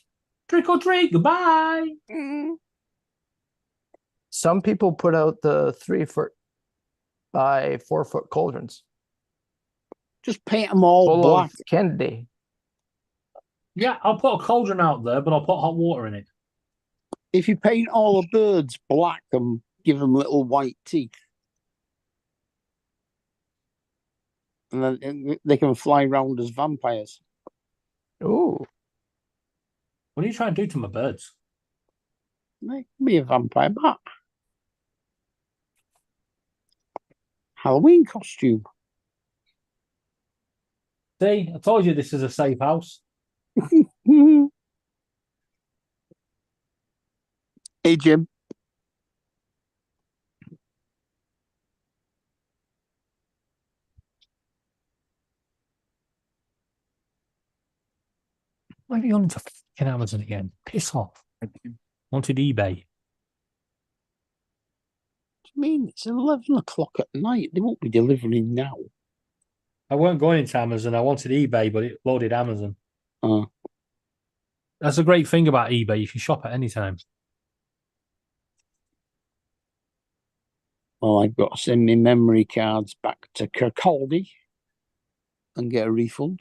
trick or treat, goodbye. Some people put out the 3-foot by 4-foot cauldrons Just paint them all full black. of candy. Yeah, I'll put a cauldron out there, but I'll put hot water in it. If you paint all the birds black and give them little white teeth, and then they can fly around as vampires. Ooh. What are you trying to do to my birds? They can be a vampire bat. Halloween costume. See, I told you this is a safe house. Hey, Jim. Why are you on to fucking Amazon again? Piss off. Wanted eBay. What do you mean? It's 11 o'clock at night. They won't be delivering now. I weren't going into Amazon. I wanted eBay, but it loaded Amazon. Oh. That's a great thing about eBay. You can shop at any time. Well, I've got to send my memory cards back to Kirkcaldy and get a refund.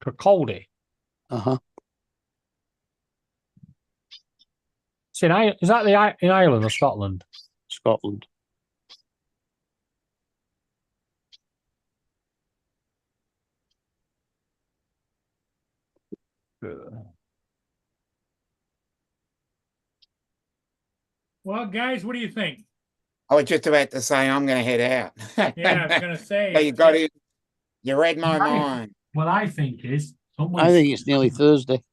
Kirkcaldy. Uh-huh. Is that in Ireland or Scotland? Scotland. Well, guys, what do you think? I was just about to say I'm going to head out. Yeah, I was gonna say. So you got it. You read my Right. mind. What I think is, I think it's nearly Thursday.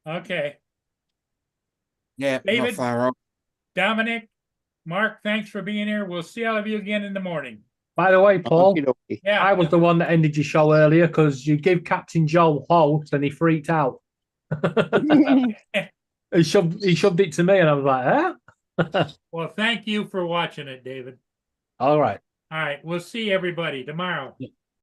Okay, Yeah, not David? far off. Dominic, Mark, thanks for being here. We'll see all of you again in the morning. By the way, Paul, Okey-dokey. Yeah. I was the one that ended your show earlier because you gave Captain Joe host and he freaked out. He shoved it to me and I was like, eh? Well, thank you for watching it, David. All right. All right, we'll see everybody tomorrow.